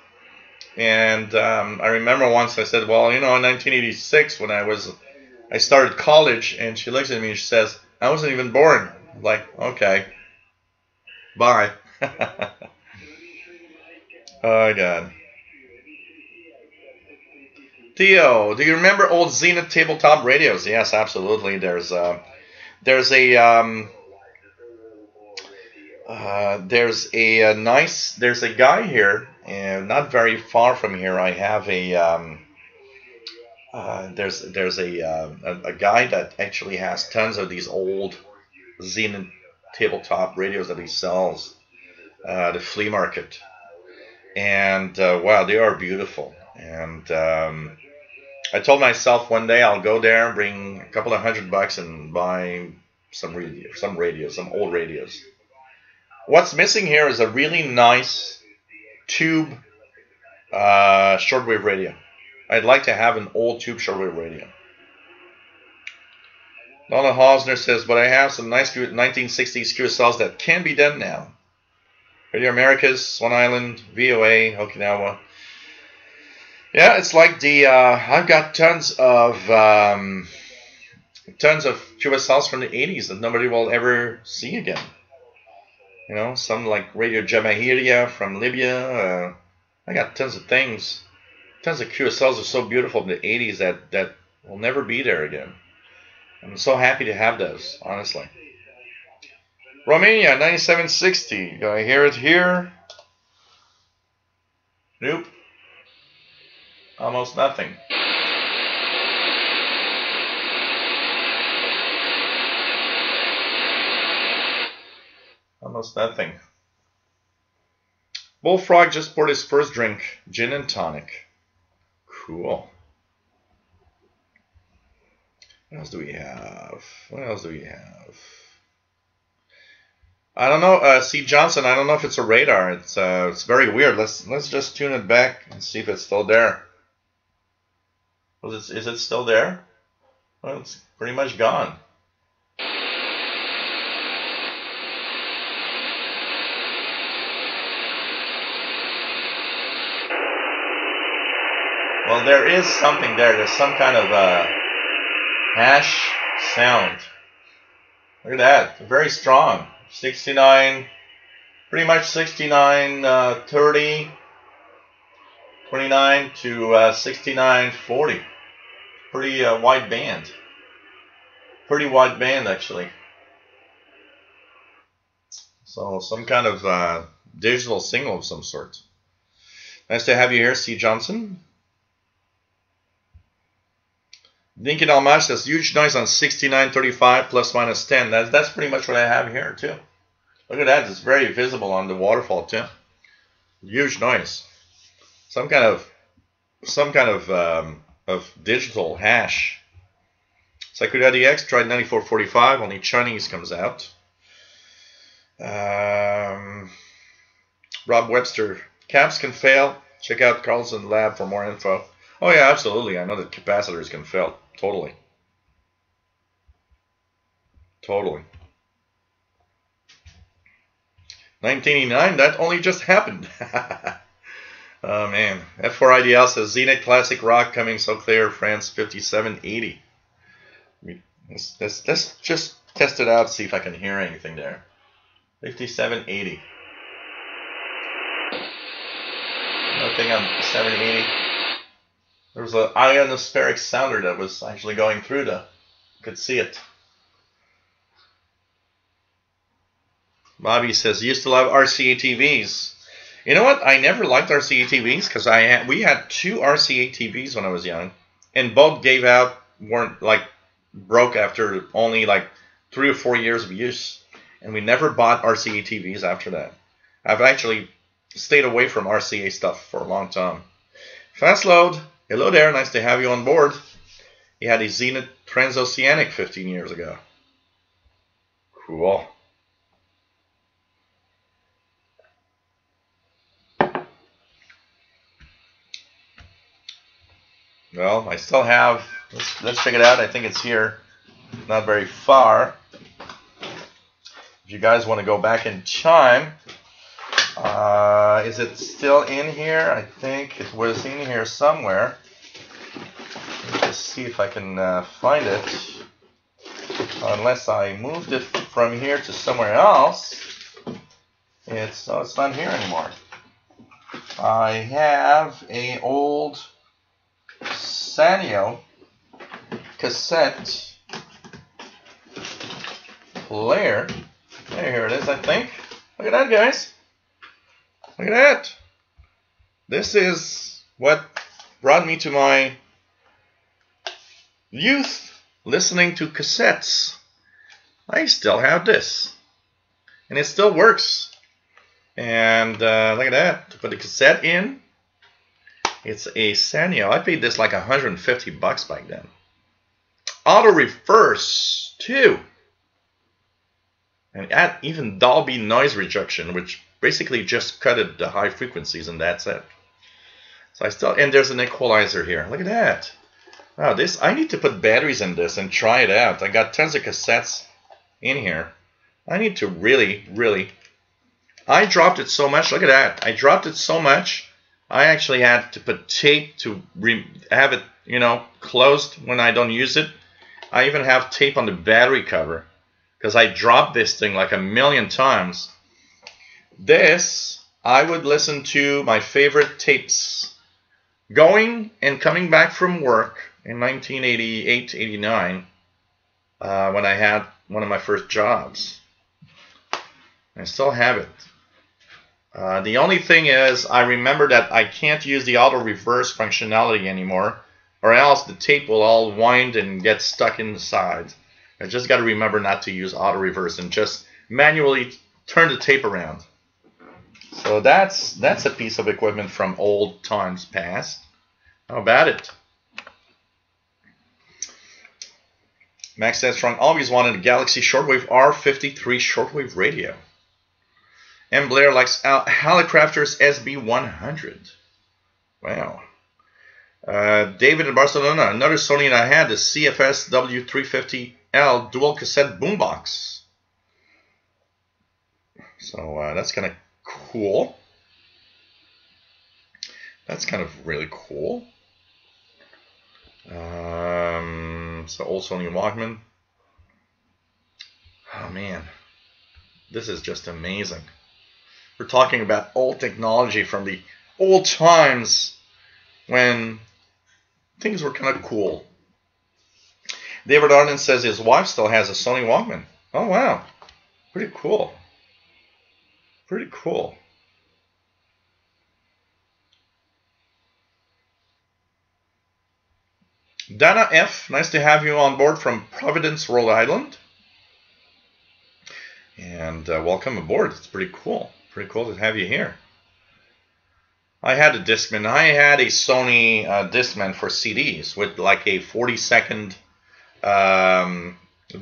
And I remember once I said, well, you know, in 1986 when I started college, and she looks at me and she says, I wasn't even born. I'm like, okay, bye. Oh, God. Theo, do you remember old Zenith tabletop radios? Yes, absolutely. There's a guy here, and not very far from here. I have there's a guy that actually has tons of these old Zenith tabletop radios that he sells at the flea market, and wow, they are beautiful. And I told myself one day I'll go there, bring a couple of $100 and buy some old radios. What's missing here is a really nice tube shortwave radio. I'd like to have an old tube shortwave radio. Donna Hausner says, but I have some nice 1960s QSLs that can be done now. Radio Americas, Swan Island, VOA, Okinawa. Yeah, it's like I've got tons of QSLs from the 80s that nobody will ever see again. You know, some like Radio Jamahiriya from Libya. I got tons of things. Tons of QSLs are so beautiful in the 80s that will never be there again. I'm so happy to have those, honestly. Romania, 9760. Do I hear it here? Nope. Almost nothing. Almost nothing. Bullfrog just poured his first drink, gin and tonic. Cool. What else do we have? I don't know. C. Johnson, I don't know if it's a radar. It's very weird. Let's just tune it back and see if it's still there. Is it still there? Well, it's pretty much gone. Well, there is something there. There's some kind of hash sound. Look at that. Very strong. 69, pretty much 69, 30, 29 to 69, 40. Pretty wide band. Pretty wide band, actually. So some kind of digital signal of some sort. Nice to have you here, C. Johnson. Lincoln Almash says huge noise on 6935 plus minus 10. That's pretty much what I have here too. Look at that, it's very visible on the waterfall too. Huge noise. Some kind of digital hash. Sakura X tried 9445, only Chinese comes out. Rob Webster, caps can fail. Check out Carlson Lab for more info. Oh yeah, absolutely. I know that capacitors can fail. Totally. 1989, that only just happened. Oh man. F4IDL says Zenith Classic Rock coming so clear, France 5780. Let's just test it out, see if I can hear anything there. 5780. Nothing on 780. There was an ionospheric sounder that was actually going through you could see it. Bobby says, used to love RCA TVs. You know what? I never liked RCA TVs because we had two RCA TVs when I was young, and both gave out, broke after only like 3 or 4 years of use, and we never bought RCA TVs after that. I've actually stayed away from RCA stuff for a long time. Fast load. Hello there, nice to have you on board. He had a Zenith Transoceanic 15 years ago. Cool. Well, I still have, let's check it out. I think it's here, not very far. If you guys want to go back in time, Is it still in here? I think it was in here somewhere. Let me just see if I can find it. Unless I moved it from here to somewhere else. It's not here anymore. I have a old Sanyo cassette player. Here it is, I think. Look at that, guys. Look at that. This is what brought me to my youth, listening to cassettes. I still have this. And it still works. And look at that. To put the cassette in, it's a Sanyo. I paid this like $150 back then. Auto reverse too. And add even Dolby noise reduction, which basically just cut the high frequencies, and that's it. So I still, and there's an equalizer here. Look at that. Wow, this, I need to put batteries in this and try it out. I got tons of cassettes in here. I need to really, I dropped it so much. Look at that. I dropped it so much. I actually had to put tape to have it, you know, closed when I don't use it. I even have tape on the battery cover because I dropped this thing like a million times. This, I would listen to my favorite tapes going and coming back from work in 1988, 89, when I had one of my first jobs. I still have it. The only thing is, I remember that I can't use the auto reverse functionality anymore, or else the tape will all wind and get stuck in the sides. I just got to remember not to use auto reverse and just manually turn the tape around. So that's a piece of equipment from old times past. How about it? Max Headstrong always wanted a Galaxy Shortwave R53 shortwave radio. M. Blair likes Halicrafter's SB100. Wow. David in Barcelona, another Sony I had, the CFS W350L dual cassette boombox. So that's kind of cool. That's kind of really cool. So old Sony Walkman. Oh man, this is just amazing. We're talking about old technology from the old times when things were kind of cool. David Arden says his wife still has a Sony Walkman. Oh wow, pretty cool. Pretty cool. Dana F, nice to have you on board from Providence, Rhode Island. And welcome aboard. It's pretty cool. Pretty cool to have you here. I had a Discman. I had a Sony Discman for CDs with like a 40-second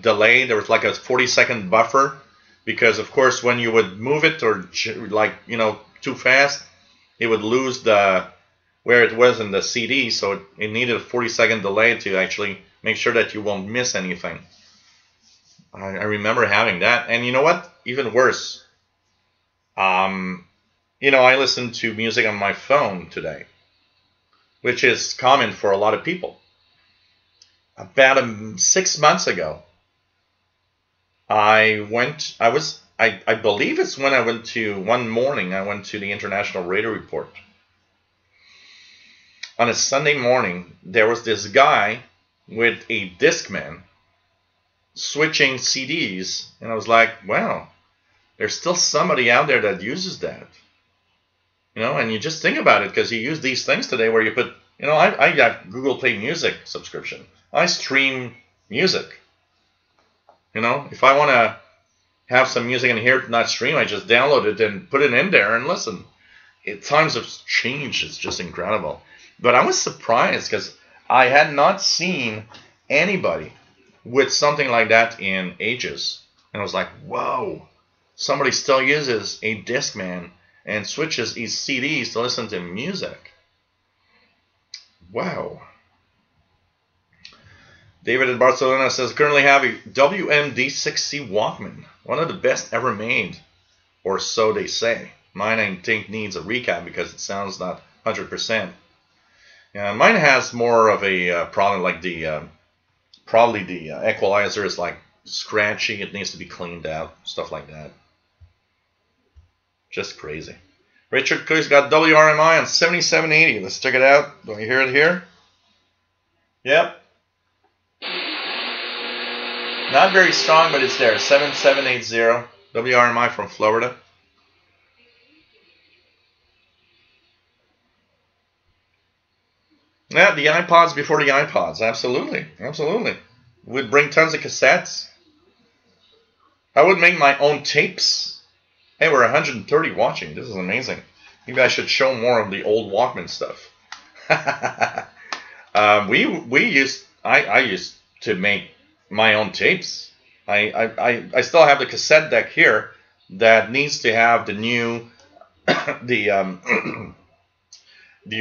delay. There was like a 40-second buffer because, of course, when you would move it or like, you know, too fast, it would lose the where it was in the CD. So it needed a 40-second delay to actually make sure that you won't miss anything. I remember having that. And you know what? Even worse. You know, I listen to music on my phone today, which is common for a lot of people. About 6 months ago, I believe it's when I went to, one morning, I went to the International Radio Report. On a Sunday morning, there was this guy with a Discman switching CDs, and I was like, wow, there's still somebody out there that uses that. You know, and you just think about it, because you use these things today where you put, you know, I got Google Play Music subscription. I stream music. You know, if I want to have some music in here to not stream, I just download it and put it in there and listen. Times have changed. It's just incredible. But I was surprised because I had not seen anybody with something like that in ages. And I was like, whoa, somebody still uses a Discman and switches his CDs to listen to music. Wow. David in Barcelona says, currently have a WMD6C Walkman, one of the best ever made, or so they say. Mine, I think, needs a recap because it sounds not 100%. Yeah, mine has more of a problem, like the probably the equalizer is like scratchy. It needs to be cleaned out, stuff like that. Just crazy. Richard Cook's got WRMI on 7780. Let's check it out. Do you hear it here? Yep. Not very strong, but it's there. 7780. WRMI from Florida. Yeah, the iPods before the iPods. Absolutely. Absolutely. Would bring tons of cassettes. I would make my own tapes. Hey, we're 130 watching. This is amazing. Maybe I should show more of the old Walkman stuff. I used to make my own tapes. I still have the cassette deck here that needs to have the new the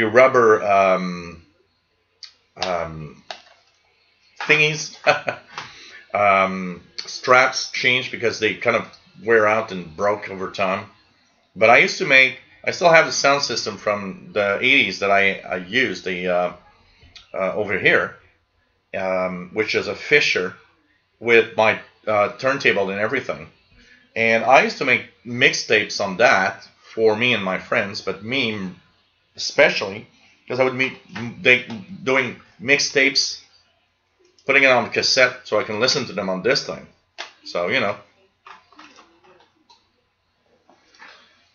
rubber thingies straps changed because they kind of wear out and broke over time. But I still have the sound system from the 80s that I used over here, which is a Fisher with my turntable and everything. And I used to make mixtapes on that for me and my friends, but me especially, because I would be doing mixtapes, putting it on the cassette so I can listen to them on this thing. So, you know.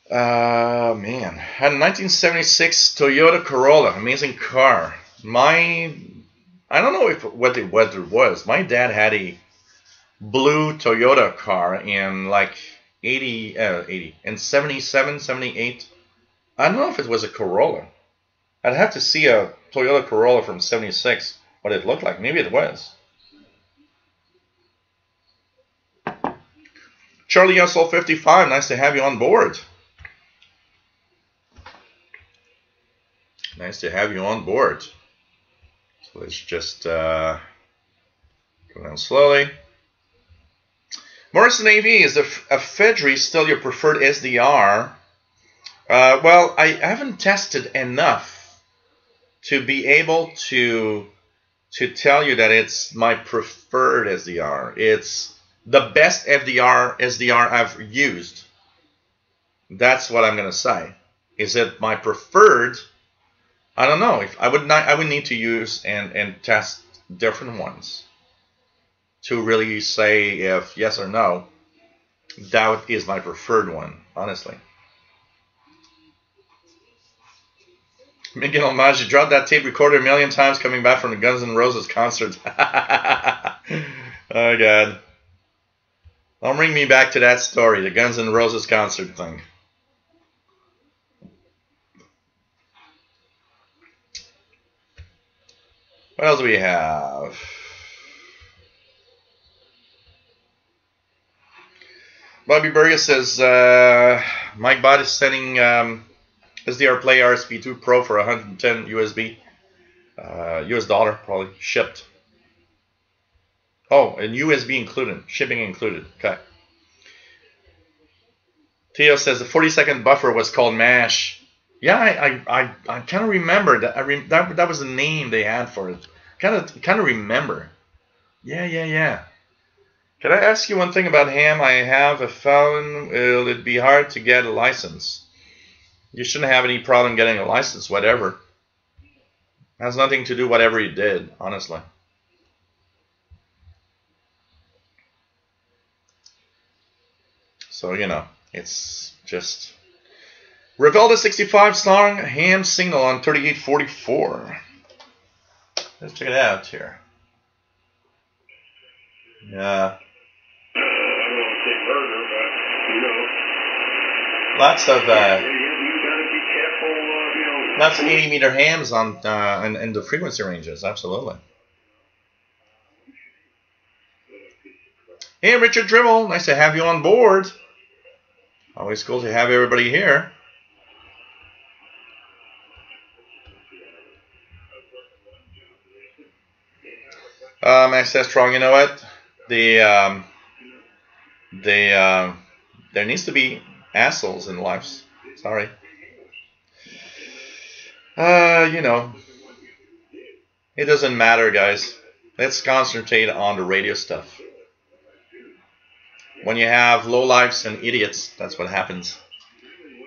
Man. Had a 1976 Toyota Corolla. Amazing car. I don't know what it was. My dad had a blue Toyota car in like 80 and 77, 78. I don't know if it was a Corolla. I'd have to see a Toyota Corolla from 76, what it looked like. Maybe it was. Charlie SL 55, nice to have you on board. Nice to have you on board. So let's just go down slowly. Morrison AV, is a Fedri still your preferred SDR? Well, I haven't tested enough to be able to tell you that it's my preferred SDR. It's the best SDR I've used. That's what I'm gonna say. Is it my preferred? I don't know. If I would need to use and test different ones to really say if yes or no. That is my preferred one, honestly. Miguel Maggi dropped that tape recorder a million times coming back from the Guns N' Roses concert. Oh, God. Don't bring me back to that story, the Guns N' Roses concert thing. What else do we have? Bobby Burgess says, Mike Bot is sending SDR Play RSP2 Pro for 110 USB. US dollar, probably, shipped. Oh, and USB included, shipping included. Okay. Theo says the 40-second buffer was called MASH. Yeah, I kind of remember that. That was the name they had for it. Kind of remember. Yeah. Can I ask you one thing about ham? I have a phone. Will it be hard to get a license? You shouldn't have any problem getting a license, whatever. Has nothing to do whatever you did, honestly. So, you know, it's just... Revelda 65 song, ham signal on 3844. Let's check it out here. Yeah. Lots of 80-meter hams on in the frequency ranges, absolutely. Hey, Richard Dribble, nice to have you on board. Always cool to have everybody here. Max says strong. You know what? There needs to be assholes in lives. Sorry. You know, it doesn't matter, guys. Let's concentrate on the radio stuff. When you have lowlifes and idiots, that's what happens.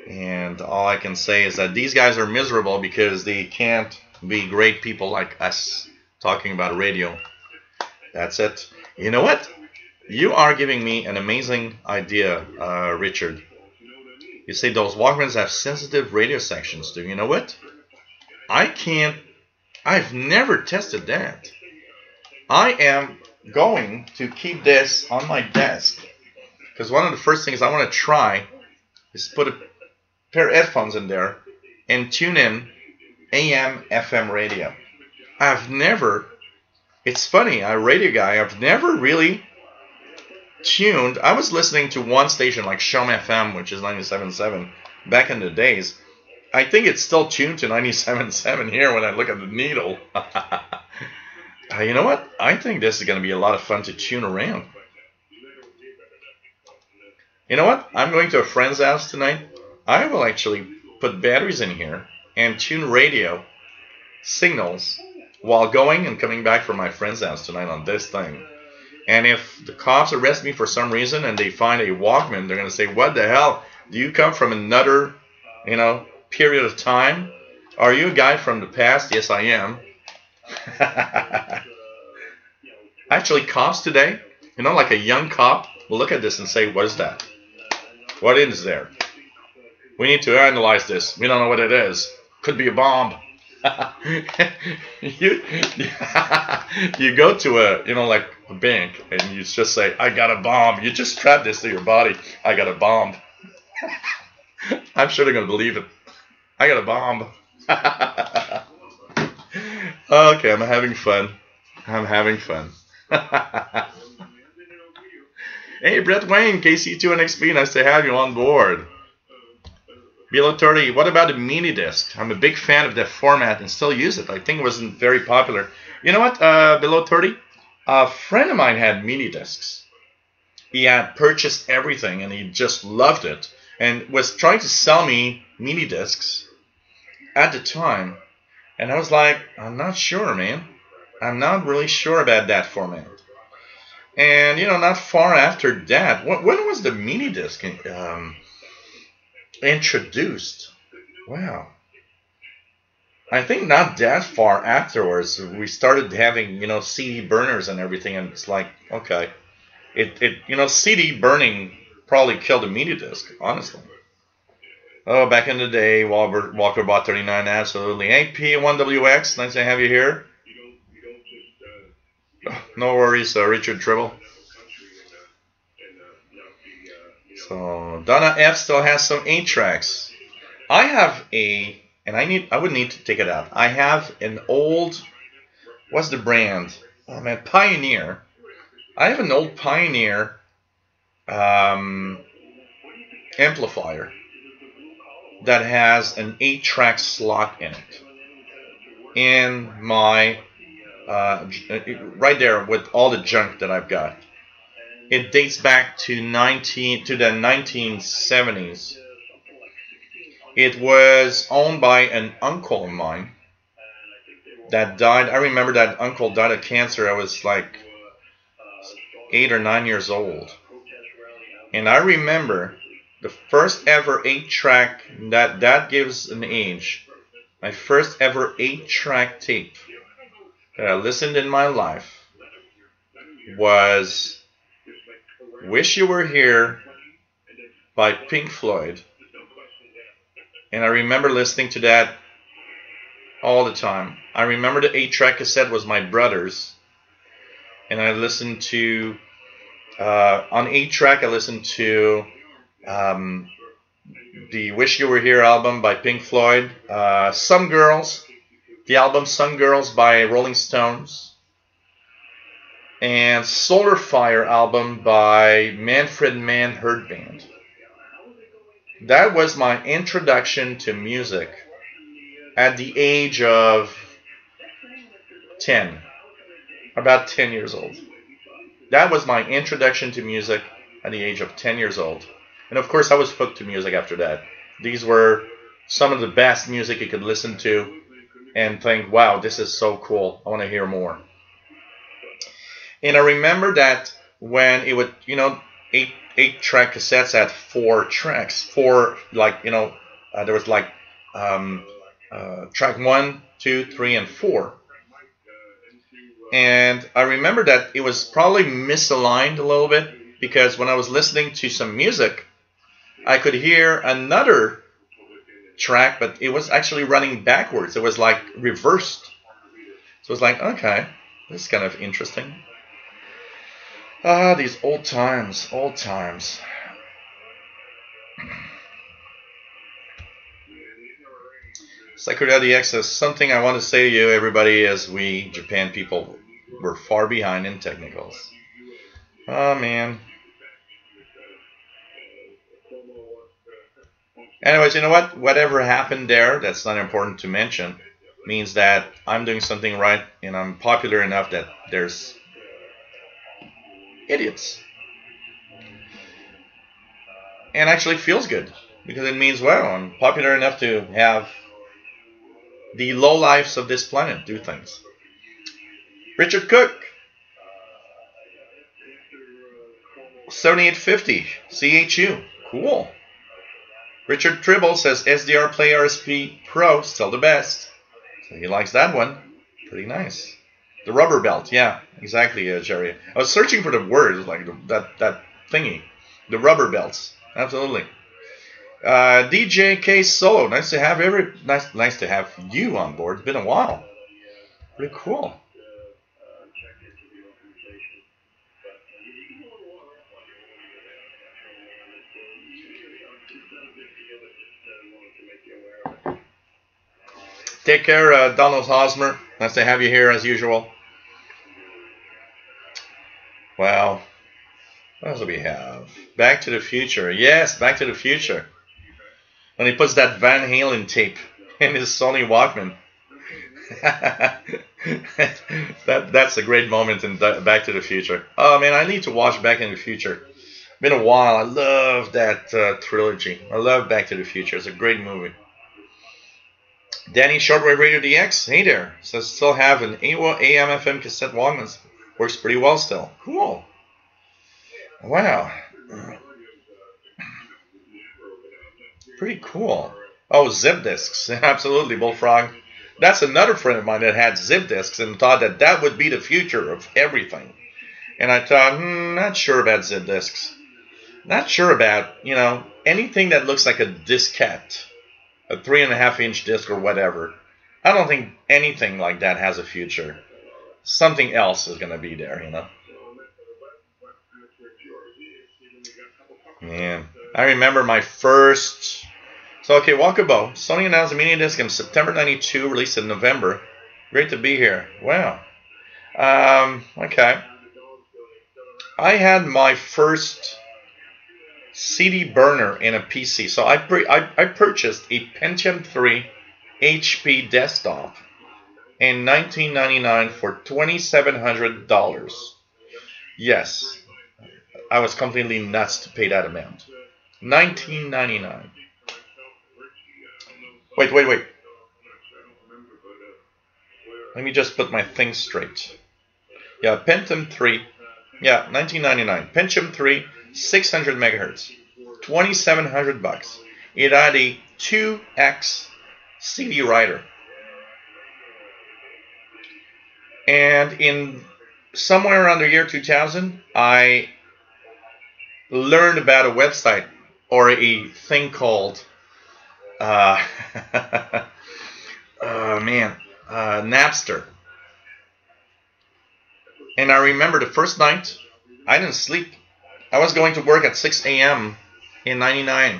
And all I can say is that these guys are miserable because they can't be great people like us talking about radio. That's it. You know what? You are giving me an amazing idea, Richard. You say those Walkmans have sensitive radio sections. Do you know what? I've never tested that. I am going to keep this on my desk because one of the first things I want to try is put a pair of headphones in there and tune in AM, FM radio. It's funny, I'm a radio guy, I've never really tuned. I was listening to one station like Shom FM, which is 97.7 back in the days. I think it's still tuned to 97.7 here when I look at the needle. You know what? I think this is going to be a lot of fun to tune around. You know what? I'm going to a friend's house tonight. I will actually put batteries in here and tune radio signals while going and coming back from my friend's house tonight on this thing. And if the cops arrest me for some reason and they find a Walkman, they're going to say, what the hell? Do you come from another, period of time? Are you a guy from the past? Yes, I am. Actually, cops today, like a young cop will look at this and say, what is that? What is there? We need to analyze this. We don't know what it is. Could be a bomb. you go to a bank and you just say, I got a bomb. You just strap this to your body. I got a bomb. I'm sure they're going to believe it. I got a bomb. Okay, I'm having fun. Hey, Brett Wayne, KC2NXP, nice to have you on board. Below 30, what about the mini disc? I'm a big fan of that format and still use it. I think it wasn't very popular. You know what, Below 30? A friend of mine had mini discs. He had purchased everything and he just loved it and was trying to sell me mini discs at the time. And I was like, I'm not sure, man. I'm not really sure about that format. And, not far after that, when was the mini disc introduced? Wow. I think not that far afterwards. We started having, CD burners and everything, and it's like, okay. CD burning probably killed a mini disc, honestly. Oh, back in the day, Walker bought 39, absolutely. Hey, P1WX, nice to have you here. No worries, Richard Tribble. So Donna F still has some 8-tracks. I have I would need to take it out. I have an old, what's the brand? Oh man, Pioneer. I have an old Pioneer amplifier that has an 8-track slot in it. In my right there with all the junk that I've got. It dates back to the 1970s. It was owned by an uncle of mine that died. I remember that uncle died of cancer. I was like 8 or 9 years old. And I remember the first ever 8-track, that gives an age. My first ever 8-track tape that I listened in my life was Wish You Were Here by Pink Floyd. And I remember listening to that all the time. I remember the 8-track cassette was my brother's. And I listened to, on 8-track I listened to the Wish You Were Here album by Pink Floyd. Some Girls, the album Some Girls by Rolling Stones. And Solar Fire album by Manfred Mann Herd Band. That was my introduction to music at the age of 10, about 10 years old. That was my introduction to music at the age of 10 years old. And of course I was hooked to music after that. These were some of the best music you could listen to and think, wow, this is so cool. I want to hear more. And I remember that when it would, you know, eight track cassettes had 4 tracks, there was like track 1, 2, 3, and 4. And I remember that it was probably misaligned a little bit, because when I was listening to some music, I could hear another track, but it was actually running backwards. It was like reversed. So it was like, okay, this is kind of interesting. Ah, these old times, old times. Sakura DX says, something I want to say to you, everybody, as we Japan people were far behind in technicals. Oh, man. Anyways, you know what? Whatever happened there, that's not important to mention, means that I'm doing something right and I'm popular enough that there's idiots. And actually feels good, because it means, well, I'm popular enough to have the lowlifes of this planet do things. Richard Cook, 7850, CHU, cool. Richard Tribble says SDR Play RSP Pro, still the best. So he likes that one. Pretty nice. The rubber belt, yeah, exactly, Jerry. I was searching for the words, like that thingy. The rubber belts, absolutely. DJ K Solo, nice to have nice to have you on board. It's been a while. Pretty cool. Take care, Donald Hosmer. Nice to have you here as usual. Well, what else do we have? Back to the Future. Yes, Back to the Future. When he puts that Van Halen tape in his Sony Walkman. That's a great moment in Back to the Future. Oh man, I need to watch Back in the Future. Been a while. I love that trilogy. I love Back to the Future. It's a great movie. Danny Shortwave Radio DX, hey there. Says still have an AWA AM FM cassette Walkman. Works pretty well still. Cool. Wow. Pretty cool. Oh, zip discs. Absolutely, Bullfrog. That's another friend of mine that had zip discs and thought that that would be the future of everything. And I thought, not sure about zip discs. Not sure about, you know, anything that looks like a diskette. A 3.5-inch disc or whatever. I don't think anything like that has a future. Something else is going to be there, you know. Yeah. I remember my first... So, okay, Walkabout. Sony announced a mini disc in September 92, released in November. Great to be here. Wow. Okay. I had my first CD burner in a PC. So I purchased a Pentium 3 HP desktop in 1999 for $2,700. Yes, I was completely nuts to pay that amount. 1999. Wait. Let me just put my things straight. Yeah, Pentium 3. Yeah, 1999. Pentium 3, 600 megahertz, $2,700. It had a 2x CD writer. And in somewhere around the year 2000, I learned about a website or a thing called Napster. And I remember the first night, I didn't sleep. I was going to work at 6 a.m. in 99,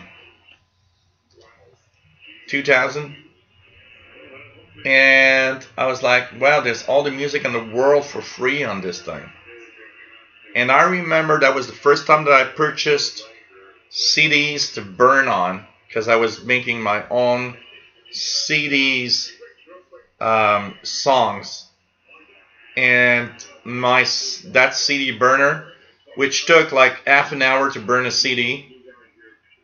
2000. And I was like, wow, there's all the music in the world for free on this thing. And I remember that was the first time that I purchased CDs to burn on, because I was making my own CDs, songs. And that CD burner, which took like half an hour to burn a CD,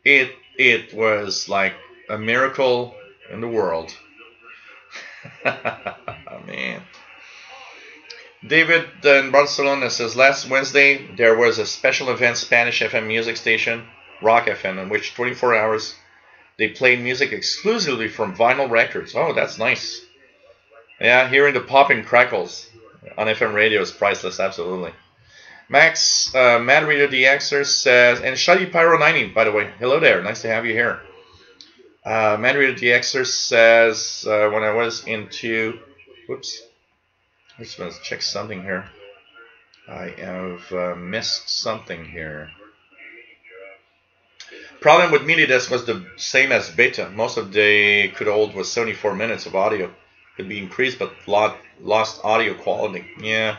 it was like a miracle in the world. Man. David in Barcelona says, last Wednesday there was a special event Spanish FM music station, Rock FM, in which 24 hours they played music exclusively from vinyl records. Oh, that's nice. Yeah, hearing the popping crackles on FM radio is priceless, absolutely. Max, Mad Radio DXer says, and Shadi Pyro 90, by the way, hello there, nice to have you here. Mad Radio DXer says, when I was into, whoops, I just want to check something here. I have missed something here. Problem with Minidisc was the same as beta. Most of the could hold was 74 minutes of audio. Could be increased, but lost audio quality. Yeah.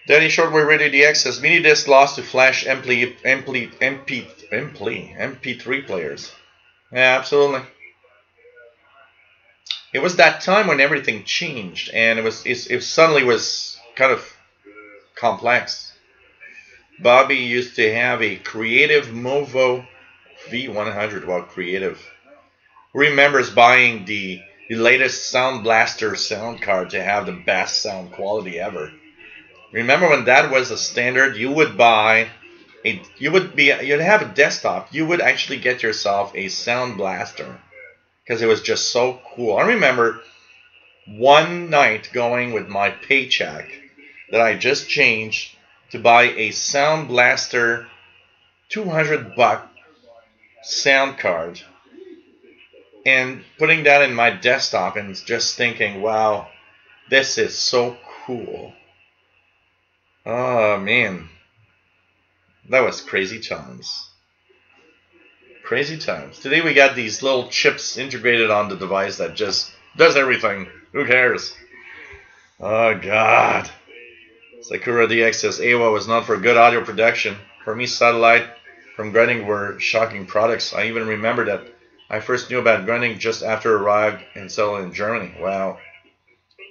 Danny Shortwave Radio DX says Minidisc lost to Flash MP3 players. Yeah, absolutely. It was that time when everything changed, and it suddenly was kind of complex. Bobby used to have a Creative Movo V100. Well, Creative. Who remembers buying the latest Sound Blaster sound card to have the best sound quality ever? Remember when that was a standard? You would buy you'd have a desktop. You would actually get yourself a Sound Blaster because it was just so cool. I remember one night going with my paycheck that I just changed to buy a Sound Blaster $200 sound card and putting that in my desktop and just thinking, wow, this is so cool. Oh man, that was crazy times. Crazy times. Today we got these little chips integrated on the device that just does everything. Who cares? Oh God. Sakura DX says AWA was not for good audio production. For me, Satellite from Grinding were shocking products. I even remember that I first knew about Grinding just after arrived and settled in Germany. Wow.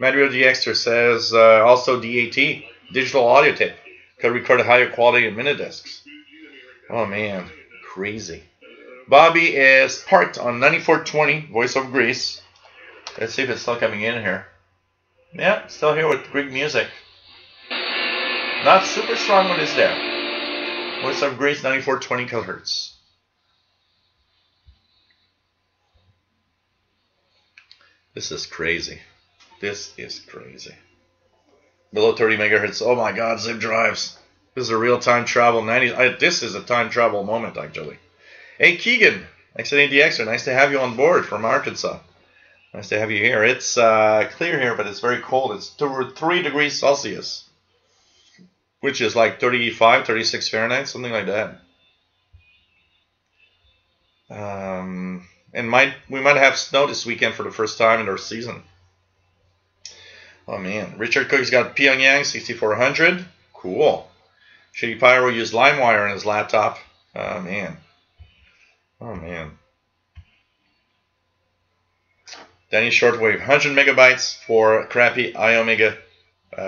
Madrio DXer says also DAT, digital audio tape, could record a higher quality in Minidiscs. Oh man, crazy. Bobby is parked on 9420, Voice of Greece. Let's see if it's still coming in here. Yeah, still here with Greek music. Not super strong, but it's there. Voice of Greece, 9420 kHz. This is crazy. This is crazy. Below 30 megahertz. Oh my God, zip drives. This is a real time travel. This is a time travel moment, actually. Hey, Keegan, XNADXer, nice to have you on board from Arkansas. Nice to have you here. It's clear here, but it's very cold. It's 3 degrees Celsius, which is like 35, 36 Fahrenheit, something like that. And we might have snow this weekend for the first time in our season. Oh man, Richard Cook's got Pyongyang 6400. Cool. Shitty Pyro used LimeWire on his laptop. Oh man. Oh man. Danny Shortwave, 100 megabytes for crappy iOmega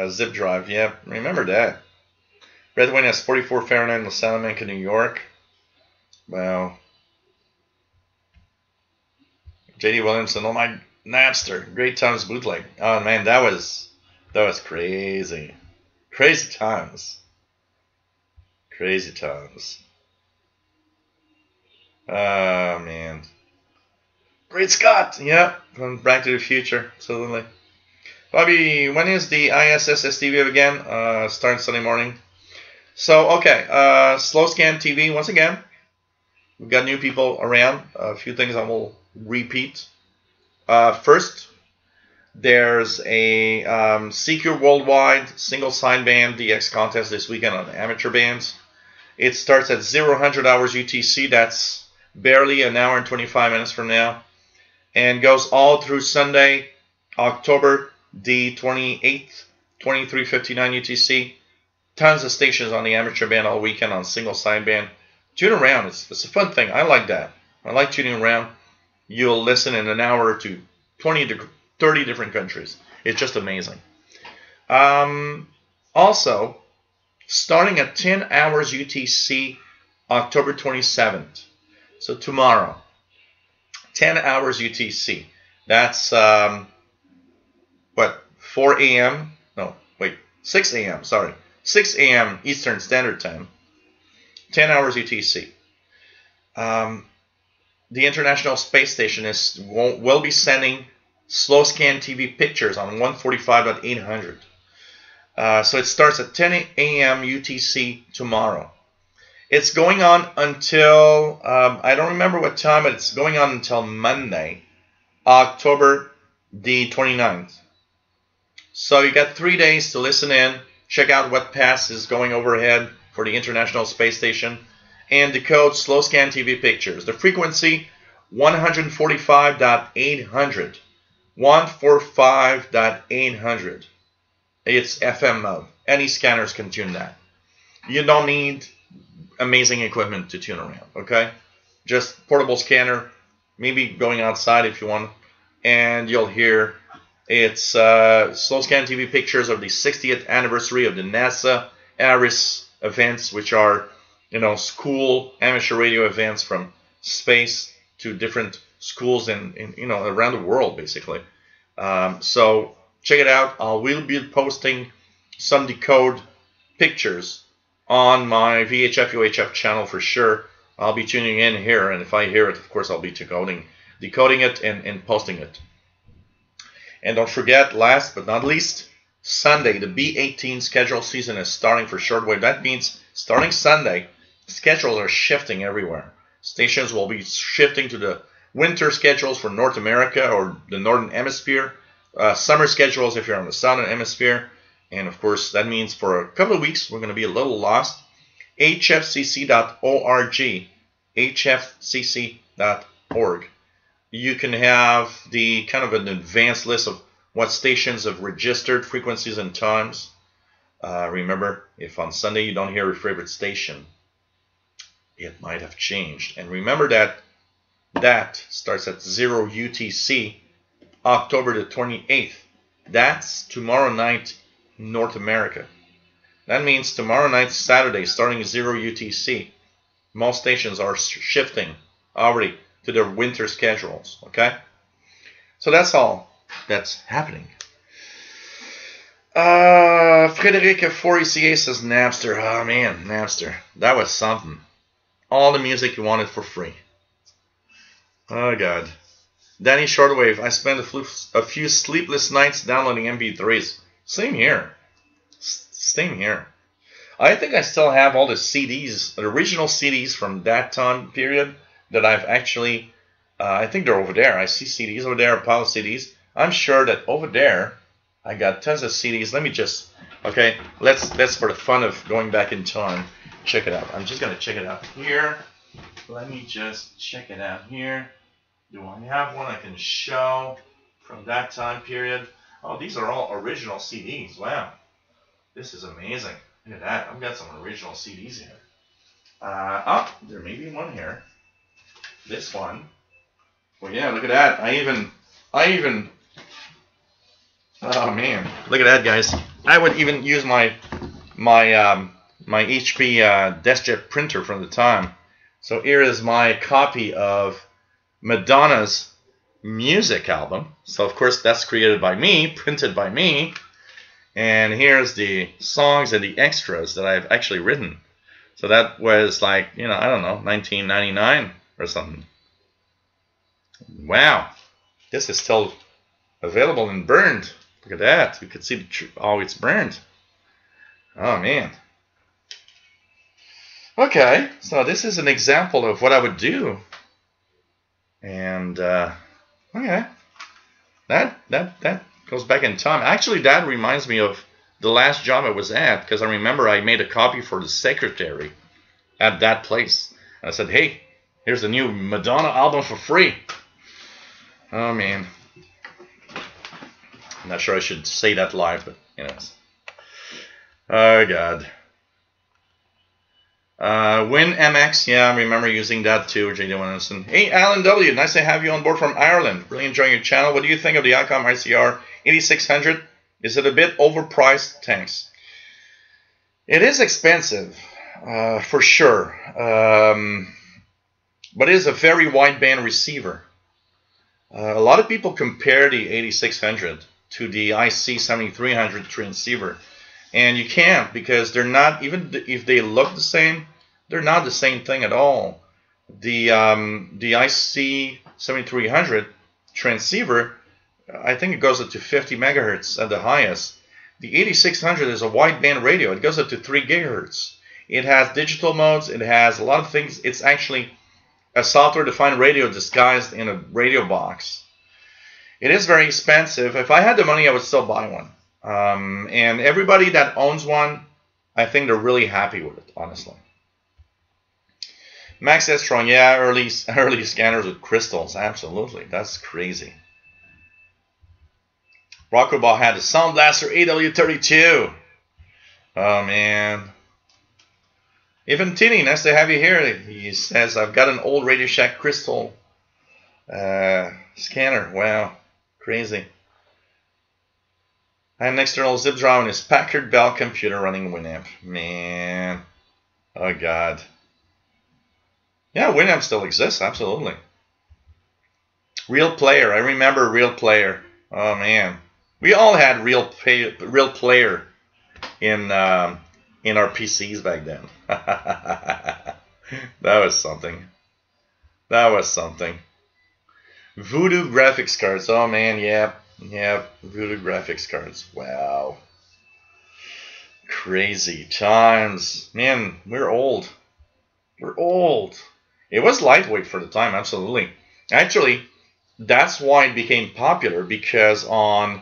zip drive. Yeah, remember that. Red Wing has 44 Fahrenheit in Salamanca, New York. Wow. JD Williamson, oh my Napster, great times bootleg. Oh man, that was crazy. Crazy times. Crazy times. Oh man. Great Scott, yeah, from Back to the Future, absolutely. Bobby, when is the ISS STV again? Starting Sunday morning. So, okay, Slow Scan TV, once again. We've got new people around. A few things I will repeat. First, there's a CQ Worldwide single sideband DX contest this weekend on amateur bands. It starts at 0000 hours UTC. That's barely an hour and 25 minutes from now. And goes all through Sunday, October the 28th, 23:59 UTC. Tons of stations on the amateur band all weekend on single sideband. Tune around. It's a fun thing. I like that. I like tuning around. You'll listen in an hour to 20 to 30 different countries. It's just amazing. Also, starting at 10 hours UTC, October 27th, So tomorrow, 10 hours UTC. That's, 4 a.m.? No, wait, 6 a.m., sorry. 6 a.m. Eastern Standard Time. 10 hours UTC. The International Space Station will be sending slow scan TV pictures on 145.800. So it starts at 10 a.m. UTC tomorrow. It's going on until, I don't remember what time, but it's going on until Monday, October the 29th. So you got 3 days to listen in, check out what pass is going overhead for the International Space Station, and decode slow scan TV pictures. The frequency, 145.800. 145.800. It's FM mode. Any scanners can tune that. You don't need amazing equipment to tune around, okay? Just portable scanner, maybe going outside if you want, and you'll hear it's slow scan TV pictures of the 60th anniversary of the NASA ARIS events, which are, school amateur radio events from space to different schools in around the world, basically. So check it out. I will be posting some decode pictures on my VHF UHF channel for sure. I'll be tuning in here, and if I hear it, of course, I'll be decoding it and posting it. And don't forget, last but not least, Sunday, the B18 schedule season is starting for shortwave. That means starting Sunday, schedules are shifting everywhere. Stations will be shifting to the winter schedules for North America or the Northern Hemisphere, summer schedules if you're on the Southern Hemisphere, and of course that means for a couple of weeks we're going to be a little lost. hfcc.org, hfcc.org. You can have the kind of an advanced list of what stations have registered frequencies and times. Remember, if on Sunday you don't hear your favorite station, it might have changed. And remember that starts at 0 UTC, October the 28th. That's tomorrow night, North America. That means tomorrow night, Saturday, starting at 0 UTC. Most stations are shifting already to their winter schedules, okay? So that's all that's happening. Frédéric of 4ECA says Napster. Oh man, Napster. That was something. All the music you wanted for free. Oh God. Danny Shortwave, I spent a few sleepless nights downloading MP3s. Same here. Same here. I think I still have all the CDs, the original CDs from that time period that I've actually, I think they're over there. I see CDs over there, a pile of CDs. I'm sure that over there, I got tons of CDs. Let me just, okay, let's for the fun of going back in time, check it out. I'm just going to check it out here. Let me just check it out here. Do I have one I can show from that time period? Oh, these are all original CDs. Wow. This is amazing. Look at that. I've got some original CDs here. Oh, there may be one here. This one. Well, yeah, look at that. I even, oh man, look at that, guys. I would even use my HP DeskJet printer from the time. So here is my copy of Madonna's music album. So of course that's created by me, printed by me. And here's the songs and the extras that I've actually written. So that was like, I don't know, 1999 or something. Wow. This is still available and burned. Look at that. You can see oh, it's burned. Oh, man. Okay. So this is an example of what I would do. And, okay. That goes back in time. Actually, that reminds me of the last job I was at, because I remember I made a copy for the secretary at that place. And I said, hey, here's the new Madonna album for free. Oh, man. I'm not sure I should say that live, but, Oh, God. WinMX, yeah, I remember using that too, J.D. Williamson. Hey, Alan W., nice to have you on board from Ireland. Really enjoying your channel. What do you think of the ICOM ICR 8600? Is it a bit overpriced? Thanks. It is expensive, for sure. but it is a very wideband receiver. A lot of people compare the 8600 to the IC7300 transceiver, and you can't, because they're not, even if they look the same, they're not the same thing at all. The IC7300 transceiver, I think it goes up to 50 megahertz at the highest. The 8600 is a wideband radio. It goes up to 3 gigahertz. It has digital modes. It has a lot of things. It's actually a software-defined radio disguised in a radio box. It is very expensive. If I had the money, I would still buy one. And everybody that owns one, I think they're really happy with it, honestly. Max S. Strong, yeah, early scanners with crystals, absolutely. That's crazy. Rockoball had a Sound Blaster AW32. Oh, man. Even Tini, nice to have you here. He says, I've got an old Radio Shack crystal scanner. Wow, crazy. I have an external zip drive on his Packard Bell computer running Winamp. Man. Oh, God. Yeah, Winamp still exists, absolutely. Real Player. I remember Real Player. Oh, man. We all had Real Player in our PCs back then. That was something. That was something. Voodoo graphics cards. Oh, man, yeah. Voodoo graphics cards. Wow. Crazy times. Man, we're old. We're old. It was lightweight for the time, absolutely. Actually, that's why it became popular, because when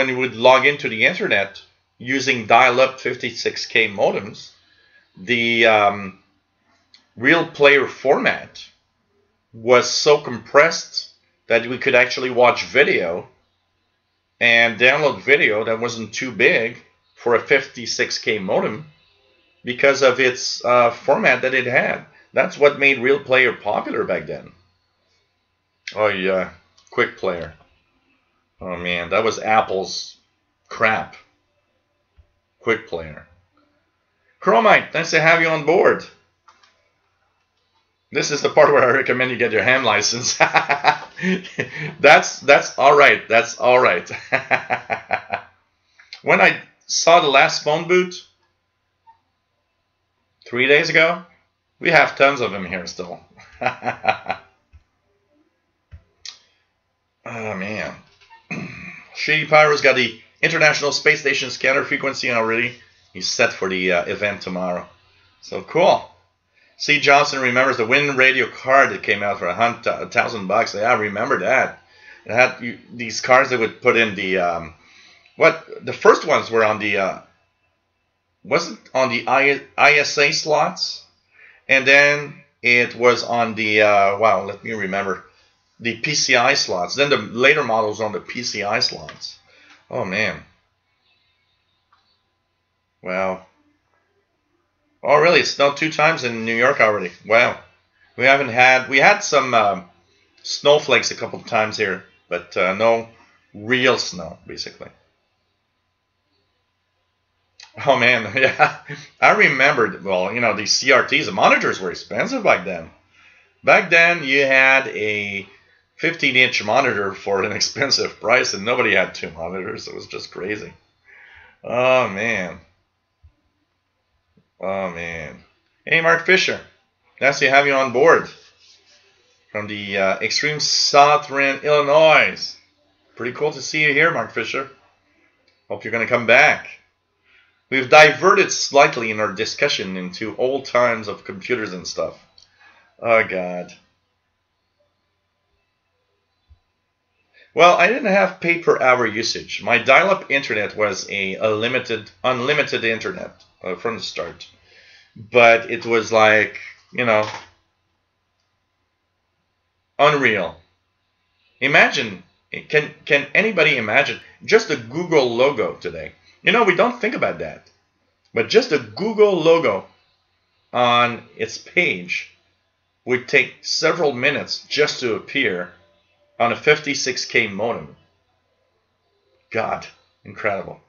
you would log into the internet using dial-up 56K modems, the Real Player format was so compressed that we could actually watch video and download video that wasn't too big for a 56K modem because of its format that it had. That's what made Real Player popular back then. Oh yeah, Quick Player. Oh man, that was Apple's crap. Quick Player. Chromite, nice to have you on board. This is the part where I recommend you get your ham license. That's all right. That's all right. When I saw the last phone boot 3 days ago, we have tons of them here still. Oh man. Shady Pyro's got the International Space Station scanner frequency already. He's set for the event tomorrow. So cool. C. Johnson remembers the Win Radio card that came out for $1,000. Yeah, I remember that. It had these cards that would put in the the first ones were on the wasn't on the ISA slots, and then it was on the wow, let me remember, the PCI slots. Then the later models on the PCI slots. Oh man. Wow. Oh, really? It snowed 2 times in New York already. Wow. We had some snowflakes a couple of times here, but no real snow, basically. Oh, man. Yeah. I remembered, well, you know, these CRTs, the monitors were expensive back then. Back then, you had a 15-inch monitor for an expensive price, and nobody had 2 monitors. It was just crazy. Oh, man. Oh, man. Hey, Mark Fisher. Nice to have you on board from the extreme southern Illinois. Pretty cool to see you here, Mark Fisher. Hope you're going to come back. We've diverted slightly in our discussion into old times of computers and stuff. Oh, God. Well, I didn't have pay per hour usage. My dial-up internet was a unlimited internet from the start. But it was like, you know, unreal. Imagine, can anybody imagine just the Google logo today? You know, we don't think about that. But just the Google logo on its page would take several minutes just to appear on a 56K modem. God, incredible.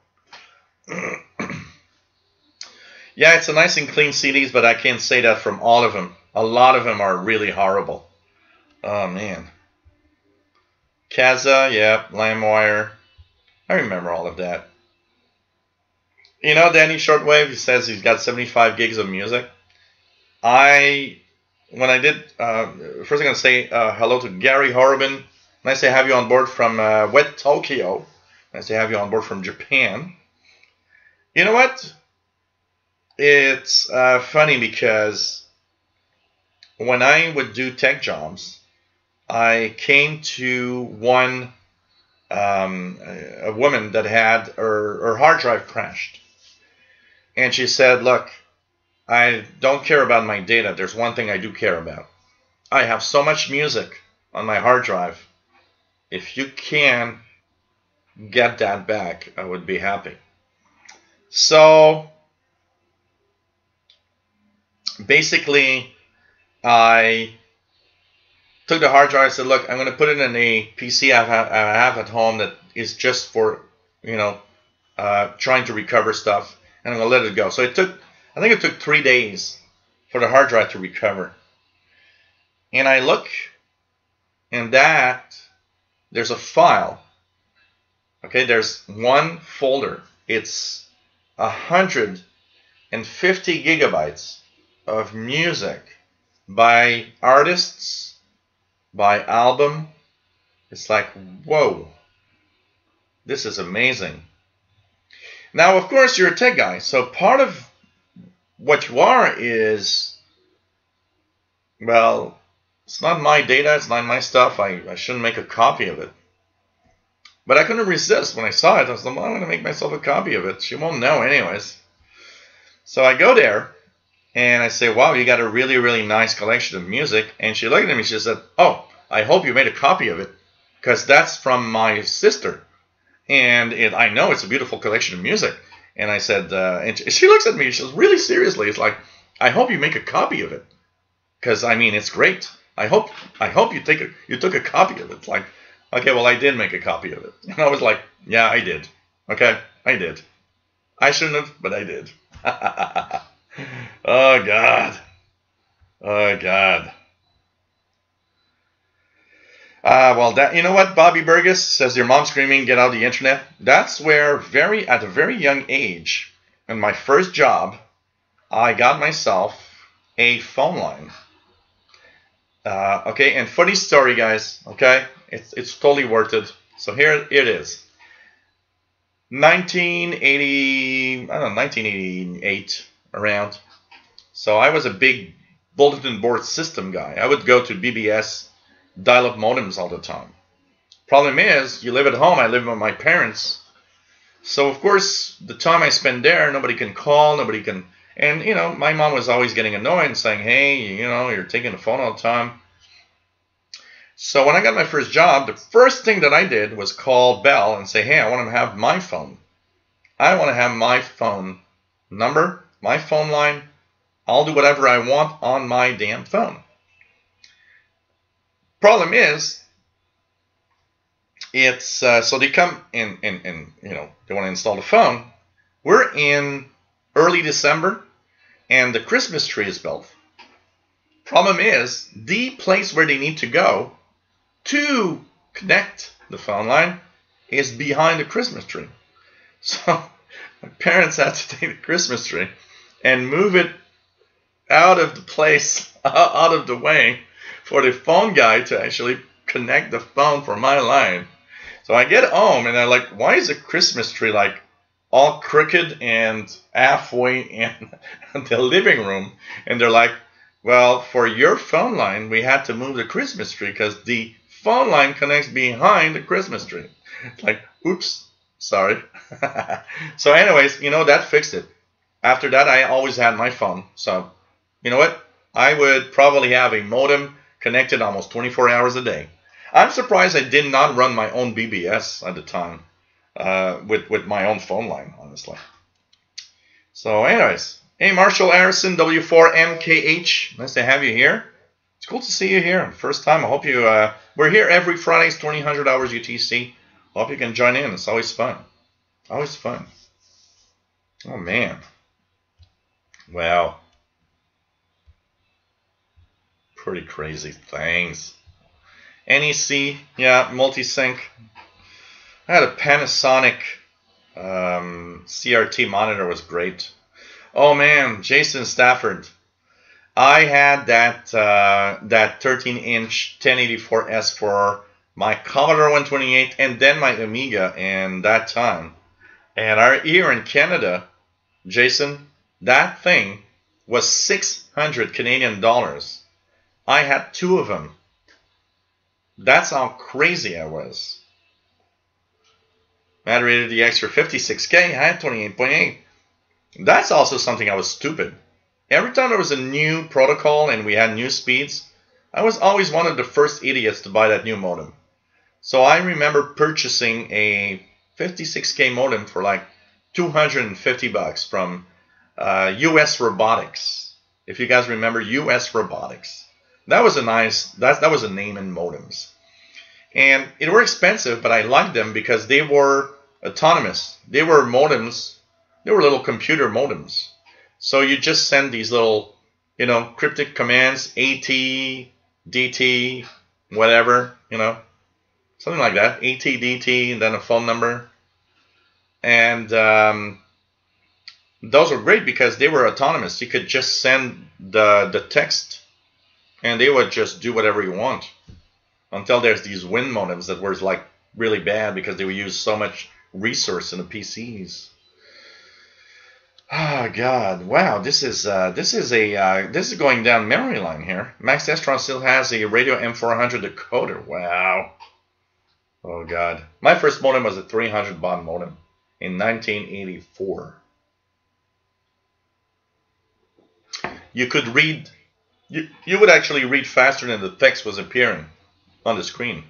Yeah, it's a nice and clean CDs, but I can't say that from all of them. A lot of them are really horrible. Oh, man. Kazaa, yeah, LimeWire. I remember all of that. You know, Danny Shortwave, he says he's got 75 gigs of music. When I did, first I'm going to say hello to Gary Horobin. Nice to have you on board from Wet Tokyo. Nice to have you on board from Japan. You know what? It's funny because when I would do tech jobs, I came to one, a woman that had her hard drive crashed. And she said, look, I don't care about my data. There's one thing I do care about. I have so much music on my hard drive. If you can get that back, I would be happy. So basically, I took the hard drive. I said, look, I'm going to put it in a PC I have at home that is just for, trying to recover stuff. And I'm going to let it go. So I think it took 3 days for the hard drive to recover. And I look, and there's a file. Okay, there's one folder. It's 150 gigabytes of music by artists, by album. It's like, whoa, this is amazing. Now, of course, you're a tech guy, so part of what you are is, well, it's not my data, it's not my stuff, I shouldn't make a copy of it. But I couldn't resist when I saw it. I was like, well, I'm going to make myself a copy of it. She won't know anyways. So I go there, and I say, wow, you got a really, really nice collection of music. And she looked at me, she said, oh, I hope you made a copy of it, because that's from my sister. And I know it's a beautiful collection of music. And I said, and she looks at me, she says, really seriously, it's like, I hope you make a copy of it. Because, I mean, it's great. I hope you took a copy of it. It's like, okay, well, I did make a copy of it. And I was like, yeah, I did. Okay, I did. I shouldn't have, but I did. Oh, God. Oh, God. Well, you know what, Bobby Burgess says, your mom screaming, get out of the internet. That's where at a very young age, in my first job, I got myself a phone line. Okay, and funny story, guys, okay? It's totally worth it. So here it is. 1988 around. So I was a big bulletin board system guy. I would go to BBS dial-up modems all the time. Problem is, you live at home. I live with my parents. So, of course, the time I spend there, nobody can call, nobody can... And, my mom was always getting annoyed and saying, hey, you're taking the phone all the time. So when I got my first job, the first thing that I did was call Bell and say, hey, I want to have my phone. I want to have my phone number, my phone line. I'll do whatever I want on my damn phone. Problem is, it's so they come in and they want to install the phone. We're in early December, and the Christmas tree is built. Problem is, the place where they need to go to connect the phone line is behind the Christmas tree. So my parents had to take the Christmas tree and move it out of the place, out of the way, for the phone guy to actually connect the phone for my line. So I get home and I'm like, why is the Christmas tree like all crooked and halfway in the living room? And they're like, well, for your phone line, we had to move the Christmas tree because the phone line connects behind the Christmas tree. It's like, oops, sorry. So anyways, that fixed it. After that, I always had my phone. So, you know what? I would probably have a modem connected almost 24 hours a day. I'm surprised I did not run my own BBS at the time with my own phone line, honestly. So anyways, hey, Marshall Harrison, W4MKH. Nice to have you here. It's cool to see you here. First time. I hope you... we're here every Fridays, 2000 hours UTC. Hope you can join in. It's always fun. Always fun. Oh, man. Wow. Pretty crazy things. NEC, yeah, multi-sync. I had a Panasonic CRT monitor, was great. Oh man, Jason Stafford. I had that 13-inch 1084S for my Commodore 128 and then my Amiga in that time. And here in Canada, Jason, that thing was 600 Canadian dollars. I had two of them. That's how crazy I was. I had rated the extra 56K, I had 28.8. That's also something I was stupid. Every time there was a new protocol and we had new speeds, I was always one of the first idiots to buy that new modem. So I remember purchasing a 56K modem for like $250 from US Robotics. If you guys remember US Robotics. That was a nice, that was a name in modems. And it were expensive, but I liked them because they were autonomous. They were modems, they were little computer modems. So you just send these little, you know, cryptic commands, AT, DT, whatever, you know, something like that, AT, DT, and then a phone number. And those were great because they were autonomous. You could just send the text and they would just do whatever you want. Until there's these wind modems that were like really bad because they would use so much resource in the PCs. Oh God! Wow, this is going down memory lane here. Max Estron still has a Radio M400 decoder. Wow. Oh God! My first modem was a 300 baud modem in 1984. You could read. You would actually read faster than the text was appearing on the screen.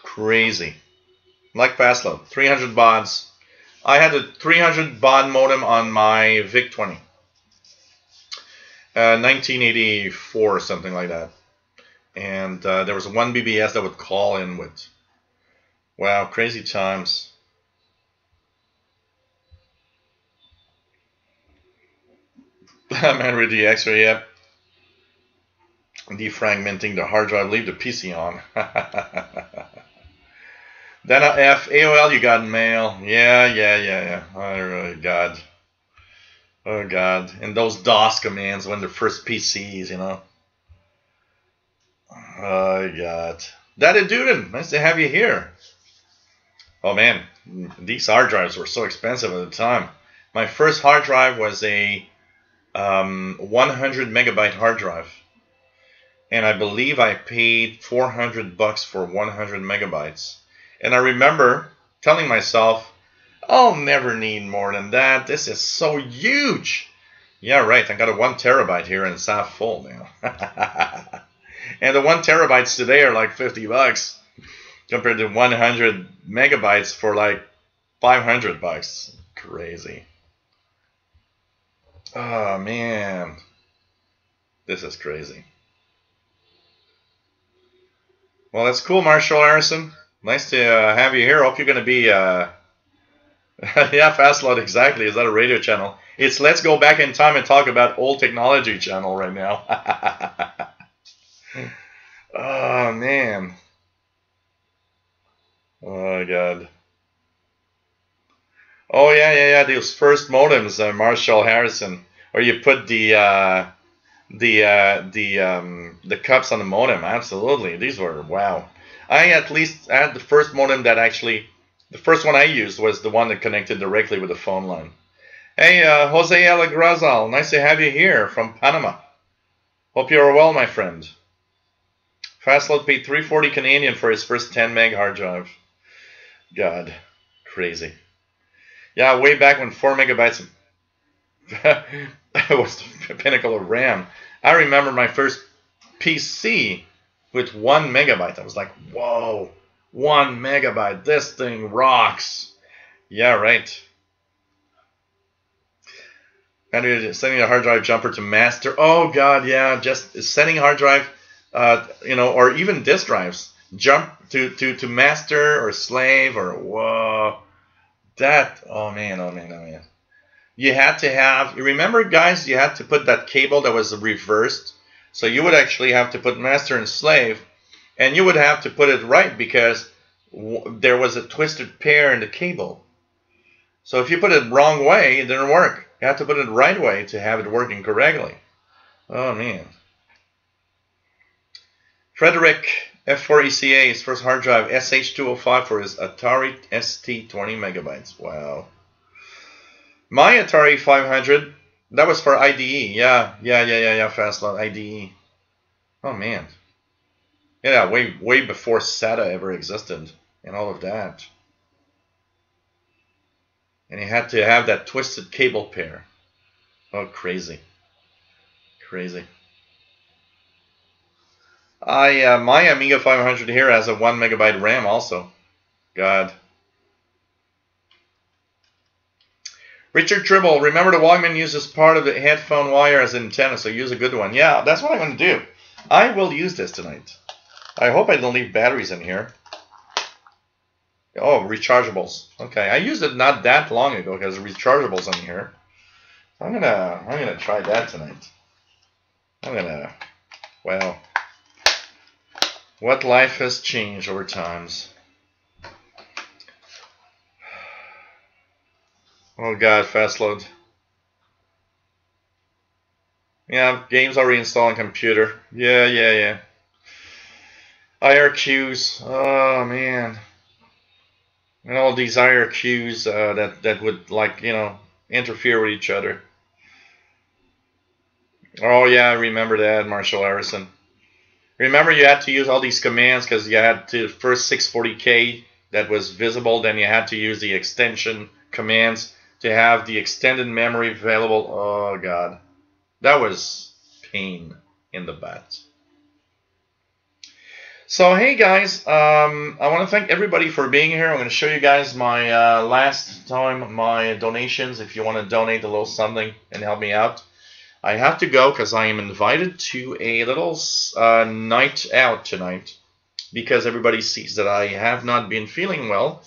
Crazy. Like fastload, 300 bauds. I had a 300 baud modem on my VIC-20. 1984 or something like that. And there was one BBS that would call in with. Wow, crazy times. Man, with the X-ray, yep. Defragmenting the hard drive, leave the PC on. Then F, AOL, you got mail. Yeah. Oh, God. Oh, God. And those DOS commands when the first PCs, you know. Oh, God. Daddy Duden, nice to have you here. Oh, man. These hard drives were so expensive at the time. My first hard drive was a 100 megabyte hard drive. And I believe I paid $400 for 100 megabytes. And I remember telling myself, I'll never need more than that. This is so huge. Yeah, right. I got a 1 terabyte here and it's half full now. And the 1 terabytes today are like $50 compared to 100 megabytes for like $500. Crazy. Oh, man. This is crazy. Well, that's cool, Marshall Harrison. Nice to have you here. Hope you're going to be, yeah, Fastload, exactly. Is that a radio channel? It's Let's Go Back in Time and Talk About Old Technology channel right now. Oh, man. Oh, God. Oh, yeah. Those first modems, Marshall Harrison, where you put the cups on the modem. Absolutely. These were, wow. I at least had the first modem that actually, the first one I used was the one that connected directly with the phone line. Hey, Jose Alagrazal, nice to have you here from Panama. Hope you're well, my friend. Fastload paid $340 Canadian for his first 10 meg hard drive. God, crazy. Yeah, way back when 4 megabytes was the pinnacle of RAM. I remember my first PC with 1 megabyte. I was like, whoa, 1 megabyte. This thing rocks. Yeah, right. And sending a hard drive jumper to master. Oh, God, yeah. Just sending a hard drive, you know, or even disk drives. Jump to master or slave or whoa. That, oh man, oh man, oh man. You had to have, you remember guys, you had to put that cable that was reversed. So you would actually have to put master and slave, and you would have to put it right because there was a twisted pair in the cable. So if you put it wrong way, it didn't work. You have to put it right way to have it working correctly. Oh man. Frederick F4ECA, his first hard drive, SH205 for his Atari ST 20 megabytes. Wow. My Atari 500, that was for IDE. Yeah, fast load, IDE. Oh man. Yeah, way before SATA ever existed and all of that. And you had to have that twisted cable pair. Oh, crazy. Crazy. My Amiga 500 here has a 1 megabyte RAM also. God. Richard Tribble, remember the Walkman uses part of the headphone wire as an antenna, so use a good one. Yeah, that's what I'm going to do. I will use this tonight. I hope I don't leave batteries in here. Oh, rechargeables. Okay, I used it not that long ago because rechargeables in here. I'm gonna try that tonight. Well, what life has changed over times. Oh God, fast load. Yeah, games are reinstalling computer. Yeah. IRQs. Oh man. And all these IRQs that would, like, you know, interfere with each other. Oh yeah, I remember that, Marshall Harrison. Remember you had to use all these commands because you had to first 640K that was visible, then you had to use the extension commands to have the extended memory available. Oh God, that was pain in the butt. So hey guys, I want to thank everybody for being here. I'm going to show you guys my last time my donations. If you want to donate a little something and help me out, I have to go because I am invited to a little night out tonight because everybody sees that I have not been feeling well.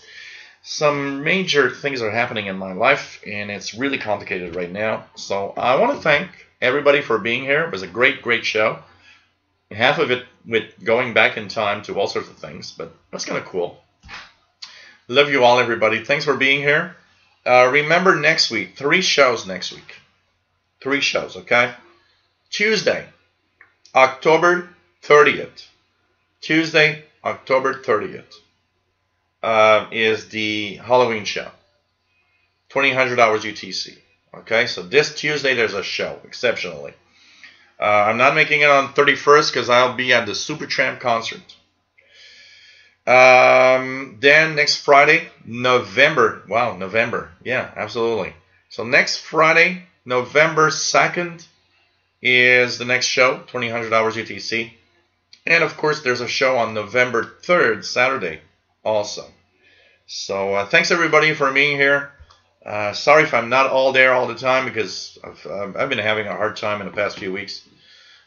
Some major things are happening in my life and it's really complicated right now. So I want to thank everybody for being here. It was a great show. Half of it with going back in time to all sorts of things, but that's kind of cool. Love you all, everybody. Thanks for being here. Remember next week, 3 shows next week. 3 shows, okay? Tuesday, October 30th. Tuesday, October 30th is the Halloween show. 2000 hours UTC. Okay, so this Tuesday there's a show, exceptionally. I'm not making it on 31st because I'll be at the Supertramp concert. Then next Friday, November. Wow, November. Yeah, absolutely. So next Friday, November 2nd, is the next show, 2000 hours UTC. And of course, there's a show on November 3rd, Saturday, also. So thanks everybody for being here. Sorry if I'm not all there all the time because I've been having a hard time in the past few weeks.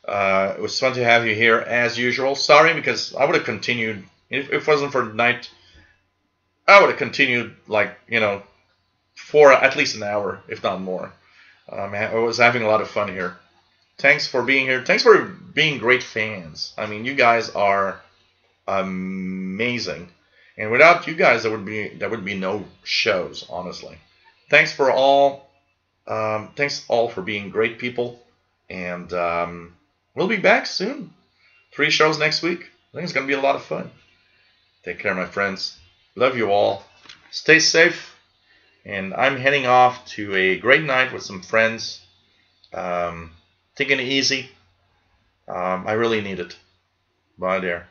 It was fun to have you here as usual. Sorry because I would have continued. If it wasn't for night, I would have continued, like, you know, for at least an hour, if not more. I was having a lot of fun here. Thanks for being here. Thanks for being great fans. I mean, you guys are amazing. And without you guys, there would be no shows, honestly. Thanks all for being great people, and we'll be back soon. 3 shows next week. I think it's going to be a lot of fun. Take care, my friends. Love you all. Stay safe, and I'm heading off to a great night with some friends. Taking it easy. I really need it. Bye there.